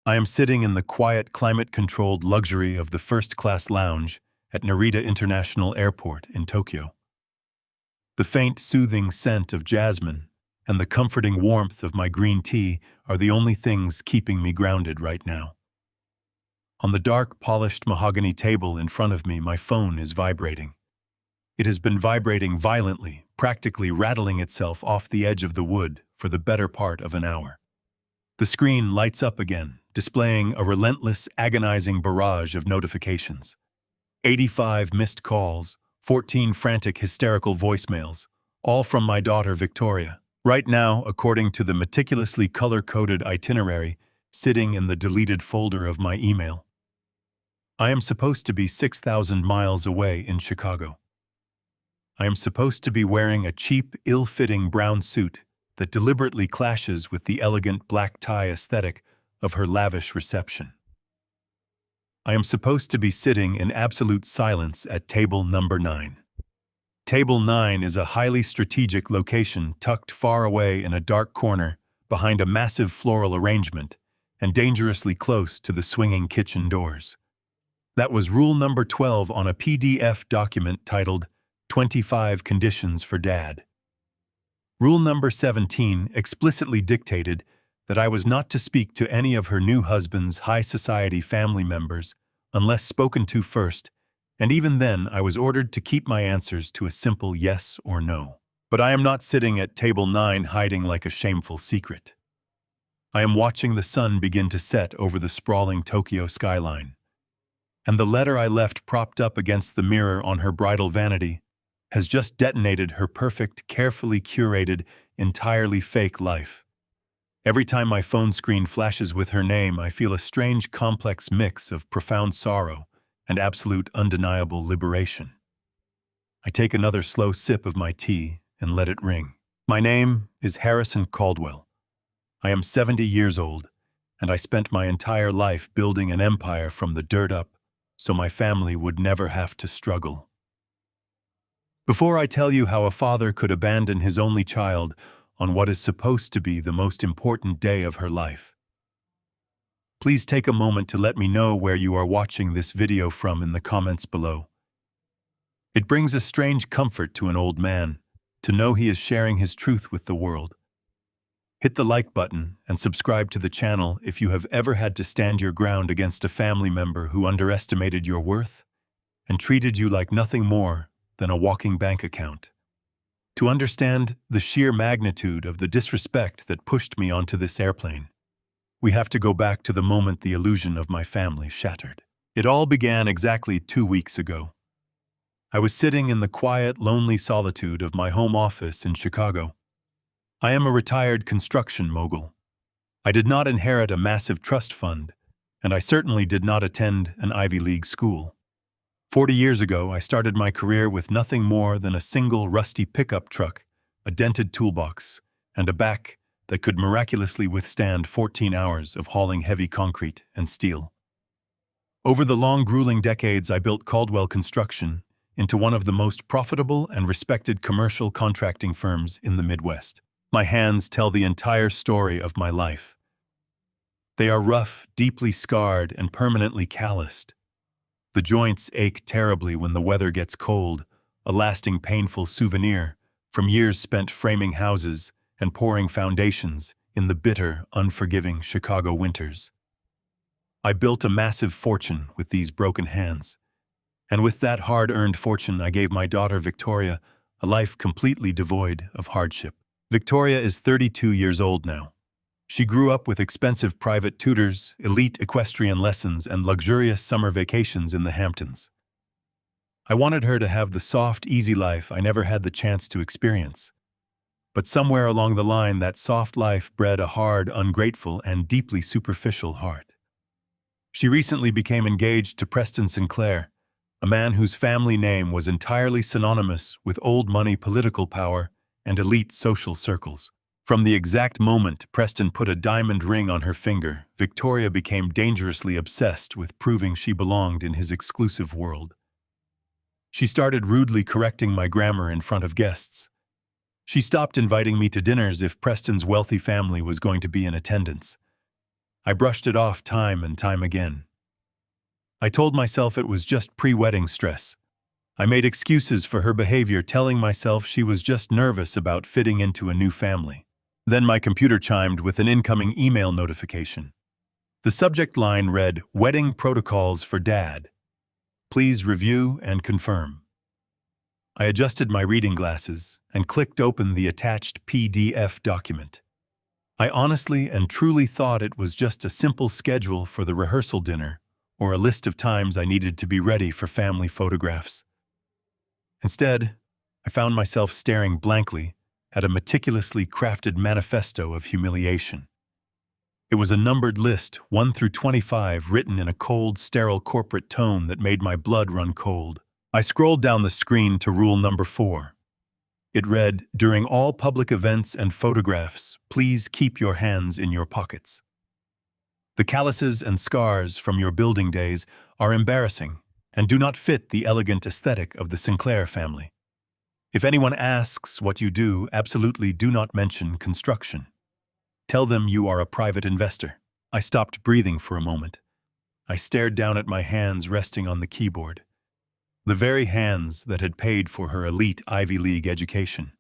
I am sitting in the quiet, climate-controlled luxury of the first-class lounge at Narita International Airport in Tokyo. The faint, soothing scent of jasmine and the comforting warmth of my green tea are the only things keeping me grounded right now. On the dark, polished mahogany table in front of me, my phone is vibrating. It has been vibrating violently, practically rattling itself off the edge of the wood for the better part of an hour. The screen lights up again, displaying a relentless, agonizing barrage of notifications. 85 missed calls, 14 frantic, hysterical voicemails, all from my daughter Victoria. Right now, according to the meticulously color-coded itinerary sitting in the deleted folder of my email. I am supposed to be 6,000 miles away in Chicago. I am supposed to be wearing a cheap, ill-fitting brown suit that deliberately clashes with the elegant black tie aesthetic of her lavish reception. I am supposed to be sitting in absolute silence at table number 9. Table 9 is a highly strategic location tucked far away in a dark corner behind a massive floral arrangement and dangerously close to the swinging kitchen doors. That was rule number 12 on a PDF document titled 25 Conditions for Dad. Rule number 17 explicitly dictated that I was not to speak to any of her new husband's high society family members unless spoken to first, and even then I was ordered to keep my answers to a simple yes or no. But I am not sitting at table 9 hiding like a shameful secret. I am watching the sun begin to set over the sprawling Tokyo skyline, and the letter I left propped up against the mirror on her bridal vanity has just detonated her perfect, carefully curated, entirely fake life. Every time my phone screen flashes with her name, I feel a strange, complex mix of profound sorrow and absolute, undeniable liberation. I take another slow sip of my tea and let it ring. My name is Harrison Caldwell. I am 70 years old, and I spent my entire life building an empire from the dirt up so my family would never have to struggle. Before I tell you how a father could abandon his only child on what is supposed to be the most important day of her life, please take a moment to let me know where you are watching this video from in the comments below. It brings a strange comfort to an old man to know he is sharing his truth with the world. Hit the like button and subscribe to the channel if you have ever had to stand your ground against a family member who underestimated your worth and treated you like nothing more than a walking bank account. To understand the sheer magnitude of the disrespect that pushed me onto this airplane, we have to go back to the moment the illusion of my family shattered. It all began exactly 2 weeks ago. I was sitting in the quiet, lonely solitude of my home office in Chicago. I am a retired construction mogul. I did not inherit a massive trust fund, and I certainly did not attend an Ivy League school. 40 years ago, I started my career with nothing more than a single rusty pickup truck, a dented toolbox, and a back that could miraculously withstand 14 hours of hauling heavy concrete and steel. Over the long, grueling decades, I built Caldwell Construction into one of the most profitable and respected commercial contracting firms in the Midwest. My hands tell the entire story of my life. They are rough, deeply scarred, and permanently calloused. The joints ache terribly when the weather gets cold, a lasting painful souvenir from years spent framing houses and pouring foundations in the bitter, unforgiving Chicago winters. I built a massive fortune with these broken hands, and with that hard-earned fortune I gave my daughter Victoria a life completely devoid of hardship. Victoria is 32 years old now. She grew up with expensive private tutors, elite equestrian lessons, and luxurious summer vacations in the Hamptons. I wanted her to have the soft, easy life I never had the chance to experience. But somewhere along the line, that soft life bred a hard, ungrateful, and deeply superficial heart. She recently became engaged to Preston Sinclair, a man whose family name was entirely synonymous with old money, political power, and elite social circles. From the exact moment Preston put a diamond ring on her finger, Victoria became dangerously obsessed with proving she belonged in his exclusive world. She started rudely correcting my grammar in front of guests. She stopped inviting me to dinners if Preston's wealthy family was going to be in attendance. I brushed it off time and time again. I told myself it was just pre-wedding stress. I made excuses for her behavior, telling myself she was just nervous about fitting into a new family. Then my computer chimed with an incoming email notification. The subject line read, "Wedding Protocols for Dad. Please review and confirm." I adjusted my reading glasses and clicked open the attached PDF document. I honestly and truly thought it was just a simple schedule for the rehearsal dinner or a list of times I needed to be ready for family photographs. Instead, I found myself staring blankly at a meticulously crafted manifesto of humiliation. It was a numbered list, 1 through 25, written in a cold, sterile corporate tone that made my blood run cold. I scrolled down the screen to rule number 4. It read, "During all public events and photographs, please keep your hands in your pockets. The calluses and scars from your building days are embarrassing and do not fit the elegant aesthetic of the Sinclair family. If anyone asks what you do, absolutely do not mention construction. Tell them you are a private investor." I stopped breathing for a moment. I stared down at my hands resting on the keyboard. The very hands that had paid for her elite Ivy League education.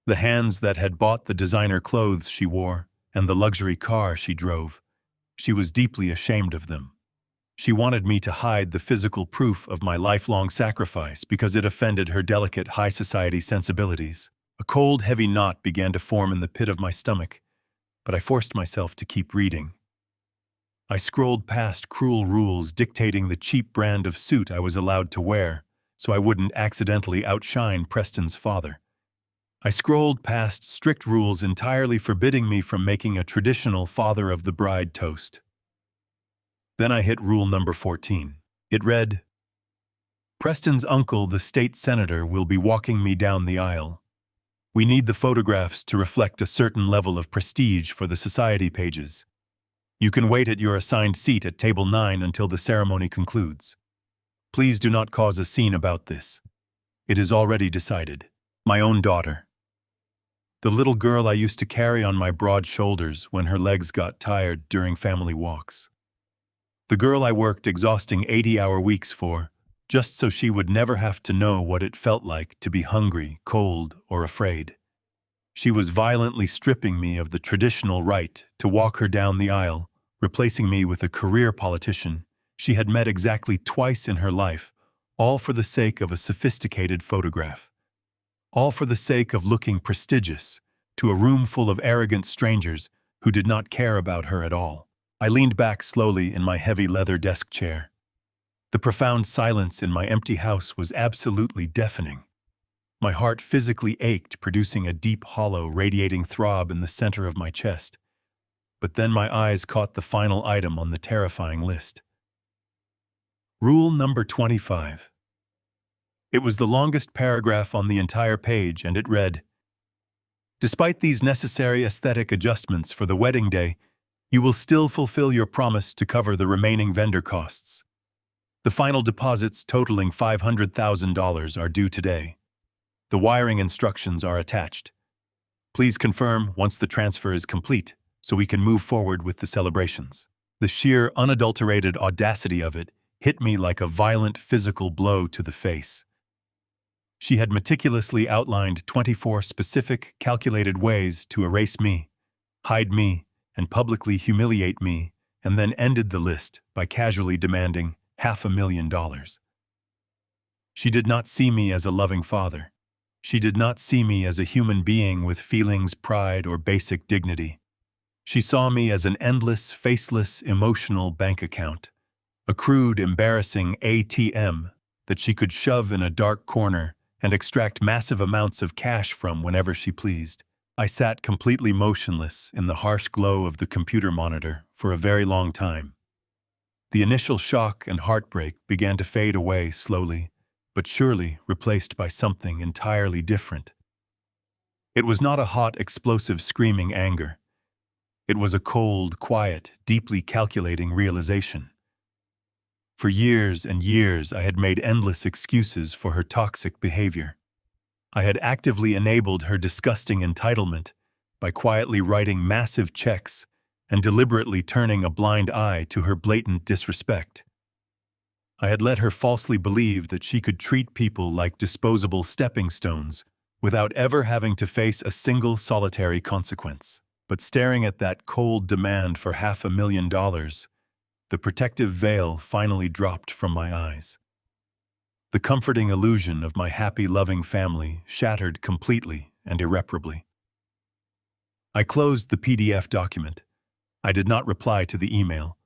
The hands that had bought the designer clothes she wore and the luxury car she drove. She was deeply ashamed of them. She wanted me to hide the physical proof of my lifelong sacrifice because it offended her delicate high society sensibilities. A cold, heavy knot began to form in the pit of my stomach, but I forced myself to keep reading. I scrolled past cruel rules dictating the cheap brand of suit I was allowed to wear, so I wouldn't accidentally outshine Preston's father. I scrolled past strict rules entirely forbidding me from making a traditional father of the bride toast. Then I hit rule number 14. It read, "Preston's uncle, the state senator, will be walking me down the aisle. We need the photographs to reflect a certain level of prestige for the society pages. You can wait at your assigned seat at table 9 until the ceremony concludes. Please do not cause a scene about this. It is already decided. My own daughter. The little girl I used to carry on my broad shoulders when her legs got tired during family walks. The girl I worked exhausting 80-hour weeks for, just so she would never have to know what it felt like to be hungry, cold, or afraid. She was violently stripping me of the traditional right to walk her down the aisle, replacing me with a career politician she had met exactly twice in her life, all for the sake of a sophisticated photograph. All for the sake of looking prestigious to a room full of arrogant strangers who did not care about her at all. I leaned back slowly in my heavy leather desk chair. The profound silence in my empty house was absolutely deafening. My heart physically ached, producing a deep, hollow, radiating throb in the center of my chest. But then my eyes caught the final item on the terrifying list. Rule number 25. It was the longest paragraph on the entire page, and it read, "Despite these necessary aesthetic adjustments for the wedding day, you will still fulfill your promise to cover the remaining vendor costs. The final deposits totaling $500,000 are due today. The wiring instructions are attached. Please confirm once the transfer is complete, so we can move forward with the celebrations." The sheer, unadulterated audacity of it hit me like a violent physical blow to the face. She had meticulously outlined 24 specific, calculated ways to erase me, hide me, and publicly humiliate me, and then ended the list by casually demanding $500,000. She did not see me as a loving father. She did not see me as a human being with feelings, pride, or basic dignity. She saw me as an endless, faceless, emotional bank account, a crude, embarrassing ATM that she could shove in a dark corner and extract massive amounts of cash from whenever she pleased. I sat completely motionless in the harsh glow of the computer monitor for a very long time. The initial shock and heartbreak began to fade away slowly, but surely replaced by something entirely different. It was not a hot, explosive, screaming anger. It was a cold, quiet, deeply calculating realization. For years and years, I had made endless excuses for her toxic behavior. I had actively enabled her disgusting entitlement by quietly writing massive checks and deliberately turning a blind eye to her blatant disrespect. I had let her falsely believe that she could treat people like disposable stepping stones without ever having to face a single solitary consequence. But staring at that cold demand for $500,000, the protective veil finally dropped from my eyes. The comforting illusion of my happy, loving family shattered completely and irreparably. I closed the PDF document. I did not reply to the email.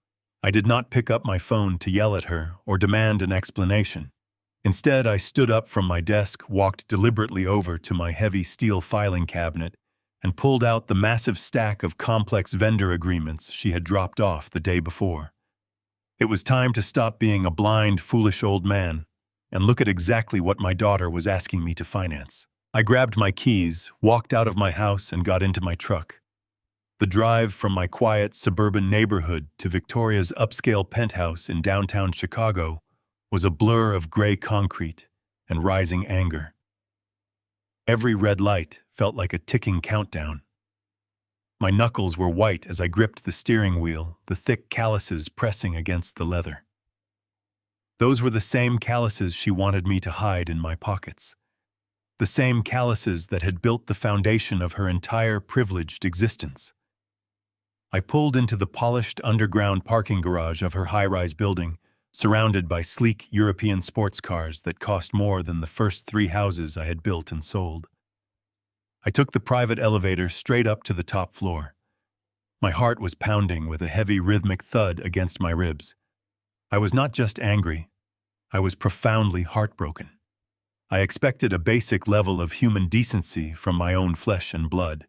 I did not pick up my phone to yell at her or demand an explanation. Instead, I stood up from my desk, walked deliberately over to my heavy steel filing cabinet, and pulled out the massive stack of complex vendor agreements she had dropped off the day before. It was time to stop being a blind, foolish old man and look at exactly what my daughter was asking me to finance. I grabbed my keys, walked out of my house, and got into my truck. The drive from my quiet suburban neighborhood to Victoria's upscale penthouse in downtown Chicago was a blur of gray concrete and rising anger. Every red light felt like a ticking countdown. My knuckles were white as I gripped the steering wheel, the thick calluses pressing against the leather. Those were the same calluses she wanted me to hide in my pockets. The same calluses that had built the foundation of her entire privileged existence. I pulled into the polished underground parking garage of her high-rise building, surrounded by sleek European sports cars that cost more than the first 3 houses I had built and sold. I took the private elevator straight up to the top floor. My heart was pounding with a heavy rhythmic thud against my ribs. I was not just angry, I was profoundly heartbroken. I expected a basic level of human decency from my own flesh and blood.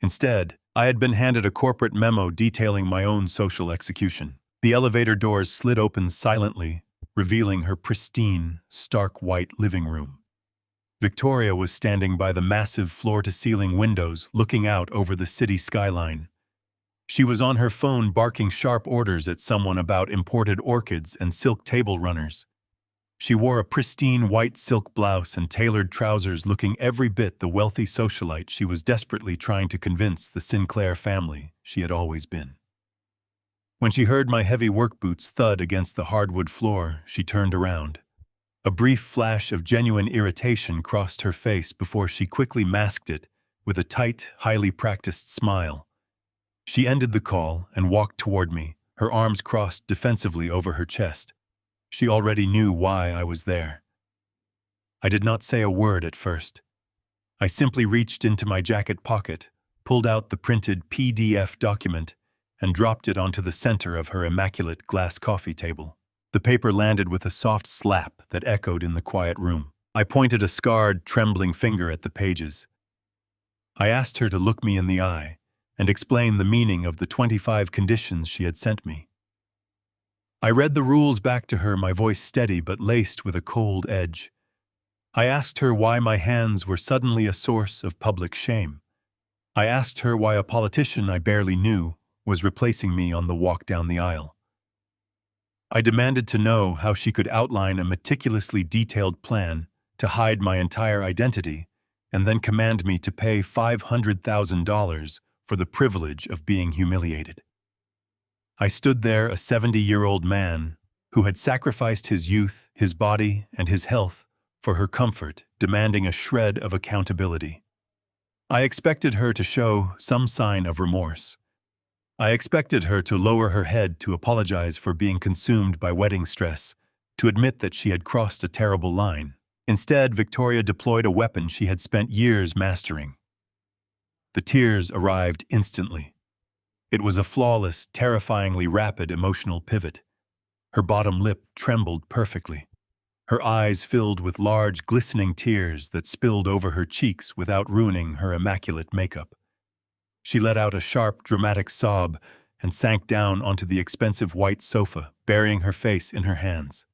Instead, I had been handed a corporate memo detailing my own social execution. The elevator doors slid open silently, revealing her pristine, stark white living room. Victoria was standing by the massive floor-to-ceiling windows looking out over the city skyline. She was on her phone barking sharp orders at someone about imported orchids and silk table runners. She wore a pristine white silk blouse and tailored trousers, looking every bit the wealthy socialite she was desperately trying to convince the Sinclair family she had always been. When she heard my heavy work boots thud against the hardwood floor, she turned around. A brief flash of genuine irritation crossed her face before she quickly masked it with a tight, highly practiced smile. She ended the call and walked toward me, her arms crossed defensively over her chest. She already knew why I was there. I did not say a word at first. I simply reached into my jacket pocket, pulled out the printed PDF document, and dropped it onto the center of her immaculate glass coffee table. The paper landed with a soft slap that echoed in the quiet room. I pointed a scarred, trembling finger at the pages. I asked her to look me in the eye and explain the meaning of the 25 conditions she had sent me. I read the rules back to her, my voice steady but laced with a cold edge. I asked her why my hands were suddenly a source of public shame. I asked her why a politician I barely knew was replacing me on the walk down the aisle. I demanded to know how she could outline a meticulously detailed plan to hide my entire identity and then command me to pay $500,000 for the privilege of being humiliated. I stood there, a 70-year-old man who had sacrificed his youth, his body, and his health for her comfort, demanding a shred of accountability. I expected her to show some sign of remorse. I expected her to lower her head to apologize for being consumed by wedding stress, to admit that she had crossed a terrible line. Instead, Victoria deployed a weapon she had spent years mastering. The tears arrived instantly. It was a flawless, terrifyingly rapid emotional pivot. Her bottom lip trembled perfectly. Her eyes filled with large, glistening tears that spilled over her cheeks without ruining her immaculate makeup. She let out a sharp, dramatic sob and sank down onto the expensive white sofa, burying her face in her hands.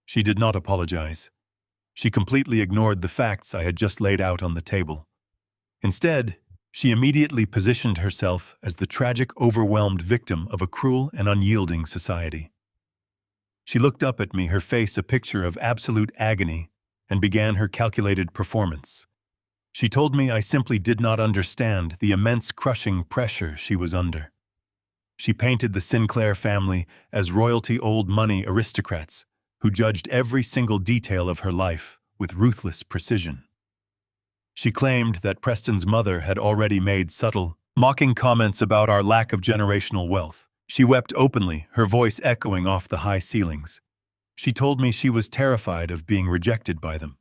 She did not apologize. She completely ignored the facts I had just laid out on the table. Instead, she immediately positioned herself as the tragic, overwhelmed victim of a cruel and unyielding society. She looked up at me, her face a picture of absolute agony, and began her calculated performance. She told me I simply did not understand the immense crushing pressure she was under. She painted the Sinclair family as royalty old money aristocrats who judged every single detail of her life with ruthless precision. She claimed that Preston's mother had already made subtle, mocking comments about our lack of generational wealth. She wept openly, her voice echoing off the high ceilings. She told me she was terrified of being rejected by them.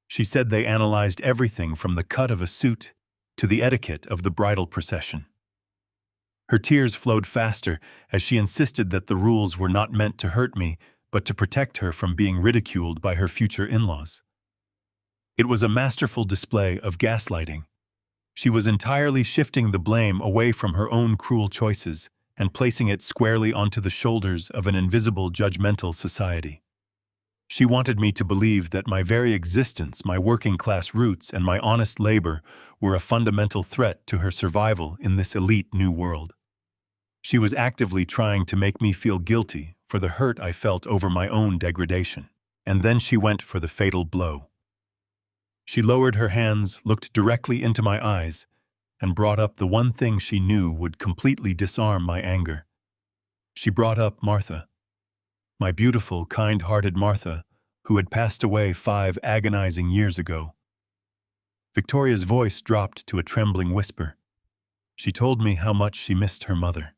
She said they analyzed everything from the cut of a suit to the etiquette of the bridal procession. Her tears flowed faster as she insisted that the rules were not meant to hurt me, but to protect her from being ridiculed by her future in-laws. It was a masterful display of gaslighting. She was entirely shifting the blame away from her own cruel choices and placing it squarely onto the shoulders of an invisible, judgmental society. She wanted me to believe that my very existence, my working-class roots, and my honest labor were a fundamental threat to her survival in this elite new world. She was actively trying to make me feel guilty for the hurt I felt over my own degradation. And then she went for the fatal blow. She lowered her hands, looked directly into my eyes, and brought up the one thing she knew would completely disarm my anger. She brought up Martha. My beautiful, kind-hearted Martha, who had passed away 5 agonizing years ago. Victoria's voice dropped to a trembling whisper. She told me how much she missed her mother.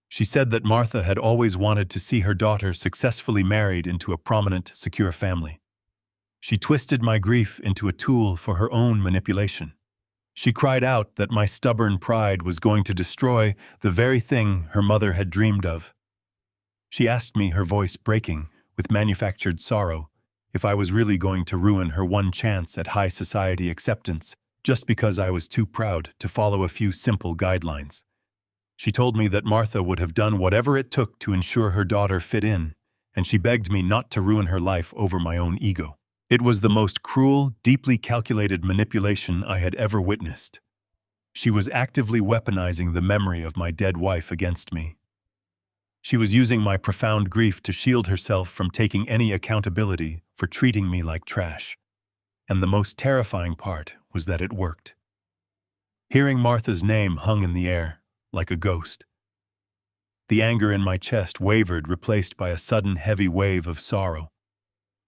She said that Martha had always wanted to see her daughter successfully married into a prominent, secure family. She twisted my grief into a tool for her own manipulation. She cried out that my stubborn pride was going to destroy the very thing her mother had dreamed of. She asked me, her voice breaking with manufactured sorrow, if I was really going to ruin her one chance at high society acceptance just because I was too proud to follow a few simple guidelines. She told me that Martha would have done whatever it took to ensure her daughter fit in, and she begged me not to ruin her life over my own ego. It was the most cruel, deeply calculated manipulation I had ever witnessed. She was actively weaponizing the memory of my dead wife against me. She was using my profound grief to shield herself from taking any accountability for treating me like trash. And the most terrifying part was that it worked. Hearing Martha's name hung in the air, like a ghost. The anger in my chest wavered, replaced by a sudden heavy wave of sorrow.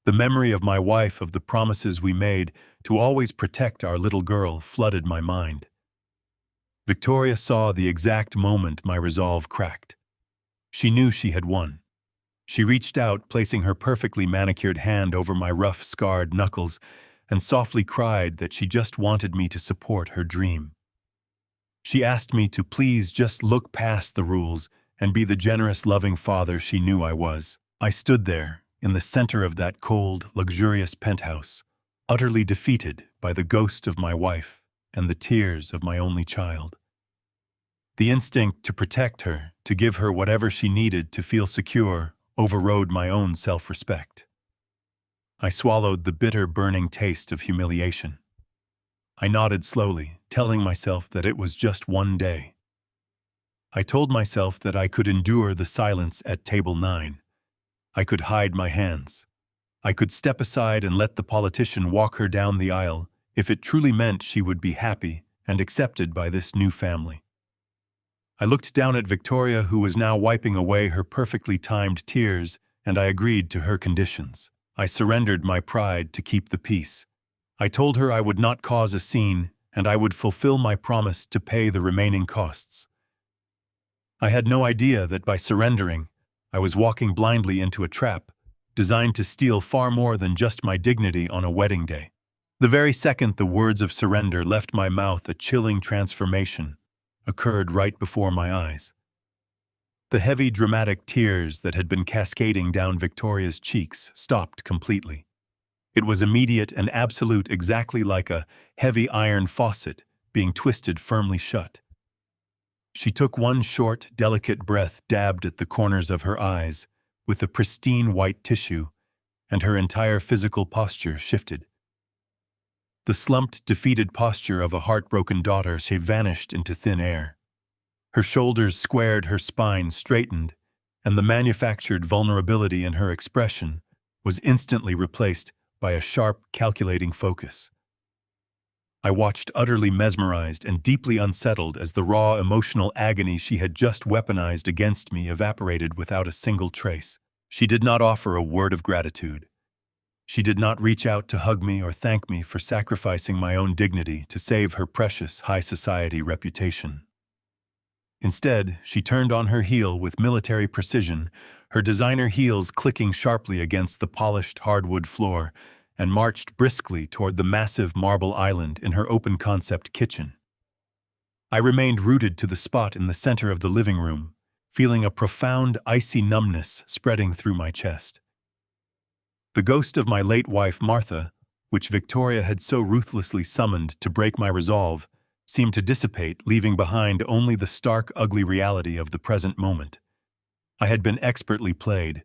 The memory of my wife, of the promises we made to always protect our little girl, flooded my mind. Victoria saw the exact moment my resolve cracked. She knew she had won. She reached out, placing her perfectly manicured hand over my rough, scarred knuckles, and softly cried that she just wanted me to support her dream. She asked me to please just look past the rules and be the generous, loving father she knew I was. I stood there, in the center of that cold, luxurious penthouse, utterly defeated by the ghost of my wife and the tears of my only child. The instinct to protect her, to give her whatever she needed to feel secure, overrode my own self-respect. I swallowed the bitter, burning taste of humiliation. I nodded slowly, telling myself that it was just one day. I told myself that I could endure the silence at table 9. I could hide my hands. I could step aside and let the politician walk her down the aisle if it truly meant she would be happy and accepted by this new family. I looked down at Victoria, who was now wiping away her perfectly timed tears, and I agreed to her conditions. I surrendered my pride to keep the peace. I told her I would not cause a scene, and I would fulfill my promise to pay the remaining costs. I had no idea that by surrendering, I was walking blindly into a trap, designed to steal far more than just my dignity on a wedding day. The very second the words of surrender left my mouth, a chilling transformation occurred right before my eyes. The heavy, dramatic tears that had been cascading down Victoria's cheeks stopped completely. It was immediate and absolute, exactly like a heavy iron faucet being twisted firmly shut. She took one short, delicate breath, dabbed at the corners of her eyes with the pristine white tissue, and her entire physical posture shifted. The slumped, defeated posture of a heartbroken daughter, she vanished into thin air. Her shoulders squared, her spine straightened, and the manufactured vulnerability in her expression was instantly replaced by a sharp, calculating focus. I watched utterly mesmerized and deeply unsettled as the raw emotional agony she had just weaponized against me evaporated without a single trace. She did not offer a word of gratitude. She did not reach out to hug me or thank me for sacrificing my own dignity to save her precious high society reputation. Instead, she turned on her heel with military precision, her designer heels clicking sharply against the polished hardwood floor, and marched briskly toward the massive marble island in her open-concept kitchen. I remained rooted to the spot in the center of the living room, feeling a profound, icy numbness spreading through my chest. The ghost of my late wife, Martha, which Victoria had so ruthlessly summoned to break my resolve, seemed to dissipate, leaving behind only the stark, ugly reality of the present moment. I had been expertly played.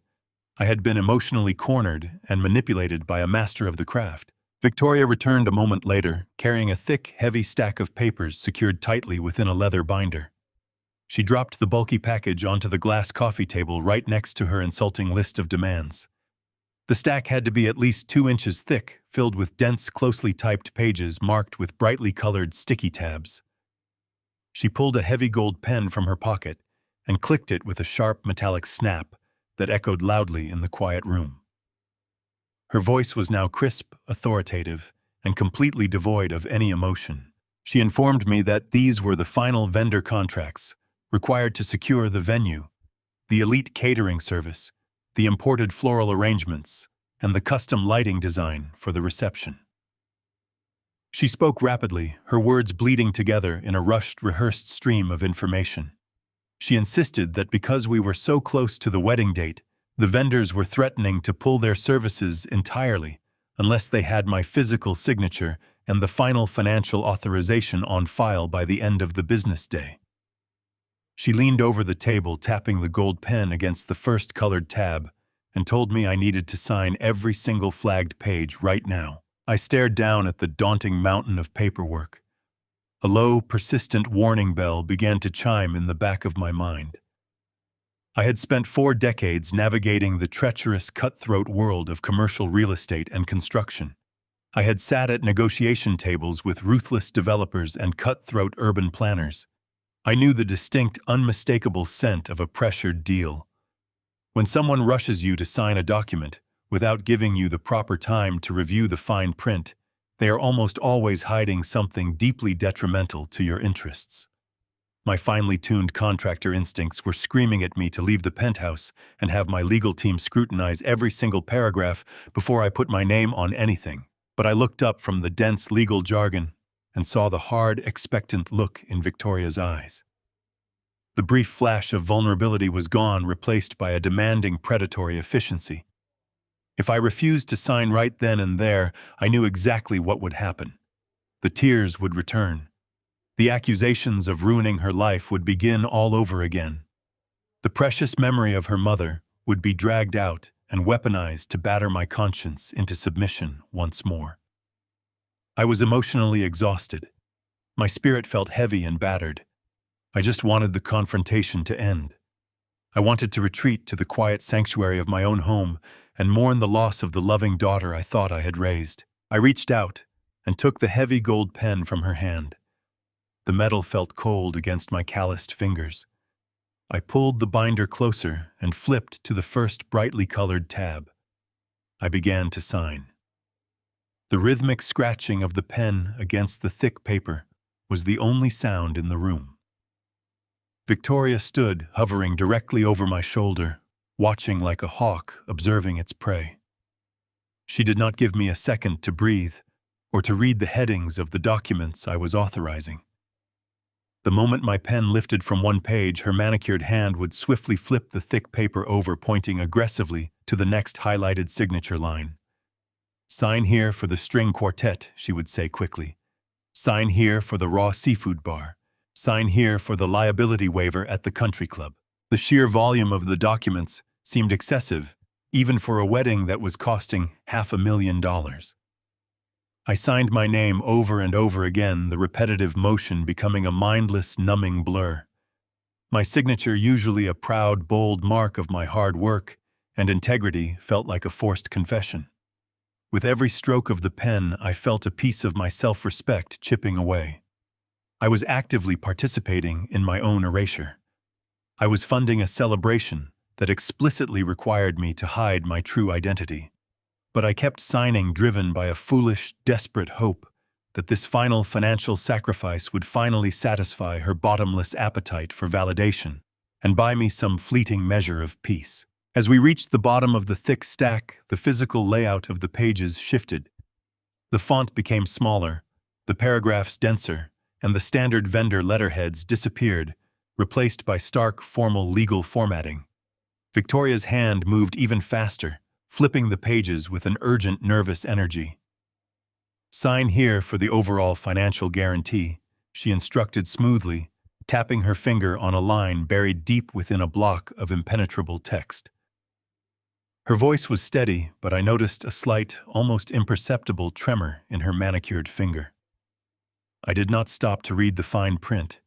I had been emotionally cornered and manipulated by a master of the craft. Victoria returned a moment later, carrying a thick, heavy stack of papers secured tightly within a leather binder. She dropped the bulky package onto the glass coffee table right next to her insulting list of demands. The stack had to be at least 2 inches thick, filled with dense, closely typed pages marked with brightly colored sticky tabs. She pulled a heavy gold pen from her pocket and clicked it with a sharp metallic snap that echoed loudly in the quiet room. Her voice was now crisp, authoritative, and completely devoid of any emotion. She informed me that these were the final vendor contracts required to secure the venue, the elite catering service, the imported floral arrangements, and the custom lighting design for the reception. She spoke rapidly, her words bleeding together in a rushed, rehearsed stream of information. She insisted that because we were so close to the wedding date, the vendors were threatening to pull their services entirely unless they had my physical signature and the final financial authorization on file by the end of the business day. She leaned over the table, tapping the gold pen against the first colored tab, and told me I needed to sign every single flagged page right now. I stared down at the daunting mountain of paperwork. A low, persistent warning bell began to chime in the back of my mind. I had spent 4 decades navigating the treacherous, cutthroat world of commercial real estate and construction. I had sat at negotiation tables with ruthless developers and cutthroat urban planners. I knew the distinct, unmistakable scent of a pressured deal. When someone rushes you to sign a document without giving you the proper time to review the fine print, they are almost always hiding something deeply detrimental to your interests. My finely tuned contractor instincts were screaming at me to leave the penthouse and have my legal team scrutinize every single paragraph before I put my name on anything. But I looked up from the dense legal jargon and saw the hard, expectant look in Victoria's eyes. The brief flash of vulnerability was gone, replaced by a demanding, predatory efficiency. If I refused to sign right then and there, I knew exactly what would happen. The tears would return. The accusations of ruining her life would begin all over again. The precious memory of her mother would be dragged out and weaponized to batter my conscience into submission once more. I was emotionally exhausted. My spirit felt heavy and battered. I just wanted the confrontation to end. I wanted to retreat to the quiet sanctuary of my own home and mourn the loss of the loving daughter I thought I had raised. I reached out and took the heavy gold pen from her hand. The metal felt cold against my calloused fingers. I pulled the binder closer and flipped to the first brightly colored tab. I began to sign. The rhythmic scratching of the pen against the thick paper was the only sound in the room. Victoria stood, hovering directly over my shoulder, watching like a hawk observing its prey. She did not give me a second to breathe or to read the headings of the documents I was authorizing. The moment my pen lifted from one page, her manicured hand would swiftly flip the thick paper over, pointing aggressively to the next highlighted signature line. "Sign here for the string quartet," she would say quickly. "Sign here for the raw seafood bar. Sign here for the liability waiver at the country club." The sheer volume of the documents seemed excessive, even for a wedding that was costing $500,000. I signed my name over and over again, the repetitive motion becoming a mindless, numbing blur. My signature, usually a proud, bold mark of my hard work and integrity, felt like a forced confession. With every stroke of the pen, I felt a piece of my self-respect chipping away. I was actively participating in my own erasure. I was funding a celebration that explicitly required me to hide my true identity. But I kept signing, driven by a foolish, desperate hope that this final financial sacrifice would finally satisfy her bottomless appetite for validation and buy me some fleeting measure of peace. As we reached the bottom of the thick stack, the physical layout of the pages shifted. The font became smaller, the paragraphs denser, and the standard vendor letterheads disappeared, replaced by stark, formal legal formatting. Victoria's hand moved even faster, flipping the pages with an urgent, nervous energy. "Sign here for the overall financial guarantee," she instructed smoothly, tapping her finger on a line buried deep within a block of impenetrable text. Her voice was steady, but I noticed a slight, almost imperceptible tremor in her manicured finger. I did not stop to read the fine print.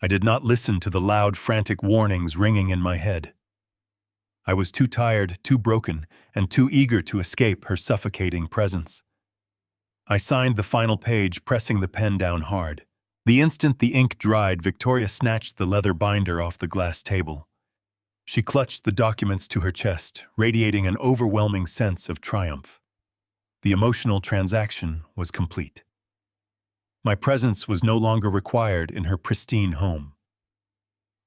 I did not listen to the loud, frantic warnings ringing in my head. I was too tired, too broken, and too eager to escape her suffocating presence. I signed the final page, pressing the pen down hard. The instant the ink dried, Victoria snatched the leather binder off the glass table. She clutched the documents to her chest, radiating an overwhelming sense of triumph. The emotional transaction was complete. My presence was no longer required in her pristine home.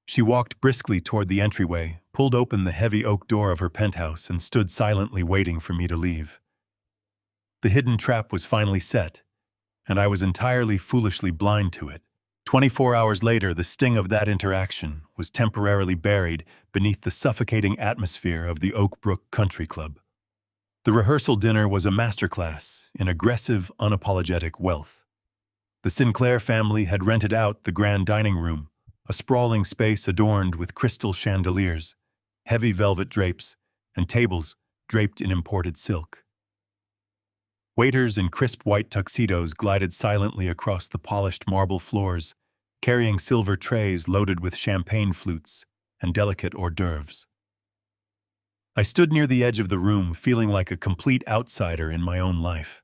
She walked briskly toward the entryway, pulled open the heavy oak door of her penthouse, and stood silently waiting for me to leave. The hidden trap was finally set, and I was entirely foolishly blind to it. 24 hours later, the sting of that interaction was temporarily buried beneath the suffocating atmosphere of the Oak Brook Country Club. The rehearsal dinner was a masterclass in aggressive, unapologetic wealth. The Sinclair family had rented out the grand dining room, a sprawling space adorned with crystal chandeliers, heavy velvet drapes, and tables draped in imported silk. Waiters in crisp white tuxedos glided silently across the polished marble floors, carrying silver trays loaded with champagne flutes and delicate hors d'oeuvres. I stood near the edge of the room, feeling like a complete outsider in my own life.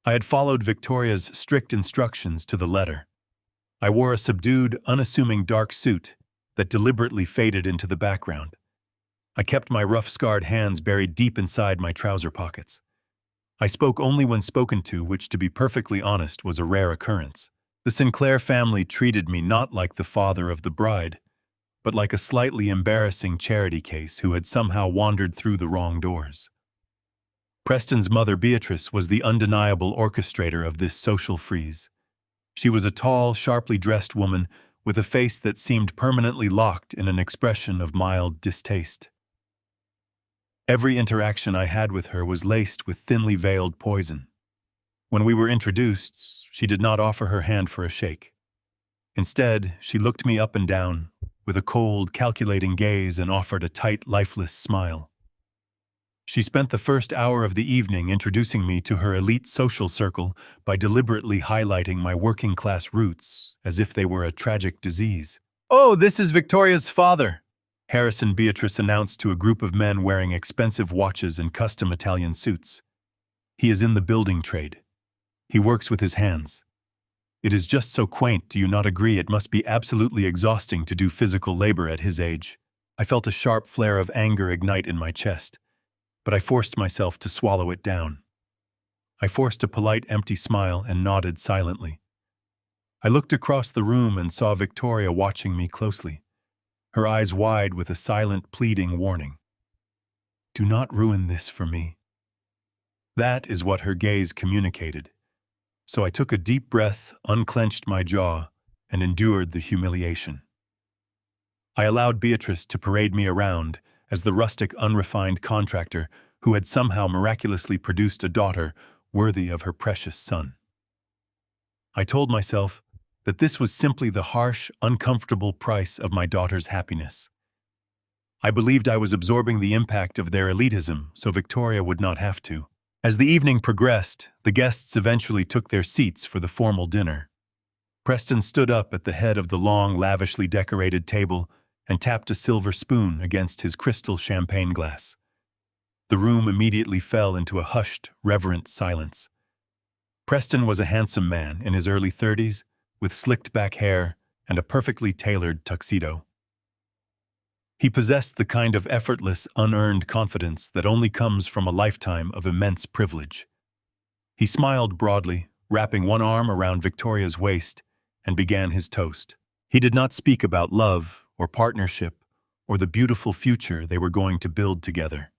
I had followed Victoria's strict instructions to the letter. I wore a subdued, unassuming dark suit that deliberately faded into the background. I kept my rough, scarred hands buried deep inside my trouser pockets. I spoke only when spoken to, which, to be perfectly honest, was a rare occurrence. The Sinclair family treated me not like the father of the bride, but like a slightly embarrassing charity case who had somehow wandered through the wrong doors. Preston's mother, Beatrice, was the undeniable orchestrator of this social freeze. She was a tall, sharply dressed woman with a face that seemed permanently locked in an expression of mild distaste. Every interaction I had with her was laced with thinly veiled poison. When we were introduced, she did not offer her hand for a shake. Instead, she looked me up and down with a cold, calculating gaze and offered a tight, lifeless smile. She spent the first hour of the evening introducing me to her elite social circle by deliberately highlighting my working-class roots as if they were a tragic disease. "Oh, this is Victoria's father," Harrison Beatrice announced to a group of men wearing expensive watches and custom Italian suits. "He is in the building trade. He works with his hands. It is just so quaint, do you not agree? It must be absolutely exhausting to do physical labor at his age." I felt a sharp flare of anger ignite in my chest, but I forced myself to swallow it down. I forced a polite, empty smile and nodded silently. I looked across the room and saw Victoria watching me closely, her eyes wide with a silent, pleading warning. "Do not ruin this for me." That is what her gaze communicated. So I took a deep breath, unclenched my jaw, and endured the humiliation. I allowed Beatrice to parade me around as the rustic, unrefined contractor who had somehow miraculously produced a daughter worthy of her precious son. I told myself that this was simply the harsh, uncomfortable price of my daughter's happiness. I believed I was absorbing the impact of their elitism so Victoria would not have to. As the evening progressed, the guests eventually took their seats for the formal dinner. Preston stood up at the head of the long, lavishly decorated table and tapped a silver spoon against his crystal champagne glass. The room immediately fell into a hushed, reverent silence. Preston was a handsome man in his early 30s, with slicked-back hair and a perfectly tailored tuxedo. He possessed the kind of effortless, unearned confidence that only comes from a lifetime of immense privilege. He smiled broadly, wrapping one arm around Victoria's waist, and began his toast. He did not speak about love or partnership or the beautiful future they were going to build together.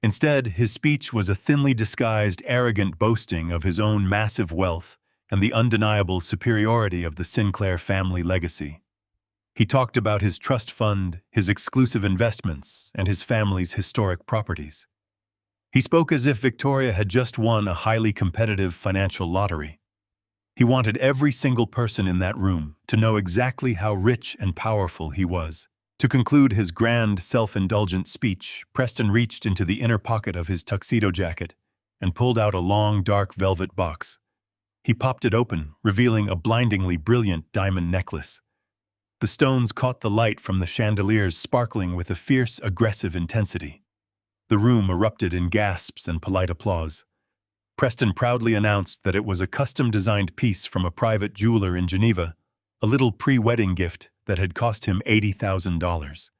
Instead, his speech was a thinly disguised, arrogant boasting of his own massive wealth and the undeniable superiority of the Sinclair family legacy. He talked about his trust fund, his exclusive investments, and his family's historic properties. He spoke as if Victoria had just won a highly competitive financial lottery. He wanted every single person in that room to know exactly how rich and powerful he was. To conclude his grand, self-indulgent speech, Preston reached into the inner pocket of his tuxedo jacket and pulled out a long, dark velvet box. He popped it open, revealing a blindingly brilliant diamond necklace. The stones caught the light from the chandeliers, sparkling with a fierce, aggressive intensity. The room erupted in gasps and polite applause. Preston proudly announced that it was a custom-designed piece from a private jeweler in Geneva, a little pre-wedding gift that had cost him $80,000.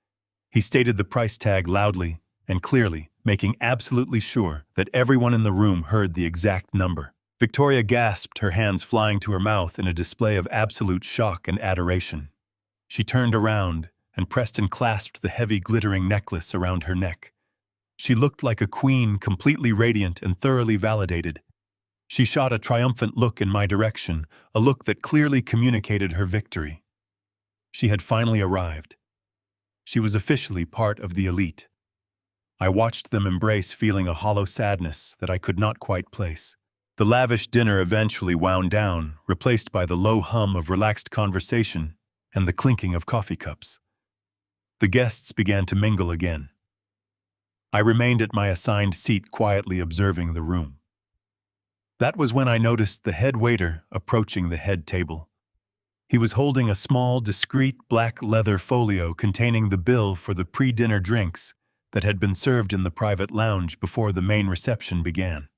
He stated the price tag loudly and clearly, making absolutely sure that everyone in the room heard the exact number. Victoria gasped, her hands flying to her mouth in a display of absolute shock and adoration. She turned around, and Preston clasped the heavy, glittering necklace around her neck. She looked like a queen, completely radiant and thoroughly validated. She shot a triumphant look in my direction, a look that clearly communicated her victory. She had finally arrived. She was officially part of the elite. I watched them embrace, feeling a hollow sadness that I could not quite place. The lavish dinner eventually wound down, replaced by the low hum of relaxed conversation and the clinking of coffee cups. The guests began to mingle again. I remained at my assigned seat, quietly observing the room. That was when I noticed the head waiter approaching the head table. He was holding a small, discreet black leather folio containing the bill for the pre-dinner drinks that had been served in the private lounge before the main reception began.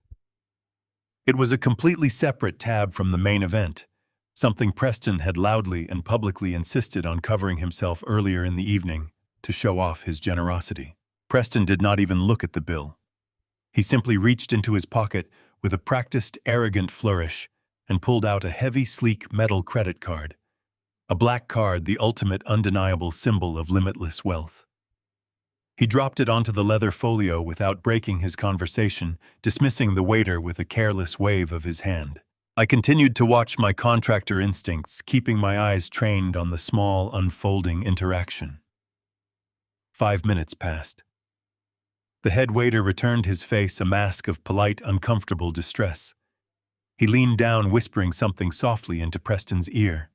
It was a completely separate tab from the main event, something Preston had loudly and publicly insisted on covering himself earlier in the evening to show off his generosity. Preston did not even look at the bill. He simply reached into his pocket with a practiced, arrogant flourish and pulled out a heavy, sleek metal credit card. A black card, the ultimate undeniable symbol of limitless wealth. He dropped it onto the leather folio without breaking his conversation, dismissing the waiter with a careless wave of his hand. I continued to watch my contractor instincts, keeping my eyes trained on the small, unfolding interaction. 5 minutes passed. The head waiter returned, his face a mask of polite, uncomfortable distress. He leaned down, whispering something softly into Preston's ear.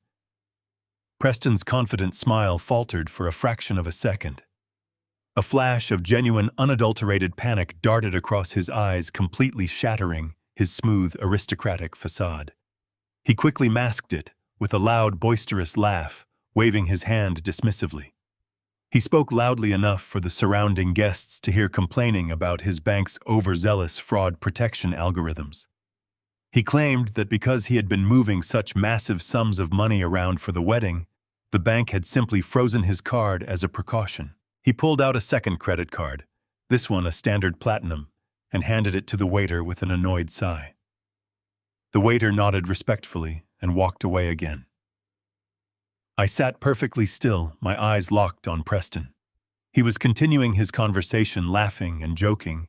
Preston's confident smile faltered for a fraction of a second. A flash of genuine, unadulterated panic darted across his eyes, completely shattering his smooth, aristocratic facade. He quickly masked it with a loud, boisterous laugh, waving his hand dismissively. He spoke loudly enough for the surrounding guests to hear, complaining about his bank's overzealous fraud protection algorithms. He claimed that because he had been moving such massive sums of money around for the wedding, the bank had simply frozen his card as a precaution. He pulled out a second credit card, this one a standard platinum, and handed it to the waiter with an annoyed sigh. The waiter nodded respectfully and walked away again. I sat perfectly still, my eyes locked on Preston. He was continuing his conversation, laughing and joking,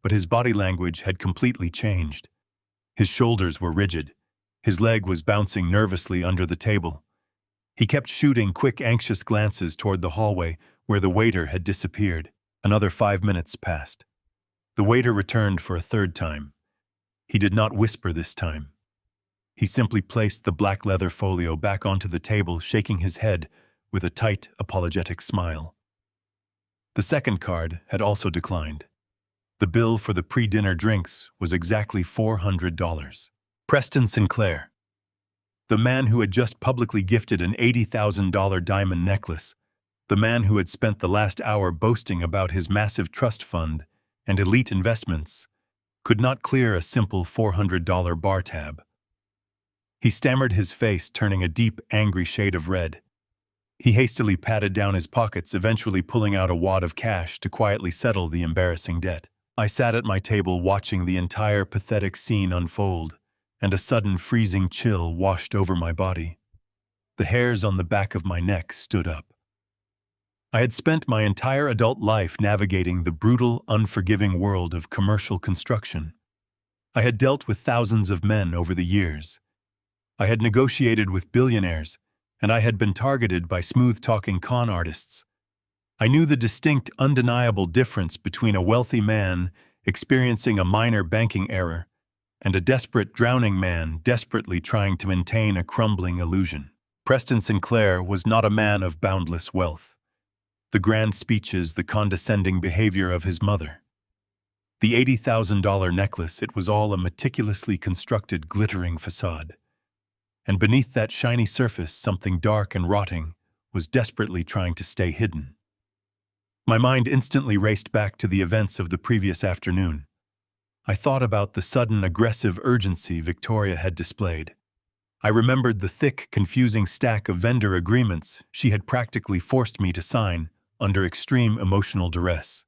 but his body language had completely changed. His shoulders were rigid. His leg was bouncing nervously under the table. He kept shooting quick, anxious glances toward the hallway where the waiter had disappeared. Another 5 minutes passed. The waiter returned for a third time. He did not whisper this time. He simply placed the black leather folio back onto the table, shaking his head with a tight, apologetic smile. The second card had also declined. The bill for the pre-dinner drinks was exactly $400. Preston Sinclair, the man who had just publicly gifted an $80,000 diamond necklace, the man who had spent the last hour boasting about his massive trust fund and elite investments could not clear a simple $400 bar tab. He stammered, his face turning a deep, angry shade of red. He hastily patted down his pockets, eventually pulling out a wad of cash to quietly settle the embarrassing debt. I sat at my table watching the entire pathetic scene unfold, and a sudden freezing chill washed over my body. The hairs on the back of my neck stood up. I had spent my entire adult life navigating the brutal, unforgiving world of commercial construction. I had dealt with thousands of men over the years. I had negotiated with billionaires, and I had been targeted by smooth-talking con artists. I knew the distinct, undeniable difference between a wealthy man experiencing a minor banking error and a desperate, drowning man desperately trying to maintain a crumbling illusion. Preston Sinclair was not a man of boundless wealth. The grand speeches, the condescending behavior of his mother. The $80,000 necklace, it was all a meticulously constructed, glittering facade. And beneath that shiny surface, something dark and rotting was desperately trying to stay hidden. My mind instantly raced back to the events of the previous afternoon. I thought about the sudden, aggressive urgency Victoria had displayed. I remembered the thick, confusing stack of vendor agreements she had practically forced me to sign under extreme emotional duress.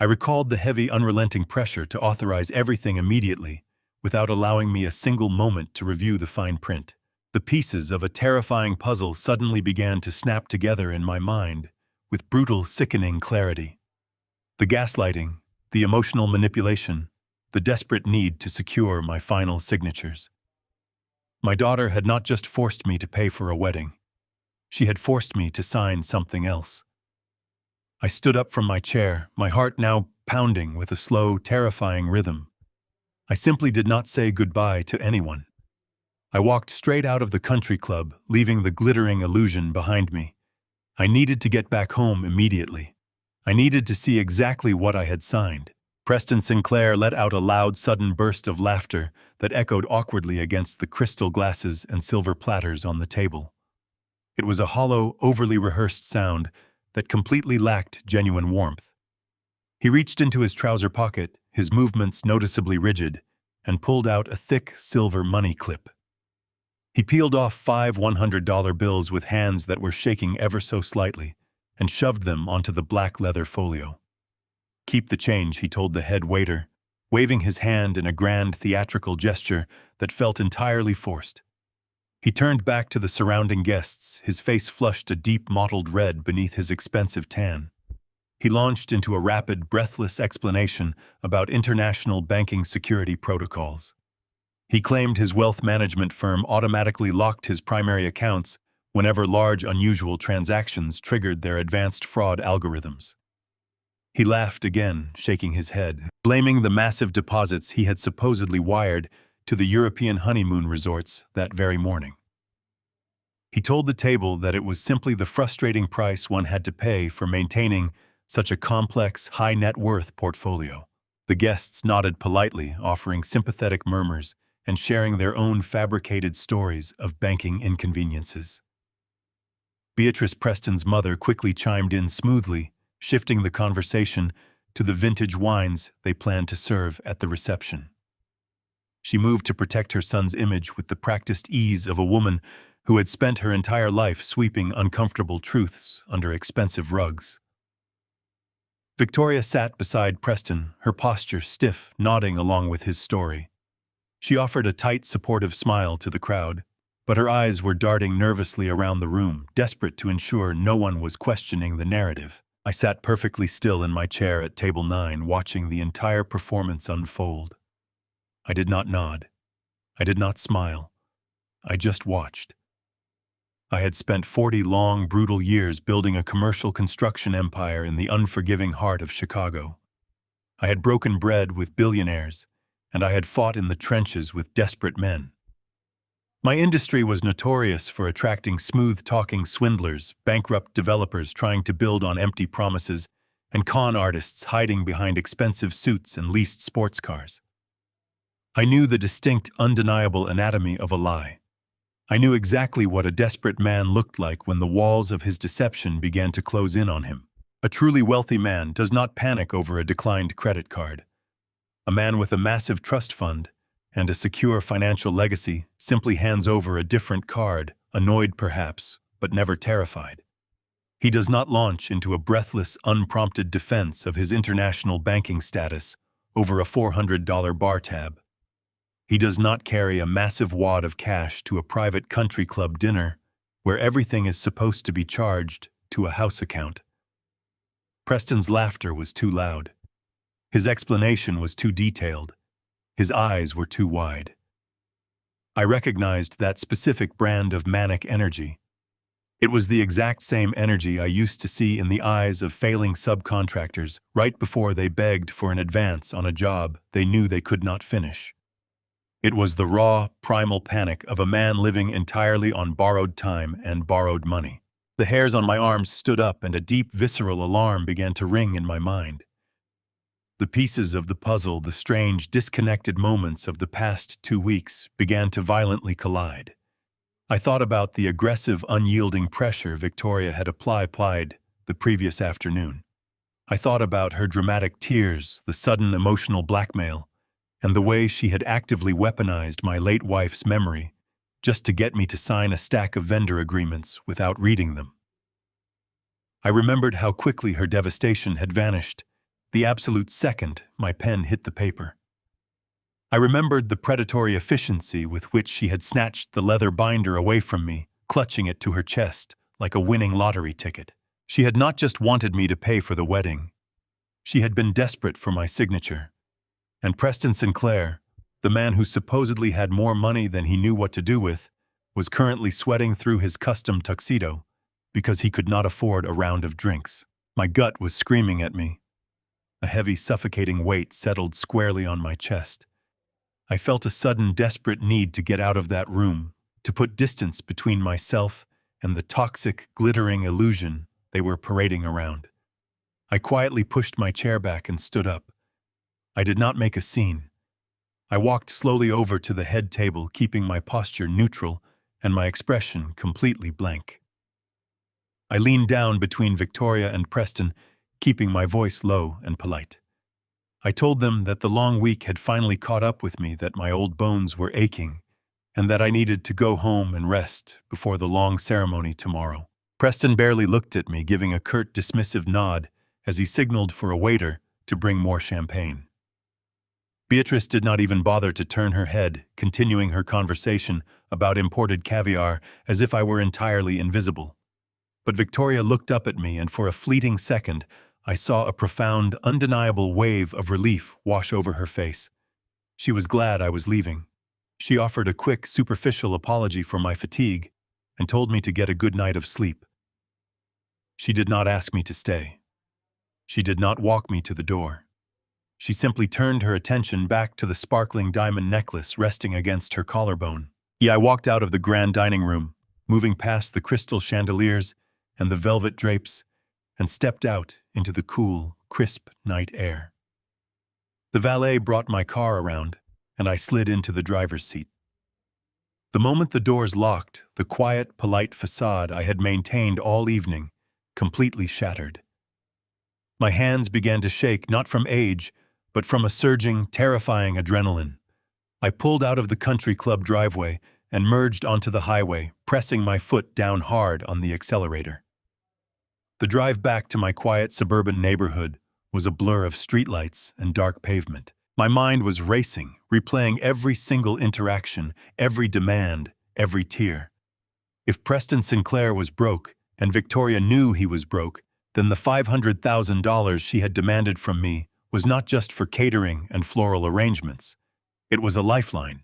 I recalled the heavy, unrelenting pressure to authorize everything immediately, without allowing me a single moment to review the fine print. The pieces of a terrifying puzzle suddenly began to snap together in my mind, with brutal, sickening clarity. The gaslighting, the emotional manipulation, the desperate need to secure my final signatures. My daughter had not just forced me to pay for a wedding. She had forced me to sign something else. I stood up from my chair, my heart now pounding with a slow, terrifying rhythm. I simply did not say goodbye to anyone. I walked straight out of the country club, leaving the glittering illusion behind me. I needed to get back home immediately. I needed to see exactly what I had signed. Preston Sinclair let out a loud, sudden burst of laughter that echoed awkwardly against the crystal glasses and silver platters on the table. It was a hollow, overly rehearsed sound that completely lacked genuine warmth. He reached into his trouser pocket, his movements noticeably rigid, and pulled out a thick silver money clip. He peeled off 5 $100 bills with hands that were shaking ever so slightly and shoved them onto the black leather folio. "Keep the change," he told the head waiter, waving his hand in a grand theatrical gesture that felt entirely forced. He turned back to the surrounding guests, his face flushed a deep mottled red beneath his expensive tan. He launched into a rapid, breathless explanation about international banking security protocols. He claimed his wealth management firm automatically locked his primary accounts whenever large, unusual transactions triggered their advanced fraud algorithms. He laughed again, shaking his head, blaming the massive deposits he had supposedly wired to the European honeymoon resorts that very morning. He told the table that it was simply the frustrating price one had to pay for maintaining such a complex, high-net-worth portfolio. The guests nodded politely, offering sympathetic murmurs and sharing their own fabricated stories of banking inconveniences. Beatrice Preston's mother quickly chimed in smoothly, shifting the conversation to the vintage wines they planned to serve at the reception. She moved to protect her son's image with the practiced ease of a woman who had spent her entire life sweeping uncomfortable truths under expensive rugs. Victoria sat beside Preston, her posture stiff, nodding along with his story. She offered a tight, supportive smile to the crowd, but her eyes were darting nervously around the room, desperate to ensure no one was questioning the narrative. I sat perfectly still in my chair at table 9, watching the entire performance unfold. I did not nod. I did not smile. I just watched. I had spent 40 long, brutal years building a commercial construction empire in the unforgiving heart of Chicago. I had broken bread with billionaires, and I had fought in the trenches with desperate men. My industry was notorious for attracting smooth-talking swindlers, bankrupt developers trying to build on empty promises, and con artists hiding behind expensive suits and leased sports cars. I knew the distinct, undeniable anatomy of a lie. I knew exactly what a desperate man looked like when the walls of his deception began to close in on him. A truly wealthy man does not panic over a declined credit card. A man with a massive trust fund and a secure financial legacy simply hands over a different card, annoyed perhaps, but never terrified. He does not launch into a breathless, unprompted defense of his international banking status over a $400 bar tab. He does not carry a massive wad of cash to a private country club dinner where everything is supposed to be charged to a house account. Preston's laughter was too loud. His explanation was too detailed. His eyes were too wide. I recognized that specific brand of manic energy. It was the exact same energy I used to see in the eyes of failing subcontractors right before they begged for an advance on a job they knew they could not finish. It was the raw, primal panic of a man living entirely on borrowed time and borrowed money. The hairs on my arms stood up and a deep, visceral alarm began to ring in my mind. The pieces of the puzzle, the strange, disconnected moments of the past 2 weeks began to violently collide. I thought about the aggressive, unyielding pressure Victoria had applied the previous afternoon. I thought about her dramatic tears, the sudden emotional blackmail, and the way she had actively weaponized my late wife's memory just to get me to sign a stack of vendor agreements without reading them. I remembered how quickly her devastation had vanished, the absolute second my pen hit the paper. I remembered the predatory efficiency with which she had snatched the leather binder away from me, clutching it to her chest like a winning lottery ticket. She had not just wanted me to pay for the wedding. She had been desperate for my signature. And Preston Sinclair, the man who supposedly had more money than he knew what to do with, was currently sweating through his custom tuxedo because he could not afford a round of drinks. My gut was screaming at me. A heavy, suffocating weight settled squarely on my chest. I felt a sudden, desperate need to get out of that room, to put distance between myself and the toxic, glittering illusion they were parading around. I quietly pushed my chair back and stood up. I did not make a scene. I walked slowly over to the head table, keeping my posture neutral and my expression completely blank. I leaned down between Victoria and Preston, keeping my voice low and polite. I told them that the long week had finally caught up with me, that my old bones were aching, and that I needed to go home and rest before the long ceremony tomorrow. Preston barely looked at me, giving a curt, dismissive nod as he signaled for a waiter to bring more champagne. Beatrice did not even bother to turn her head, continuing her conversation about imported caviar as if I were entirely invisible. But Victoria looked up at me, and for a fleeting second, I saw a profound, undeniable wave of relief wash over her face. She was glad I was leaving. She offered a quick, superficial apology for my fatigue and told me to get a good night of sleep. She did not ask me to stay. She did not walk me to the door. She simply turned her attention back to the sparkling diamond necklace resting against her collarbone. I walked out of the grand dining room, moving past the crystal chandeliers and the velvet drapes, and stepped out into the cool, crisp night air. The valet brought my car around, and I slid into the driver's seat. The moment the doors locked, the quiet, polite facade I had maintained all evening completely shattered. My hands began to shake, not from age, but from a surging, terrifying adrenaline. I pulled out of the country club driveway and merged onto the highway, pressing my foot down hard on the accelerator. The drive back to my quiet suburban neighborhood was a blur of streetlights and dark pavement. My mind was racing, replaying every single interaction, every demand, every tear. If Preston Sinclair was broke, and Victoria knew he was broke, then the $500,000 she had demanded from me was not just for catering and floral arrangements. It was a lifeline.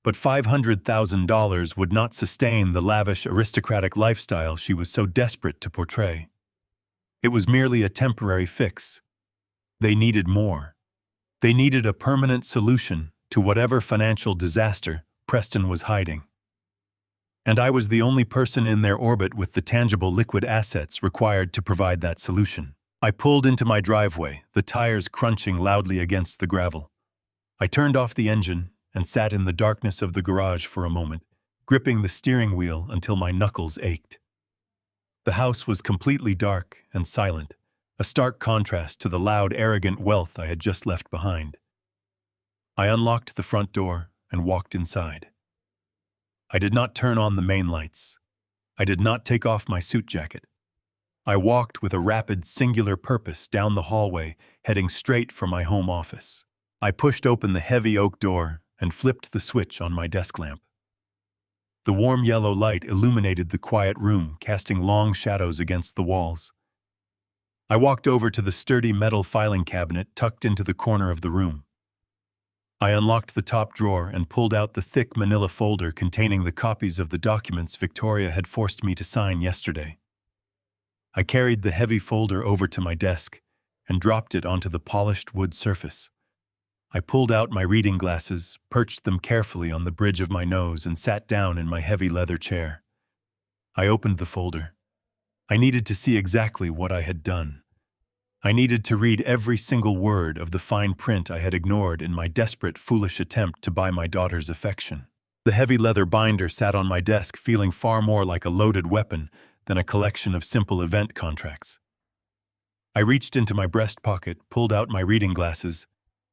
But $500,000 would not sustain the lavish, aristocratic lifestyle she was so desperate to portray. It was merely a temporary fix. They needed more. They needed a permanent solution to whatever financial disaster Preston was hiding. And I was the only person in their orbit with the tangible liquid assets required to provide that solution. I pulled into my driveway, the tires crunching loudly against the gravel. I turned off the engine and sat in the darkness of the garage for a moment, gripping the steering wheel until my knuckles ached. The house was completely dark and silent, a stark contrast to the loud, arrogant wealth I had just left behind. I unlocked the front door and walked inside. I did not turn on the main lights. I did not take off my suit jacket. I walked with a rapid, singular purpose down the hallway, heading straight for my home office. I pushed open the heavy oak door and flipped the switch on my desk lamp. The warm yellow light illuminated the quiet room, casting long shadows against the walls. I walked over to the sturdy metal filing cabinet tucked into the corner of the room. I unlocked the top drawer and pulled out the thick manila folder containing the copies of the documents Victoria had forced me to sign yesterday. I carried the heavy folder over to my desk and dropped it onto the polished wood surface. I pulled out my reading glasses, perched them carefully on the bridge of my nose, and sat down in my heavy leather chair. I opened the folder. I needed to see exactly what I had done. I needed to read every single word of the fine print I had ignored in my desperate, foolish attempt to buy my daughter's affection. The heavy leather binder sat on my desk, feeling far more like a loaded weapon than a collection of simple event contracts. I reached into my breast pocket, pulled out my reading glasses,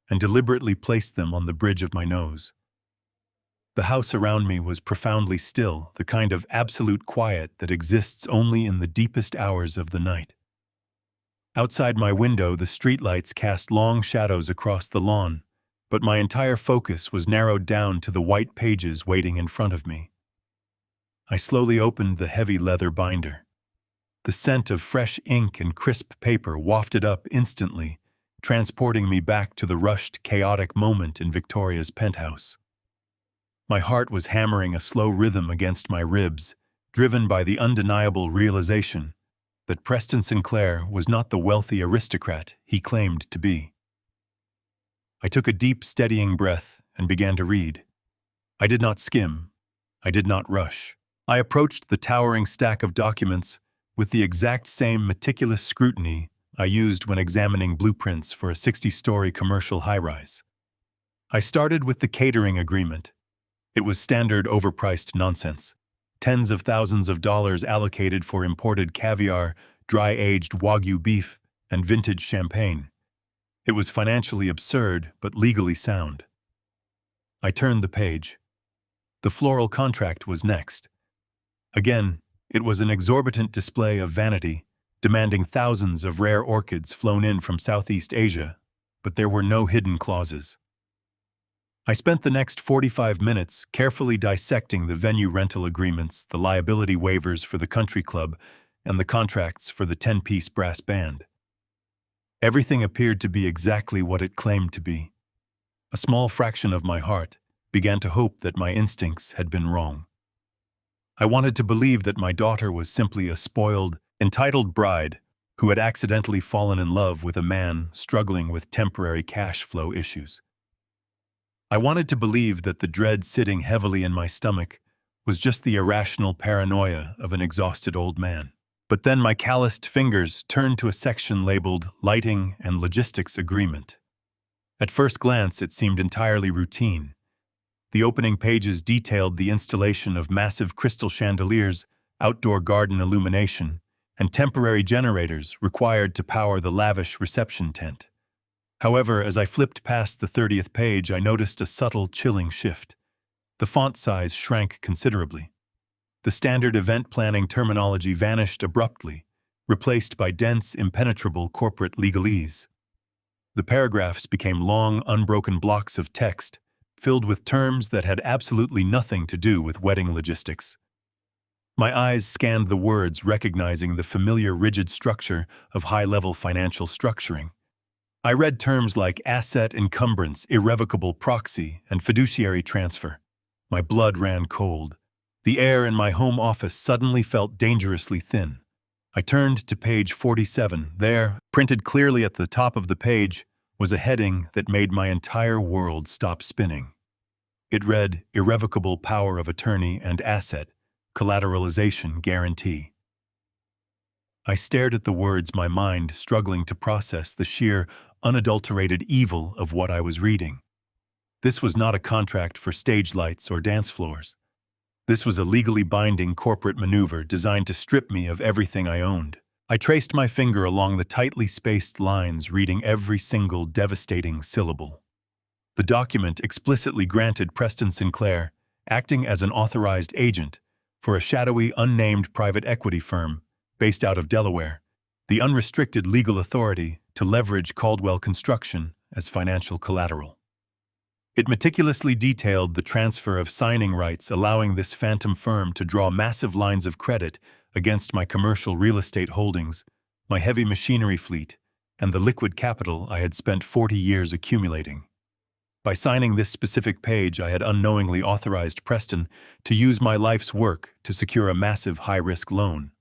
and deliberately placed them on the bridge of my nose. The house around me was profoundly still, the kind of absolute quiet that exists only in the deepest hours of the night. Outside my window, the streetlights cast long shadows across the lawn, but my entire focus was narrowed down to the white pages waiting in front of me. I slowly opened the heavy leather binder. The scent of fresh ink and crisp paper wafted up instantly, transporting me back to the rushed, chaotic moment in Victoria's penthouse. My heart was hammering a slow rhythm against my ribs, driven by the undeniable realization that Preston Sinclair was not the wealthy aristocrat he claimed to be. I took a deep, steadying breath and began to read. I did not skim. I did not rush. I approached the towering stack of documents with the exact same meticulous scrutiny I used when examining blueprints for a 60-story commercial high-rise. I started with the catering agreement. It was standard overpriced nonsense. Tens of thousands of dollars allocated for imported caviar, dry-aged Wagyu beef, and vintage champagne. It was financially absurd, but legally sound. I turned the page. The floral contract was next. Again, it was an exorbitant display of vanity, demanding thousands of rare orchids flown in from Southeast Asia, but there were no hidden clauses. I spent the next 45 minutes carefully dissecting the venue rental agreements, the liability waivers for the country club, and the contracts for the 10-piece brass band. Everything appeared to be exactly what it claimed to be. A small fraction of my heart began to hope that my instincts had been wrong. I wanted to believe that my daughter was simply a spoiled, entitled bride who had accidentally fallen in love with a man struggling with temporary cash flow issues. I wanted to believe that the dread sitting heavily in my stomach was just the irrational paranoia of an exhausted old man. But then my calloused fingers turned to a section labeled Lighting and Logistics Agreement. At first glance, it seemed entirely routine. The opening pages detailed the installation of massive crystal chandeliers, outdoor garden illumination, and temporary generators required to power the lavish reception tent. However, as I flipped past the 30th page, I noticed a subtle, chilling shift. The font size shrank considerably. The standard event planning terminology vanished abruptly, replaced by dense, impenetrable corporate legalese. The paragraphs became long, unbroken blocks of text, filled with terms that had absolutely nothing to do with wedding logistics. My eyes scanned the words, recognizing the familiar rigid structure of high-level financial structuring. I read terms like asset encumbrance, irrevocable proxy, and fiduciary transfer. My blood ran cold. The air in my home office suddenly felt dangerously thin. I turned to page 47. There, printed clearly at the top of the page, was a heading that made my entire world stop spinning. It read, Irrevocable Power of Attorney and Asset, Collateralization Guarantee. I stared at the words, my mind struggling to process the sheer, unadulterated evil of what I was reading. This was not a contract for stage lights or dance floors. This was a legally binding corporate maneuver designed to strip me of everything I owned. I traced my finger along the tightly spaced lines, reading every single devastating syllable. The document explicitly granted Preston Sinclair, acting as an authorized agent for a shadowy, unnamed private equity firm based out of Delaware, the unrestricted legal authority to leverage Caldwell Construction as financial collateral. It meticulously detailed the transfer of signing rights, allowing this phantom firm to draw massive lines of credit against my commercial real estate holdings, my heavy machinery fleet, and the liquid capital I had spent 40 years accumulating. By signing this specific page, I had unknowingly authorized Preston to use my life's work to secure a massive high-risk loan.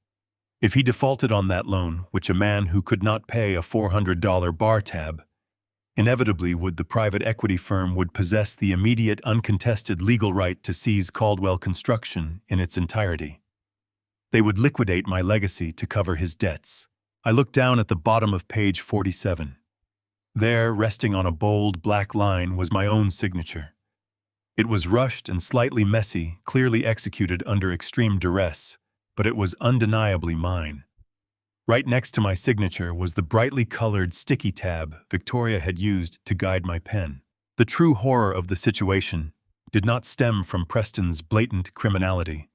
If he defaulted on that loan, which a man who could not pay a $400 bar tab, inevitably the private equity firm would possess the immediate, uncontested legal right to seize Caldwell Construction in its entirety. They would liquidate my legacy to cover his debts. I looked down at the bottom of page 47. There, resting on a bold black line, was my own signature. It was rushed and slightly messy, clearly executed under extreme duress, but it was undeniably mine. Right next to my signature was the brightly colored sticky tab Victoria had used to guide my pen. The true horror of the situation did not stem from Preston's blatant criminality.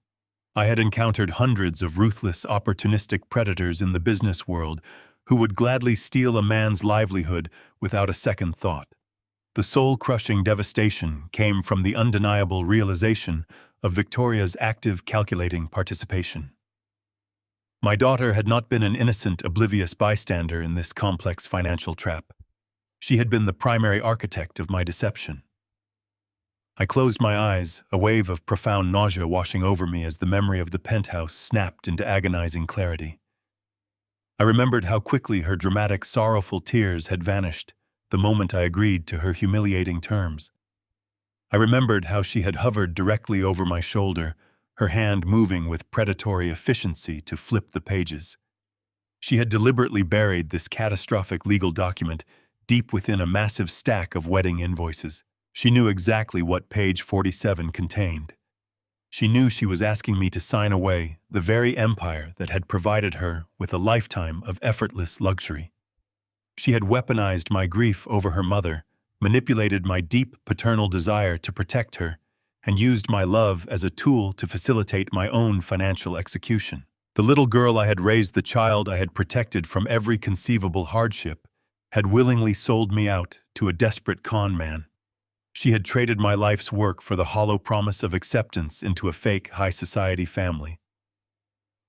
I had encountered hundreds of ruthless, opportunistic predators in the business world who would gladly steal a man's livelihood without a second thought. The soul-crushing devastation came from the undeniable realization of Victoria's active, calculating participation. My daughter had not been an innocent, oblivious bystander in this complex financial trap. She had been the primary architect of my deception. I closed my eyes, a wave of profound nausea washing over me as the memory of the penthouse snapped into agonizing clarity. I remembered how quickly her dramatic, sorrowful tears had vanished the moment I agreed to her humiliating terms. I remembered how she had hovered directly over my shoulder, her hand moving with predatory efficiency to flip the pages. She had deliberately buried this catastrophic legal document deep within a massive stack of wedding invoices. She knew exactly what page 47 contained. She knew she was asking me to sign away the very empire that had provided her with a lifetime of effortless luxury. She had weaponized my grief over her mother, manipulated my deep paternal desire to protect her, and used my love as a tool to facilitate my own financial execution. The little girl I had raised, the child I had protected from every conceivable hardship, had willingly sold me out to a desperate con man. She had traded my life's work for the hollow promise of acceptance into a fake high-society family.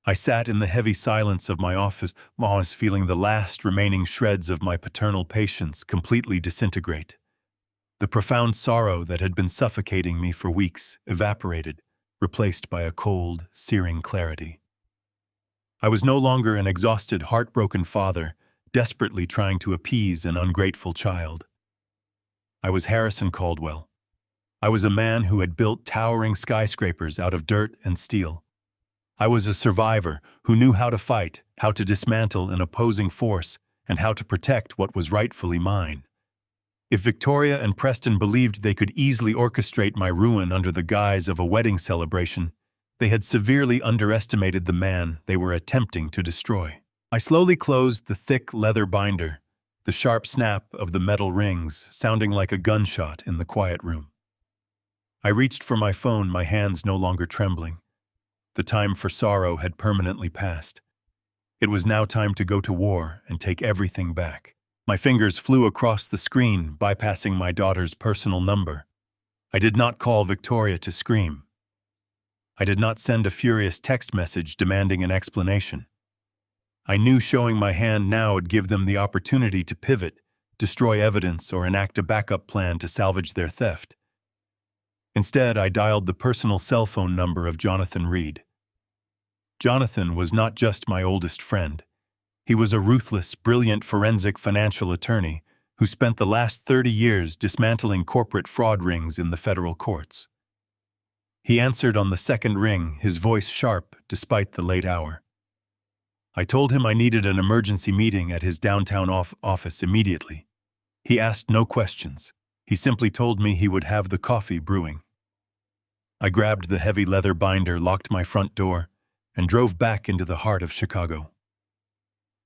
I sat in the heavy silence of my office, feeling the last remaining shreds of my paternal patience completely disintegrate. The profound sorrow that had been suffocating me for weeks evaporated, replaced by a cold, searing clarity. I was no longer an exhausted, heartbroken father, desperately trying to appease an ungrateful child. I was Harrison Caldwell. I was a man who had built towering skyscrapers out of dirt and steel. I was a survivor who knew how to fight, how to dismantle an opposing force, and how to protect what was rightfully mine. If Victoria and Preston believed they could easily orchestrate my ruin under the guise of a wedding celebration, they had severely underestimated the man they were attempting to destroy. I slowly closed the thick leather binder, the sharp snap of the metal rings sounding like a gunshot in the quiet room. I reached for my phone, my hands no longer trembling. The time for sorrow had permanently passed. It was now time to go to war and take everything back. My fingers flew across the screen, bypassing my daughter's personal number. I did not call Victoria to scream. I did not send a furious text message demanding an explanation. I knew showing my hand now would give them the opportunity to pivot, destroy evidence, or enact a backup plan to salvage their theft. Instead, I dialed the personal cell phone number of Jonathan Reed. Jonathan was not just my oldest friend. He was a ruthless, brilliant forensic financial attorney who spent the last 30 years dismantling corporate fraud rings in the federal courts. He answered on the second ring, his voice sharp despite the late hour. I told him I needed an emergency meeting at his downtown office immediately. He asked no questions. He simply told me he would have the coffee brewing. I grabbed the heavy leather binder, locked my front door, and drove back into the heart of Chicago.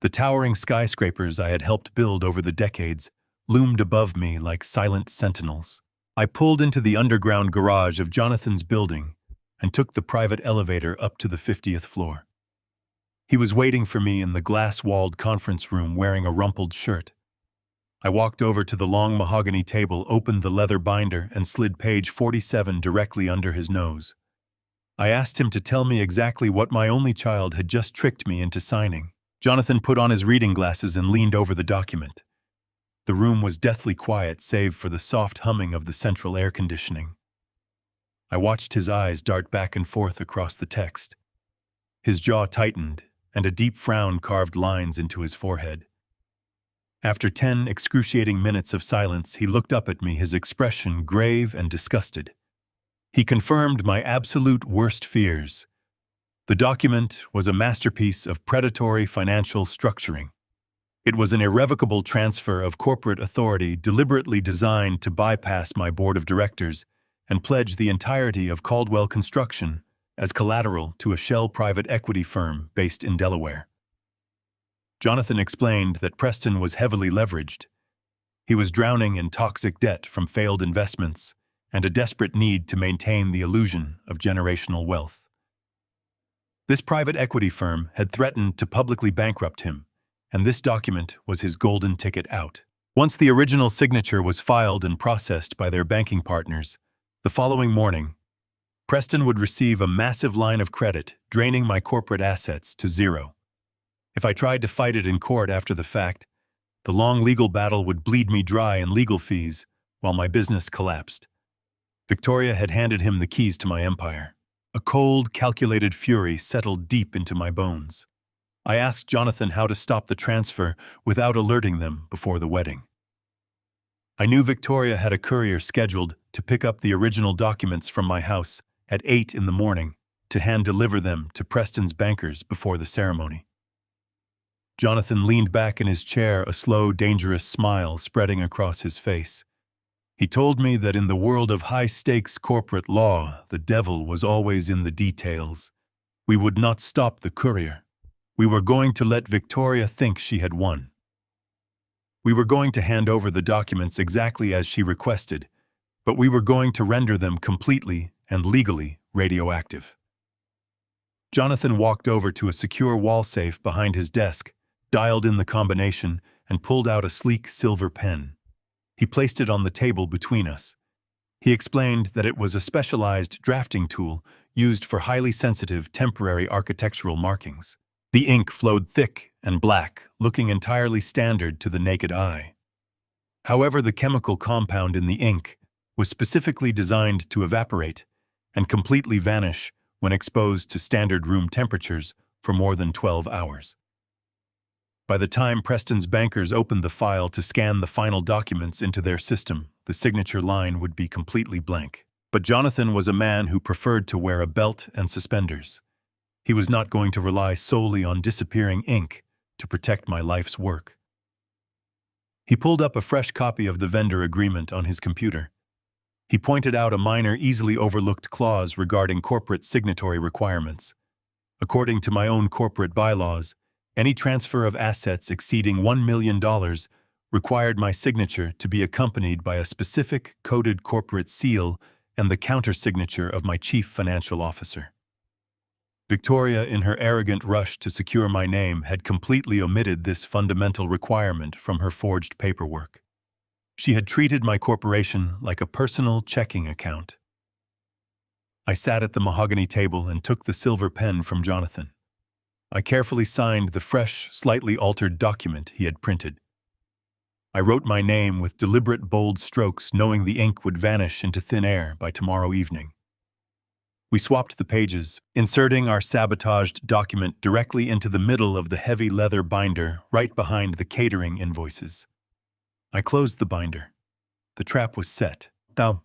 The towering skyscrapers I had helped build over the decades loomed above me like silent sentinels. I pulled into the underground garage of Jonathan's building and took the private elevator up to the 50th floor. He was waiting for me in the glass-walled conference room wearing a rumpled shirt. I walked over to the long mahogany table, opened the leather binder, and slid page 47 directly under his nose. I asked him to tell me exactly what my only child had just tricked me into signing. Jonathan put on his reading glasses and leaned over the document. The room was deathly quiet save for the soft humming of the central air conditioning. I watched his eyes dart back and forth across the text. His jaw tightened, and a deep frown carved lines into his forehead. After 10 excruciating minutes of silence, he looked up at me, his expression grave and disgusted. He confirmed my absolute worst fears. The document was a masterpiece of predatory financial structuring. It was an irrevocable transfer of corporate authority deliberately designed to bypass my board of directors and pledge the entirety of Caldwell Construction as collateral to a shell private equity firm based in Delaware. Jonathan explained that Preston was heavily leveraged. He was drowning in toxic debt from failed investments and a desperate need to maintain the illusion of generational wealth. This private equity firm had threatened to publicly bankrupt him, and this document was his golden ticket out. Once the original signature was filed and processed by their banking partners, the following morning, Preston would receive a massive line of credit, draining my corporate assets to zero. If I tried to fight it in court after the fact, the long legal battle would bleed me dry in legal fees while my business collapsed. Victoria had handed him the keys to my empire. A cold, calculated fury settled deep into my bones. I asked Jonathan how to stop the transfer without alerting them before the wedding. I knew Victoria had a courier scheduled to pick up the original documents from my house at 8 in the morning to hand-deliver them to Preston's bankers before the ceremony. Jonathan leaned back in his chair, a slow, dangerous smile spreading across his face. He told me that in the world of high-stakes corporate law, the devil was always in the details. We would not stop the courier. We were going to let Victoria think she had won. We were going to hand over the documents exactly as she requested, but we were going to render them completely and legally radioactive. Jonathan walked over to a secure wall safe behind his desk, dialed in the combination, and pulled out a sleek silver pen. He placed it on the table between us. He explained that it was a specialized drafting tool used for highly sensitive temporary architectural markings. The ink flowed thick and black, looking entirely standard to the naked eye. However, the chemical compound in the ink was specifically designed to evaporate and completely vanish when exposed to standard room temperatures for more than 12 hours. By the time Preston's bankers opened the file to scan the final documents into their system, the signature line would be completely blank. But Jonathan was a man who preferred to wear a belt and suspenders. He was not going to rely solely on disappearing ink to protect my life's work. He pulled up a fresh copy of the vendor agreement on his computer. He pointed out a minor, easily overlooked clause regarding corporate signatory requirements. According to my own corporate bylaws, any transfer of assets exceeding $1 million required my signature to be accompanied by a specific coded corporate seal and the countersignature of my chief financial officer. Victoria, in her arrogant rush to secure my name, had completely omitted this fundamental requirement from her forged paperwork. She had treated my corporation like a personal checking account. I sat at the mahogany table and took the silver pen from Jonathan. I carefully signed the fresh, slightly altered document he had printed. I wrote my name with deliberate, bold strokes, knowing the ink would vanish into thin air by tomorrow evening. We swapped the pages, inserting our sabotaged document directly into the middle of the heavy leather binder right behind the catering invoices. I closed the binder. The trap was set. Now,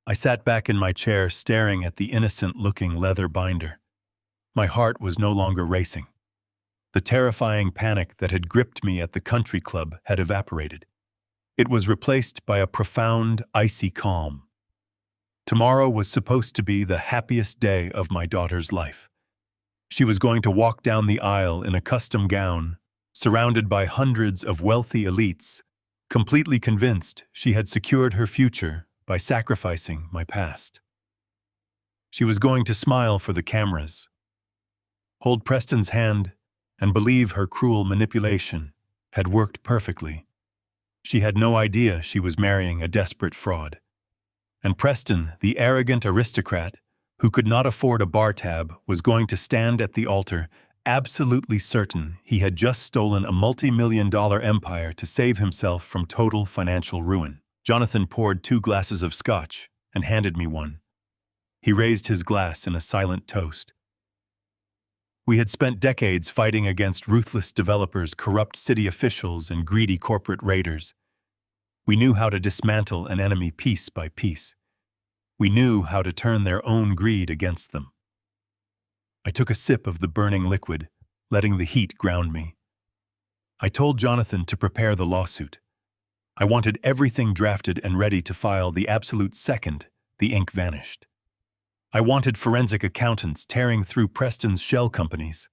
I sat back in my chair, staring at the innocent-looking leather binder. My heart was no longer racing. The terrifying panic that had gripped me at the country club had evaporated. It was replaced by a profound, icy calm. Tomorrow was supposed to be the happiest day of my daughter's life. She was going to walk down the aisle in a custom gown, surrounded by hundreds of wealthy elites, completely convinced she had secured her future by sacrificing my past. She was going to smile for the cameras, hold Preston's hand, and believe her cruel manipulation had worked perfectly. She had no idea she was marrying a desperate fraud. And Preston, the arrogant aristocrat who could not afford a bar tab, was going to stand at the altar, absolutely certain he had just stolen a multi-million-dollar empire to save himself from total financial ruin. Jonathan poured 2 glasses of scotch and handed me one. He raised his glass in a silent toast. We had spent decades fighting against ruthless developers, corrupt city officials, and greedy corporate raiders. We knew how to dismantle an enemy piece by piece. We knew how to turn their own greed against them. I took a sip of the burning liquid, letting the heat ground me. I told Jonathan to prepare the lawsuit. I wanted everything drafted and ready to file the absolute second the ink vanished. I wanted forensic accountants tearing through Preston's shell companies.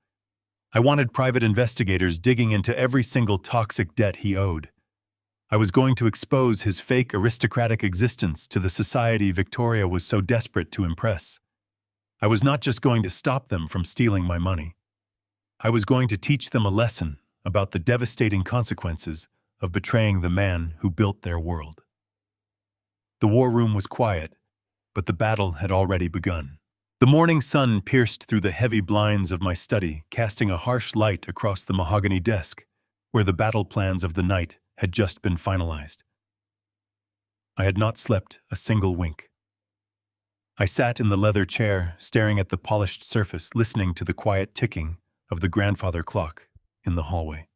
I wanted private investigators digging into every single toxic debt he owed. I was going to expose his fake aristocratic existence to the society Victoria was so desperate to impress. I was not just going to stop them from stealing my money. I was going to teach them a lesson about the devastating consequences of betraying the man who built their world. The war room was quiet, but the battle had already begun. The morning sun pierced through the heavy blinds of my study, casting a harsh light across the mahogany desk, where the battle plans of the night had just been finalized. I had not slept a single wink. I sat in the leather chair, staring at the polished surface, listening to the quiet ticking of the grandfather clock in the hallway.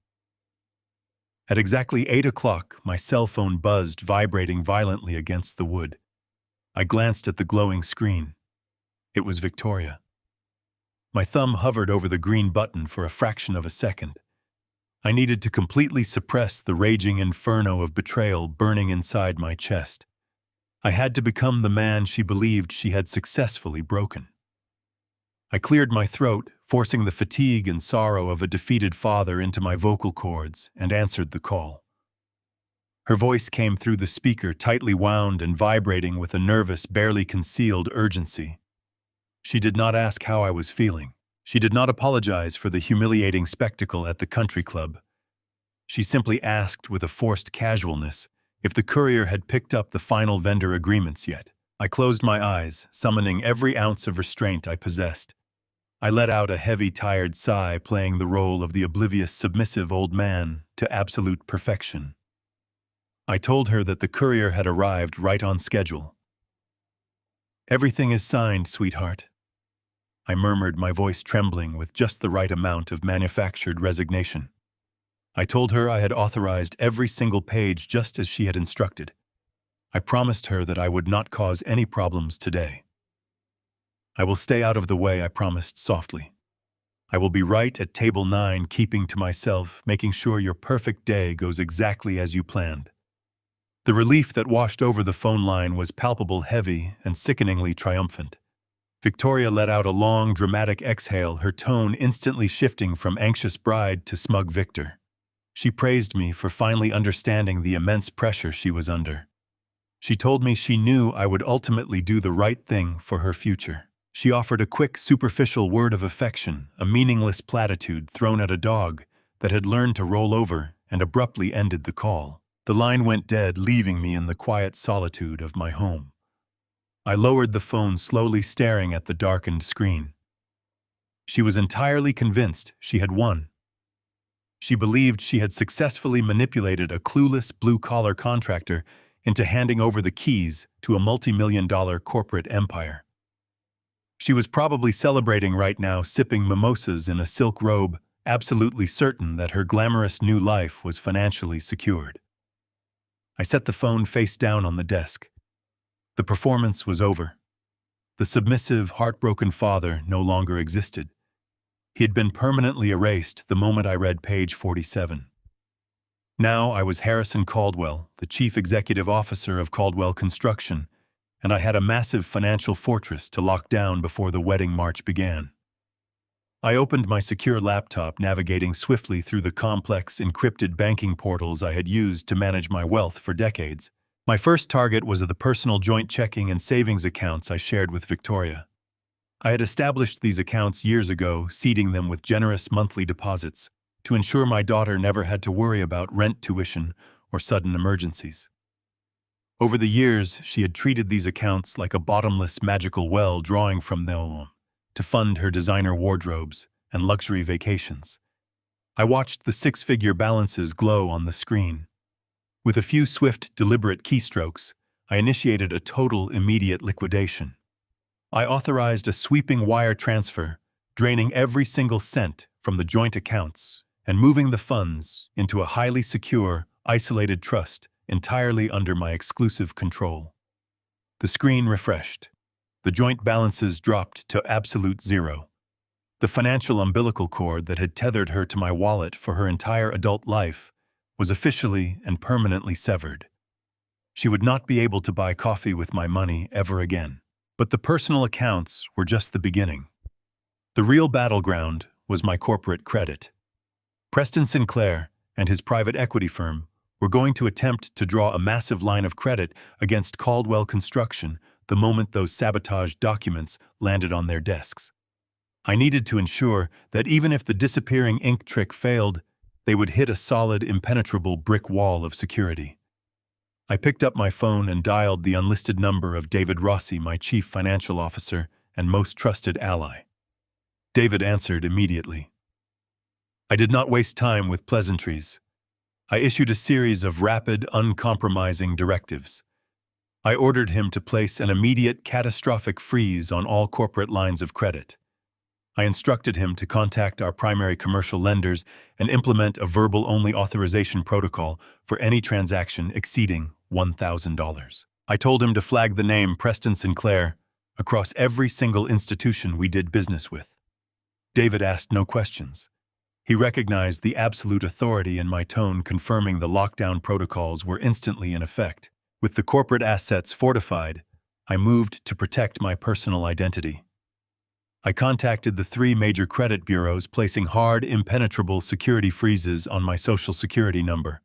At exactly 8 o'clock, my cell phone buzzed, vibrating violently against the wood. I glanced at the glowing screen. It was Victoria. My thumb hovered over the green button for a fraction of a second. I needed to completely suppress the raging inferno of betrayal burning inside my chest. I had to become the man she believed she had successfully broken. I cleared my throat, forcing the fatigue and sorrow of a defeated father into my vocal cords, and answered the call. Her voice came through the speaker, tightly wound and vibrating with a nervous, barely concealed urgency. She did not ask how I was feeling. She did not apologize for the humiliating spectacle at the country club. She simply asked with a forced casualness if the courier had picked up the final vendor agreements yet. I closed my eyes, summoning every ounce of restraint I possessed. I let out a heavy, tired sigh, playing the role of the oblivious, submissive old man to absolute perfection. I told her that the courier had arrived right on schedule. "Everything is signed, sweetheart," I murmured, my voice trembling with just the right amount of manufactured resignation. I told her I had authorized every single page just as she had instructed. I promised her that I would not cause any problems today. "I will stay out of the way," I promised softly. "I will be right at table 9, keeping to myself, making sure your perfect day goes exactly as you planned." The relief that washed over the phone line was palpable, heavy, and sickeningly triumphant. Victoria let out a long, dramatic exhale, her tone instantly shifting from anxious bride to smug victor. She praised me for finally understanding the immense pressure she was under. She told me she knew I would ultimately do the right thing for her future. She offered a quick, superficial word of affection, a meaningless platitude thrown at a dog that had learned to roll over, and abruptly ended the call. The line went dead, leaving me in the quiet solitude of my home. I lowered the phone, slowly staring at the darkened screen. She was entirely convinced she had won. She believed she had successfully manipulated a clueless blue-collar contractor into handing over the keys to a multi-million-dollar corporate empire. She was probably celebrating right now, sipping mimosas in a silk robe, absolutely certain that her glamorous new life was financially secured. I set the phone face down on the desk. The performance was over. The submissive, heartbroken father no longer existed. He had been permanently erased the moment I read page 47. Now I was Harrison Caldwell, the chief executive officer of Caldwell Construction, and I had a massive financial fortress to lock down before the wedding march began. I opened my secure laptop, navigating swiftly through the complex, encrypted banking portals I had used to manage my wealth for decades. My first target was the personal joint checking and savings accounts I shared with Victoria. I had established these accounts years ago, seeding them with generous monthly deposits to ensure my daughter never had to worry about rent, tuition, or sudden emergencies. Over the years, she had treated these accounts like a bottomless magical well, drawing from them to fund her designer wardrobes and luxury vacations. I watched the six-figure balances glow on the screen. With a few swift, deliberate keystrokes, I initiated a total, immediate liquidation. I authorized a sweeping wire transfer, draining every single cent from the joint accounts and moving the funds into a highly secure, isolated trust entirely under my exclusive control. The screen refreshed. The joint balances dropped to absolute zero. The financial umbilical cord that had tethered her to my wallet for her entire adult life was officially and permanently severed. She would not be able to buy coffee with my money ever again. But the personal accounts were just the beginning. The real battleground was my corporate credit. Preston Sinclair and his private equity firm were going to attempt to draw a massive line of credit against Caldwell Construction the moment those sabotage documents landed on their desks. I needed to ensure that even if the disappearing ink trick failed, they would hit a solid, impenetrable brick wall of security. I picked up my phone and dialed the unlisted number of David Rossi, my chief financial officer and most trusted ally. David answered immediately. I did not waste time with pleasantries. I issued a series of rapid, uncompromising directives. I ordered him to place an immediate, catastrophic freeze on all corporate lines of credit. I instructed him to contact our primary commercial lenders and implement a verbal-only authorization protocol for any transaction exceeding $1,000. I told him to flag the name Preston Sinclair across every single institution we did business with. David asked no questions. He recognized the absolute authority in my tone, confirming the lockdown protocols were instantly in effect. With the corporate assets fortified, I moved to protect my personal identity. I contacted the 3 major credit bureaus, placing hard, impenetrable security freezes on my Social Security number.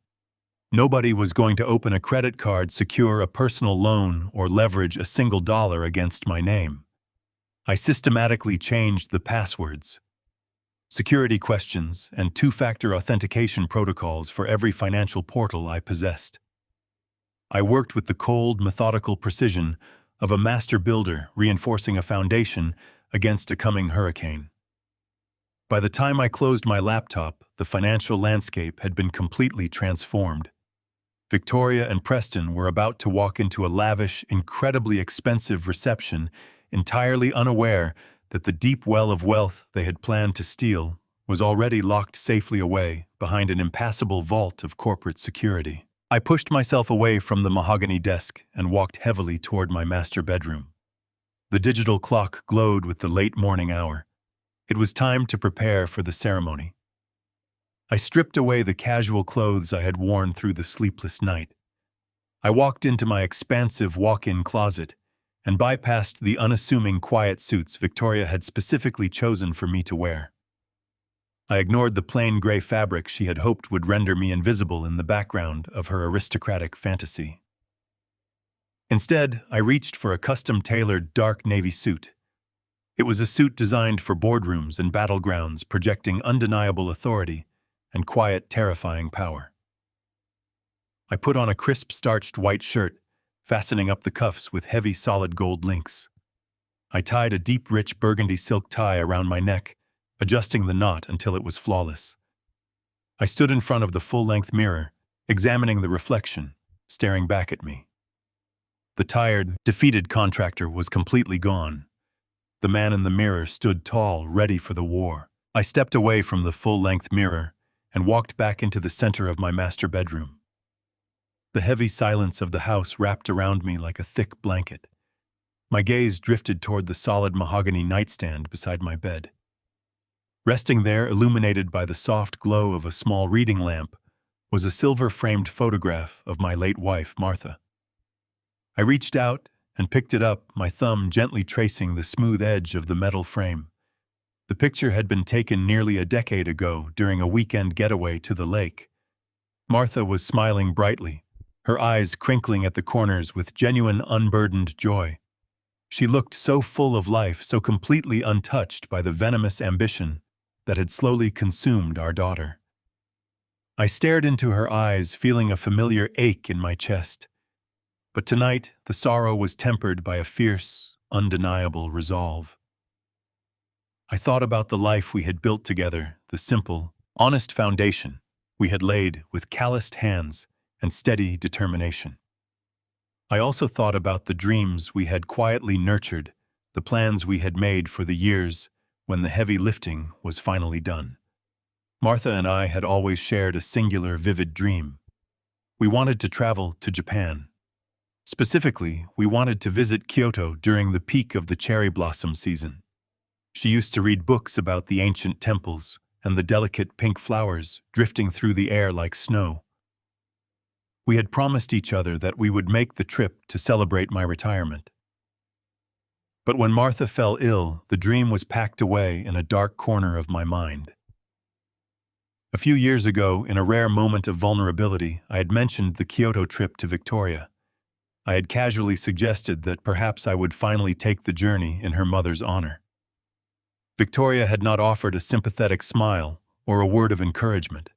Nobody was going to open a credit card, secure a personal loan, or leverage a single dollar against my name. I systematically changed the passwords, security questions, and 2-factor authentication protocols for every financial portal I possessed. I worked with the cold, methodical precision of a master builder reinforcing a foundation against a coming hurricane. By the time I closed my laptop, the financial landscape had been completely transformed. Victoria and Preston were about to walk into a lavish, incredibly expensive reception, entirely unaware that the deep well of wealth they had planned to steal was already locked safely away behind an impassable vault of corporate security. I pushed myself away from the mahogany desk and walked heavily toward my master bedroom. The digital clock glowed with the late morning hour. It was time to prepare for the ceremony. I stripped away the casual clothes I had worn through the sleepless night. I walked into my expansive walk-in closet and bypassed the unassuming quiet suits Victoria had specifically chosen for me to wear. I ignored the plain gray fabric she had hoped would render me invisible in the background of her aristocratic fantasy. Instead, I reached for a custom-tailored dark navy suit. It was a suit designed for boardrooms and battlegrounds, projecting undeniable authority and quiet, terrifying power. I put on a crisp, starched white shirt, fastening up the cuffs with heavy, solid gold links. I tied a deep, rich burgundy silk tie around my neck, adjusting the knot until it was flawless. I stood in front of the full-length mirror, examining the reflection, staring back at me. The tired, defeated contractor was completely gone. The man in the mirror stood tall, ready for the war. I stepped away from the full-length mirror and walked back into the center of my master bedroom. The heavy silence of the house wrapped around me like a thick blanket. My gaze drifted toward the solid mahogany nightstand beside my bed. Resting there, illuminated by the soft glow of a small reading lamp, was a silver-framed photograph of my late wife, Martha. I reached out and picked it up, my thumb gently tracing the smooth edge of the metal frame. The picture had been taken nearly a decade ago during a weekend getaway to the lake. Martha was smiling brightly, her eyes crinkling at the corners with genuine unburdened joy. She looked so full of life, so completely untouched by the venomous ambition that had slowly consumed our daughter. I stared into her eyes, feeling a familiar ache in my chest. But tonight, the sorrow was tempered by a fierce, undeniable resolve. I thought about the life we had built together, the simple, honest foundation we had laid with calloused hands and steady determination. I also thought about the dreams we had quietly nurtured, the plans we had made for the years when the heavy lifting was finally done. Martha and I had always shared a singular, vivid dream. We wanted to travel to Japan. Specifically, we wanted to visit Kyoto during the peak of the cherry blossom season. She used to read books about the ancient temples and the delicate pink flowers drifting through the air like snow. We had promised each other that we would make the trip to celebrate my retirement. But when Martha fell ill, the dream was packed away in a dark corner of my mind. A few years ago, in a rare moment of vulnerability, I had mentioned the Kyoto trip to Victoria. I had casually suggested that perhaps I would finally take the journey in her mother's honor. Victoria had not offered a sympathetic smile or a word of encouragement.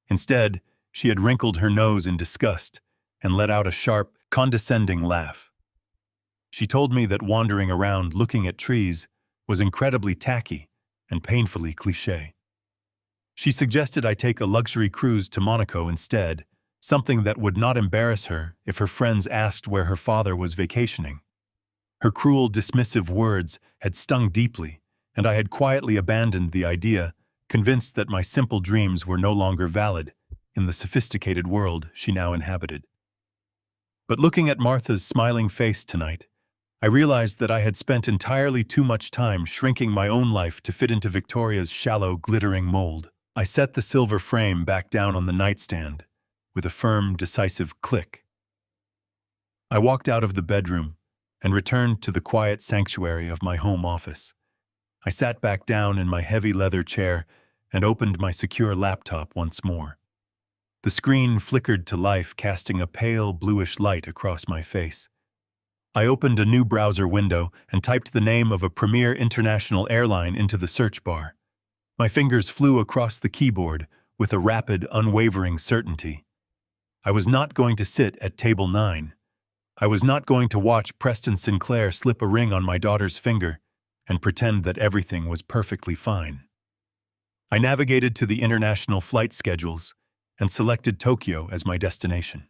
Instead, she had wrinkled her nose in disgust and let out a sharp, condescending laugh. She told me that wandering around looking at trees was incredibly tacky and painfully cliché. She suggested I take a luxury cruise to Monaco instead, something that would not embarrass her if her friends asked where her father was vacationing. Her cruel, dismissive words had stung deeply, and I had quietly abandoned the idea, convinced that my simple dreams were no longer valid in the sophisticated world she now inhabited. But looking at Martha's smiling face tonight, I realized that I had spent entirely too much time shrinking my own life to fit into Victoria's shallow, glittering mold. I set the silver frame back down on the nightstand with a firm, decisive click. I walked out of the bedroom and returned to the quiet sanctuary of my home office. I sat back down in my heavy leather chair and opened my secure laptop once more. The screen flickered to life, casting a pale, bluish light across my face. I opened a new browser window and typed the name of a premier international airline into the search bar. My fingers flew across the keyboard with a rapid, unwavering certainty. I was not going to sit at table 9. I was not going to watch Preston Sinclair slip a ring on my daughter's finger and pretend that everything was perfectly fine. I navigated to the international flight schedules and selected Tokyo as my destination.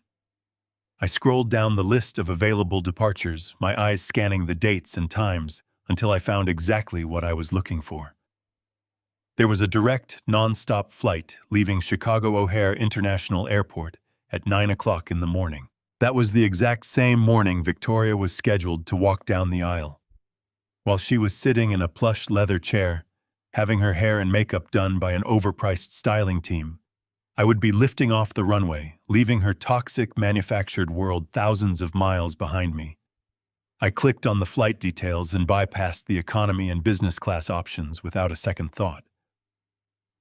I scrolled down the list of available departures, my eyes scanning the dates and times until I found exactly what I was looking for. There was a direct, non-stop flight leaving Chicago O'Hare International Airport at 9 o'clock in the morning. That was the exact same morning Victoria was scheduled to walk down the aisle. While she was sitting in a plush leather chair, having her hair and makeup done by an overpriced styling team, I would be lifting off the runway, leaving her toxic, manufactured world thousands of miles behind me. I clicked on the flight details and bypassed the economy and business class options without a second thought.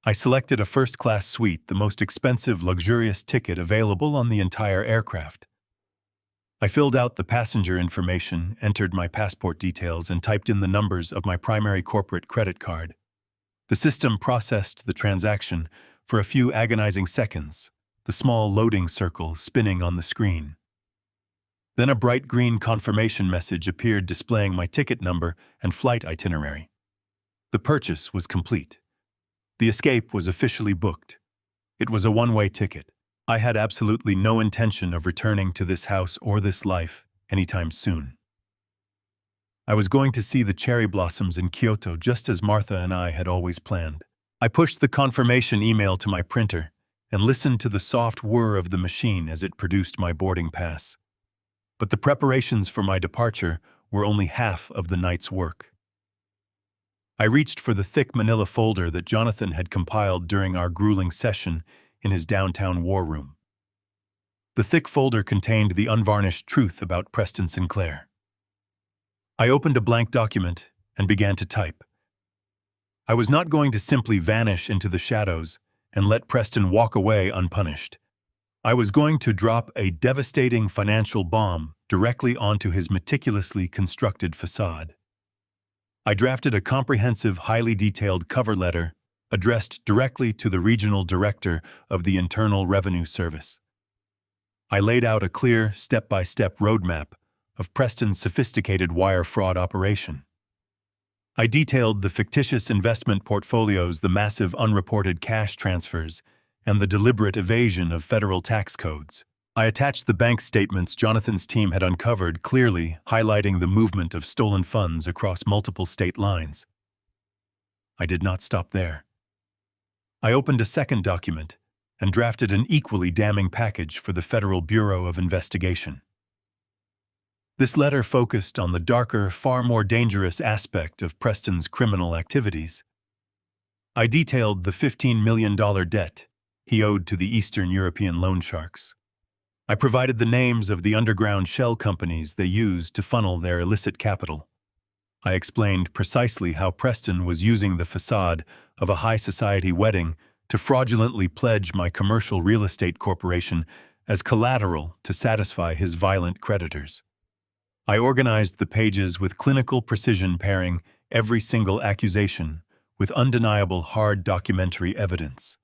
I selected a first-class suite, the most expensive, luxurious ticket available on the entire aircraft. I filled out the passenger information, entered my passport details, and typed in the numbers of my primary corporate credit card. The system processed the transaction for a few agonizing seconds, the small loading circle spinning on the screen. Then a bright green confirmation message appeared displaying my ticket number and flight itinerary. The purchase was complete. The escape was officially booked. It was a one-way ticket. I had absolutely no intention of returning to this house or this life anytime soon. I was going to see the cherry blossoms in Kyoto just as Martha and I had always planned. I pushed the confirmation email to my printer and listened to the soft whir of the machine as it produced my boarding pass. But the preparations for my departure were only half of the night's work. I reached for the thick manila folder that Jonathan had compiled during our grueling session in his downtown war room. The thick folder contained the unvarnished truth about Preston Sinclair. I opened a blank document and began to type. I was not going to simply vanish into the shadows and let Preston walk away unpunished. I was going to drop a devastating financial bomb directly onto his meticulously constructed facade. I drafted a comprehensive, highly detailed cover letter addressed directly to the regional director of the Internal Revenue Service. I laid out a clear, step-by-step roadmap of Preston's sophisticated wire fraud operation. I detailed the fictitious investment portfolios, the massive unreported cash transfers, and the deliberate evasion of federal tax codes. I attached the bank statements Jonathan's team had uncovered, clearly highlighting the movement of stolen funds across multiple state lines. I did not stop there. I opened a second document and drafted an equally damning package for the Federal Bureau of Investigation. This letter focused on the darker, far more dangerous aspect of Preston's criminal activities. I detailed the $15 million debt he owed to the Eastern European loan sharks. I provided the names of the underground shell companies they used to funnel their illicit capital. I explained precisely how Preston was using the facade of a high society wedding to fraudulently pledge my commercial real estate corporation as collateral to satisfy his violent creditors. I organized the pages with clinical precision, pairing every single accusation with undeniable hard documentary evidence.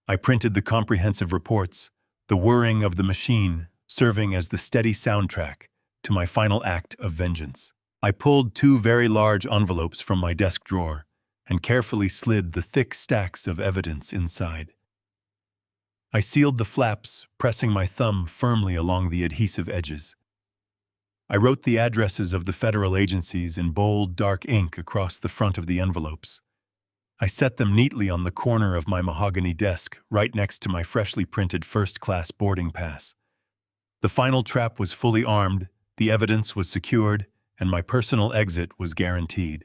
I printed the comprehensive reports, the whirring of the machine serving as the steady soundtrack to my final act of vengeance. I pulled 2 very large envelopes from my desk drawer and carefully slid the thick stacks of evidence inside. I sealed the flaps, pressing my thumb firmly along the adhesive edges. I wrote the addresses of the federal agencies in bold, dark ink across the front of the envelopes. I set them neatly on the corner of my mahogany desk, right next to my freshly printed first-class boarding pass. The final trap was fully armed, the evidence was secured, and my personal exit was guaranteed.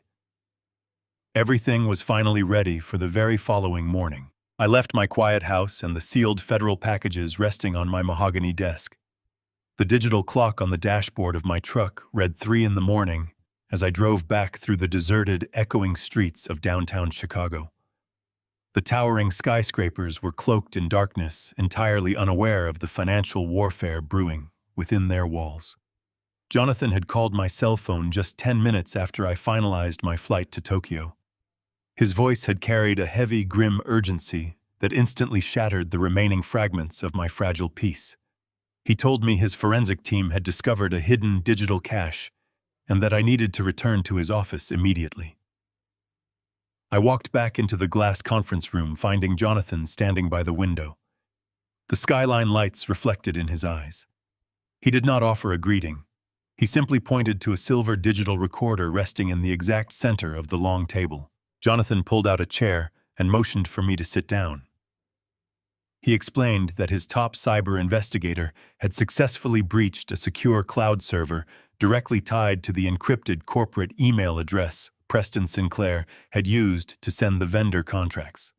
Everything was finally ready for the very following morning. I left my quiet house and the sealed federal packages resting on my mahogany desk. The digital clock on the dashboard of my truck read 3 in the morning as I drove back through the deserted, echoing streets of downtown Chicago. The towering skyscrapers were cloaked in darkness, entirely unaware of the financial warfare brewing within their walls. Jonathan had called my cell phone just 10 minutes after I finalized my flight to Tokyo. His voice had carried a heavy, grim urgency that instantly shattered the remaining fragments of my fragile peace. He told me his forensic team had discovered a hidden digital cache and that I needed to return to his office immediately. I walked back into the glass conference room, finding Jonathan standing by the window. The skyline lights reflected in his eyes. He did not offer a greeting. He simply pointed to a silver digital recorder resting in the exact center of the long table. Jonathan pulled out a chair and motioned for me to sit down. He explained that his top cyber investigator had successfully breached a secure cloud server directly tied to the encrypted corporate email address Preston Sinclair had used to send the vendor contracts.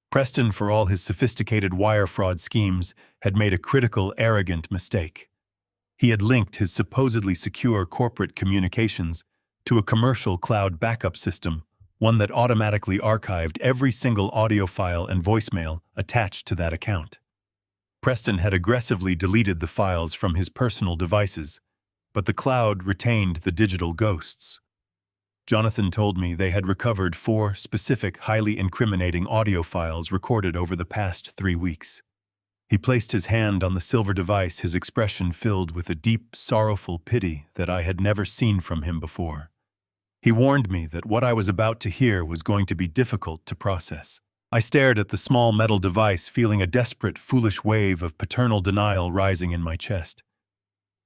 Preston, for all his sophisticated wire fraud schemes, had made a critical, arrogant mistake. He had linked his supposedly secure corporate communications to a commercial cloud backup system, one that automatically archived every single audio file and voicemail attached to that account. Preston had aggressively deleted the files from his personal devices, but the cloud retained the digital ghosts. Jonathan told me they had recovered 4 specific, highly incriminating audio files recorded over the past 3 weeks. He placed his hand on the silver device, his expression filled with a deep, sorrowful pity that I had never seen from him before. He warned me that what I was about to hear was going to be difficult to process. I stared at the small metal device, feeling a desperate, foolish wave of paternal denial rising in my chest.